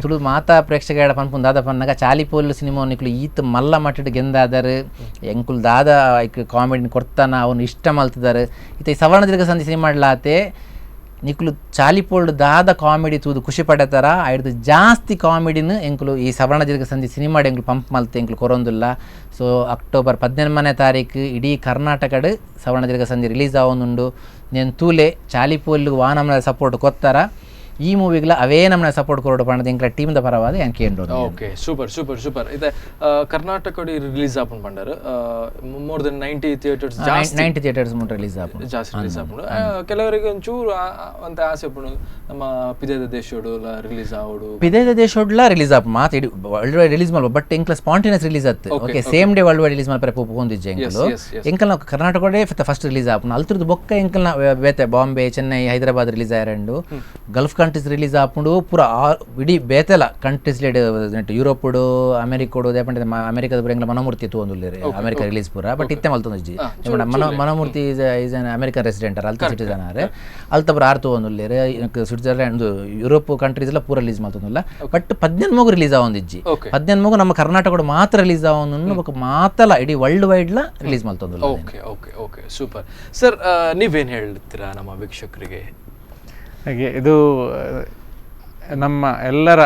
ತುಳು ಮಾತಾ ಪ್ರೇಕ್ಷಕ ಪನ್ಪುನ್ ದಾದ ಪನ್ನಗ ಚಾಲಿಪೋಲ್ ಸಿನಿಮಾ ನಿಕ್ಲು ಈತ ಮಲ್ಲ ಮಟ್ಟಿಡ್ ಗೆಂದಾದರೆ ಎಂಕುಲ್ ದಾದ ಕಾಮಿಡಿ ಕೊಡ್ತಾನ ಅವನು ಇಷ್ಟ ಮಲ್ತಿದ್ದಾರೆ. ಈತ ಈ ಸವರ್ಣ ದೀರ್ಘ ಸಂಧಿ ಸಿನಿಮಾ ಮಾಡ್ಲಾತೆ ನಿಕ್ಲು ಚಾಲಿಪೋಲ್ಡ್ ದಾದ ಕಾಮಿಡಿ ತೂದು ಖುಷಿ ಪಡೆತಾರ. ಆಯ್ದು ಜಾಸ್ತಿ ಕಾಮಿಡಿನ ಎಂಕುಲು ಈ ಸವರ್ಣ ದೀರ್ಘ ಸಂಧಿ ಸಿನಿಮಾಡ್ ಎಂಕ್ಲು ಪಂಪ್ ಮಲ್ತೆ ಎಂಕ್ಲು ಕೊರೊಂದಿಲ್ಲ. ಸೊ ಅಕ್ಟೋಬರ್ 18ನೇ ತಾರೀಕು ಇಡೀ ಕರ್ನಾಟಕಡ್ ಸವರ್ಣ ದೀರ್ಘ ಸಂಧಿ ರಿಲೀಸ್ ಆವೊಂದುಂಡು. నేను తూలే చాలిపోళ్ళు వానమ్న సపోర్ట్ కొత్తర ಈ ಮೂವಿಗಳ ಅವೇ ನಮ್ಮನ್ನ ಸಪೋರ್ಟ್ ಕೊರೋಡು ಪಣ್ಣದ ಇಂಕ್ಲ ಟೀಮ್ ದ ಪರವಾದ ಯಾಕೆ ಎಂಡು. Okay, super super super. ಇದೆ ಕರ್ನಾಟಕ ರಿಲೀಸ್ ಆಪನ್ ಪಂಡರು ಮೋರ್ ದೆನ್ 90 ಥಿಯೇಟರ್ಸ್, 90 ಥಿಯೇಟರ್ಸ್ ಮುಂದೆ ರಿಲೀಸ್ ಆಪನ್, ಜಾಸ್ತಿ ರಿಲೀಸ್ ಆಪನ್. ಕೆಲವರಿಗೆ ಒಂಚೂರು ಅಂತ ಆಸೆ ಪಣ್ಣು ನಮ್ಮ ಪಿದೇದ ದೇಶೋಡು ರಿಲೀಸ್ ಆವಡು, ಪಿದೇದ ದೇಶೋಡ್ಲ ರಿಲೀಸ್ ಆಪ ಮಾತು ಇಡಿ ವರ್ಲ್ಡ್ ವೈಡ್ ರಿಲೀಸ್ ಮಾಡ್ಬೋದು. ಬಟ್ ಇಂಕ್ಲ ಸ್ಪಾಂಟೇನಿಯಸ್ ರಿಲೀಸ್ ಆಯ್ತು. Okay, same day world wide release ಮಾಡ್ತಾರೆ ಪೊಂದಿಜ್ಜೆ ಎಂಕಲು ಎಂಕಲ್ ನಾವು ಕರ್ನಾಟಕಡೆ ಫಸ್ಟ್ ರಿಲೀಸ್ ಆಪನ್. ಅಲ್ತ್ರದ್ದು ಬೊಕ್ಕ ಎಂಕಲ್ನ ಬೇತೆ ಬಾಂಬೆ, ಚೆನ್ನೈ, ಹೈದರಾಬಾದ್ ರಿಲೀಸ್ ಆಯರಂಡು. ಗಲ್ಫ್ ಕಂಟ್ರೀಸ್ ರಿಲೀಸ್ ಆಪುಂಡು ಪೂರ ಇಡೀ ಬೇತೆಲ್ಲ ಕಂಟ್ರೀಸ್ ಲೇಡ್ ಯುರೋಪುಡು, ಅಮೆರಿಕೋಡು ದೇಪಂಡ ಅಮೆರಿಕದ ಬರಂಗ್ಲ ಮನೋಮೂರ್ತಿ ತೂಂದುಲ್ಲೇರಿ ಅಮೆರಿಕ ರಿಲೀಸ್ ಪೂರ. ಬಟ್ ಇತ್ತೆ ಮಲ್ತೊಂದಿಜ್ಜಿ Manomurthy is an American resident ಅಲ್ತ ಸಿಟಿಸನ್ ಆರೆ ಅಲ್ತಬ್ರ ಆರ್ ತೂಂದುಲ್ಲೇರಿ. ಸ್ವಿಟ್ಜರ್ಲ್ಯಾಂಡ್ ಯುರೋಪ್ ಕಂಟ್ರೀಸ್ ಎಲ್ಲ ಪೂರ ರಿಲೀಸ್ ಮಾಡ್ತೊಂದಿಲ್ಲ. ಬಟ್ 13 ರಿಲೀಸ್ ಆವೊಂದಿಜ್ಜಿ. 13 ನಮ್ಮ ಕರ್ನಾಟಕದ ಮಾತ್ರ ರಿಲೀಸ್ ಆವೊಂದು ಮಾತಲ್ಲ ಇಡೀ ವರ್ಲ್ಡ್ ವೈಡ್ಲ ರಿಲೀಸ್ ಮಾಡ್ತೊಂದಿಲ್ಲ. Okay okay okay, super sir. ನೀವೇನು ಹೇಳ್ತೀರಾ ನಮ್ಮ ವೀಕ್ಷಕರಿಗೆ? ಹಾಗೆ ಇದು ನಮ್ಮ ಎಲ್ಲರ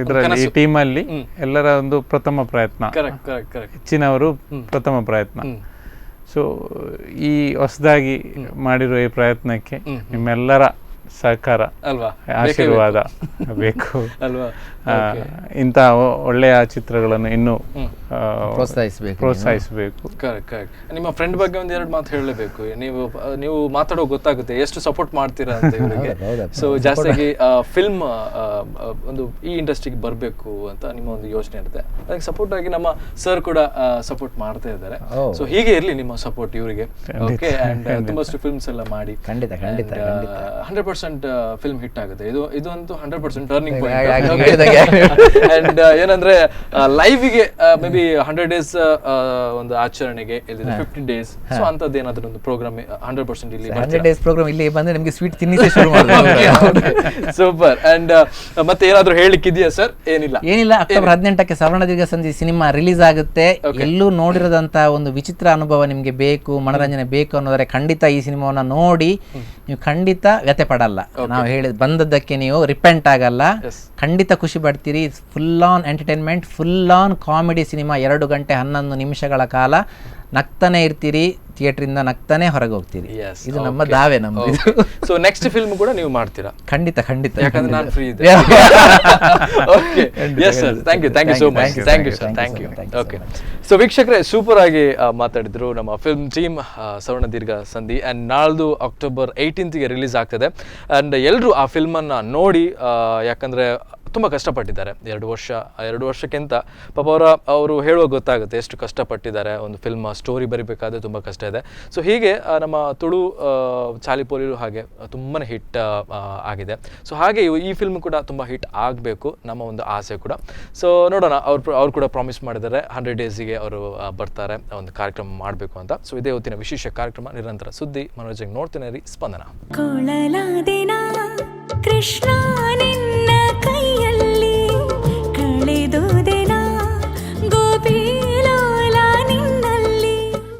ಇದರಲ್ಲಿ ಈ ಟೀಮಲ್ಲಿ ಎಲ್ಲರ ಒಂದು ಪ್ರಥಮ ಪ್ರಯತ್ನ, ಹೆಚ್ಚಿನವರು ಪ್ರಥಮ ಪ್ರಯತ್ನ. ಸೊ ಈ ಹೊಸದಾಗಿ ಮಾಡಿರುವ ಈ ಪ್ರಯತ್ನಕ್ಕೆ ನಿಮ್ಮೆಲ್ಲರ ಸಹಕಾರ, ಆಶೀರ್ವಾದ ಬೇಕು ಅಲ್ವಾ. ಇಂಥ ಒಳ್ಳೆಯ ಚಿತ್ರಗಳನ್ನು ಇನ್ನೂ ಪ್ರೋತ್ಸಾಹಿಸಬೇಕು. ನಿಮ್ಮ ಫ್ರೆಂಡ್ ಬಗ್ಗೆ ಒಂದು ಎರಡು ಮಾತು ಹೇಳಲೇಬೇಕು. ನೀವು ಮಾತಾಡೋ ಗೊತ್ತಾಗುತ್ತೆ ಎಷ್ಟು ಸಪೋರ್ಟ್ ಮಾಡ್ತೀರಾ ಅಂತ ಇವರಿಗೆ. ಸೊ ಜಾಸ್ತಿಯಾಗಿ ಫಿಲ್ಮ್ ಒಂದು ಈ ಇಂಡಸ್ಟ್ರಿಗೆ ಬರಬೇಕು ಅಂತ ನಿಮ್ಮ ಒಂದು ಯೋಚನೆ ಇರುತ್ತೆ. ಅದಕ್ಕೆ ಸಪೋರ್ಟ್ ಆಗಿ ನಮ್ಮ ಸರ್ ಕೂಡ ಸಪೋರ್ಟ್ ಮಾಡ್ತಾ ಇದ್ದಾರೆ. ಸೊ ಹೀಗೆ ಇರಲಿ ನಿಮ್ಮ ಸಪೋರ್ಟ್ ಇವರಿಗೆ. ಓಕೆ, ಅಂಡ್ ತುಂಬಷ್ಟು ಫಿಲ್ಮ್ಸ್ ಎಲ್ಲ ಮಾಡಿ 100% ಫಿಲ್ಮ್ ಹಿಟ್ ಆಗುತ್ತೆ. ಇದು ಅಂತೂ 100% ಟರ್ನಿಂಗ್ ಪಾಯಿಂಟ್. ಅಂಡ್ ಏನಂದ್ರೆ ಲೈವ್ಗೆ ಮೇ ಬಿ 100 days ಒಂದು ಆಚರಣೆಗೆ 15 days, ಸೊ ಅಂತದ್ದು ಏನಾದ್ರು ಒಂದು ಪ್ರೋಗ್ರಾಮ್ 100% ಇಲ್ಲಿ 100 days ಪ್ರೋಗ್ರಾಮ್ ಇಲ್ಲಿ ಬಂದ್ರೆ ನಿಮಗೆ ಸ್ವೀಟ್ ತಿನ್ನಿಸೇ ಶುರು ಮಾಡ್ತೀವಿ. ಸೂಪರ್. ಅಂಡ್ ಮತ್ತೆ ಏನಾದ್ರು ಹೇಳಿಕ್ಕಿದೆಯಾ ಸರ್? ಏನಿಲ್ಲ, ಅಕ್ಟೋಬರ್ 18ಕ್ಕೆ ಸವರ್ಣ ದೀರ್ಘ ಸಂಧಿ ಸಿನಿಮಾ ರಿಲೀಸ್ ಆಗುತ್ತೆ. ಎಲ್ಲೂ ನೋಡಿರೋದಂತ ಒಂದು ವಿಚಿತ್ರ ಅನುಭವ ನಿಮ್ಗೆ ಬೇಕು, ಮನೋರಂಜನೆ ಬೇಕು ಅನ್ನೋದ್ರೆ ಖಂಡಿತ ಈ ಸಿನಿಮಾವನ್ನ ನೋಡಿ ನೀವು ಖಂಡಿತ ವ್ಯತೆ ಪಡಲ್ಲ. ನಾವು ಹೇಳಿದ ಬಂದದ್ದಕ್ಕೆ ನೀವು ರಿಪೆಂಟ್ ಆಗಲ್ಲ, ಖಂಡಿತ ಖುಷಿ ಪಡ್ತೀರಿ. Full on entertainment, full on comedy cinema. 2 ಗಂಟೆ 11 ನಿಮಿಷಗಳ ಕಾಲ ನಗ್ತಾನೆ ಇರ್ತೀರಿ, ಥಿಯೇಟರ್ ನಗ್ತಾನೆ ಹೊರಗೆ ಹೋಗ್ತೀರಿ. ಇದು ನಮ್ಮ ದಾವೆ ನಮ್ದು. ಸೊ ನೆಕ್ಸ್ಟ್ ಫಿಲ್ಮ್ ಕೂಡ ನೀವು ಮಾಡ್ತೀರಾ? ಖಂಡಿತ ಖಂಡಿತ, ಯಾಕಂದ್ರೆ ನಾನು ಫ್ರೀ ಇದೆ. Okay, yes sir, thank you so much. Thank you. Okay, so ವೀಕ್ಷಕರೇ, ಸೂಪರ್ ಆಗಿ ಮಾತಾಡಿದ್ರು ನಮ್ಮ ಫಿಲ್ಮ್ ಟೀಮ್ ಸವರ್ಣ ದೀರ್ಘ ಸಂಧಿ. ಆ್ಯಂಡ್ ನಾಳ್ದು ಅಕ್ಟೋಬರ್ 18ಗೆ ರಿಲೀಸ್ ಆಗ್ತದೆ. ಆ್ಯಂಡ್ ಎಲ್ಲರೂ ಆ ಫಿಲ್ಮನ್ನು ನೋಡಿ, ಯಾಕಂದರೆ ತುಂಬ ಕಷ್ಟಪಟ್ಟಿದ್ದಾರೆ 2 ವರ್ಷಕ್ಕಿಂತ. ಪಾಪ ಅವರು ಹೇಳುವಾಗ ಗೊತ್ತಾಗುತ್ತೆ ಎಷ್ಟು ಕಷ್ಟಪಟ್ಟಿದ್ದಾರೆ. ಒಂದು ಫಿಲ್ಮ್ ಸ್ಟೋರಿ ಬರಿಬೇಕಾದ್ರೆ ತುಂಬ ಕಷ್ಟ ಇದೆ. ಸೊ ಹೀಗೆ ನಮ್ಮ ತುಳು ಚಾಲಿಪೋಲಿಲು ಹಾಗೆ ತುಂಬಾ ಹಿಟ್ ಆಗಿದೆ. ಸೊ ಹಾಗೆ ಈ ಫಿಲ್ಮ್ ಕೂಡ ತುಂಬ ಹಿಟ್ ಆಗಬೇಕು ನಮ್ಮ ಒಂದು ಆಸೆ ಕೂಡ. ಸೊ ನೋಡೋಣ, ಅವ್ರು ಕೂಡ ಪ್ರಾಮಿಸ್ ಮಾಡಿದ್ದಾರೆ 100 daysಗೆ ಅವರು ಬರ್ತಾರೆ, ಒಂದು ಕಾರ್ಯಕ್ರಮ ಮಾಡಬೇಕು ಅಂತ. ಸೊ ಇದೇ ಹೊತ್ತಿನ ವಿಶೇಷ ಕಾರ್ಯಕ್ರಮ. ನಿರಂತರ ಸುದ್ದಿ ಮನೋರಂಜನೆ ನೋಡ್ತೇನೆ ರೀ ಸ್ಪಂದನ. ಕೃಷ್ಣ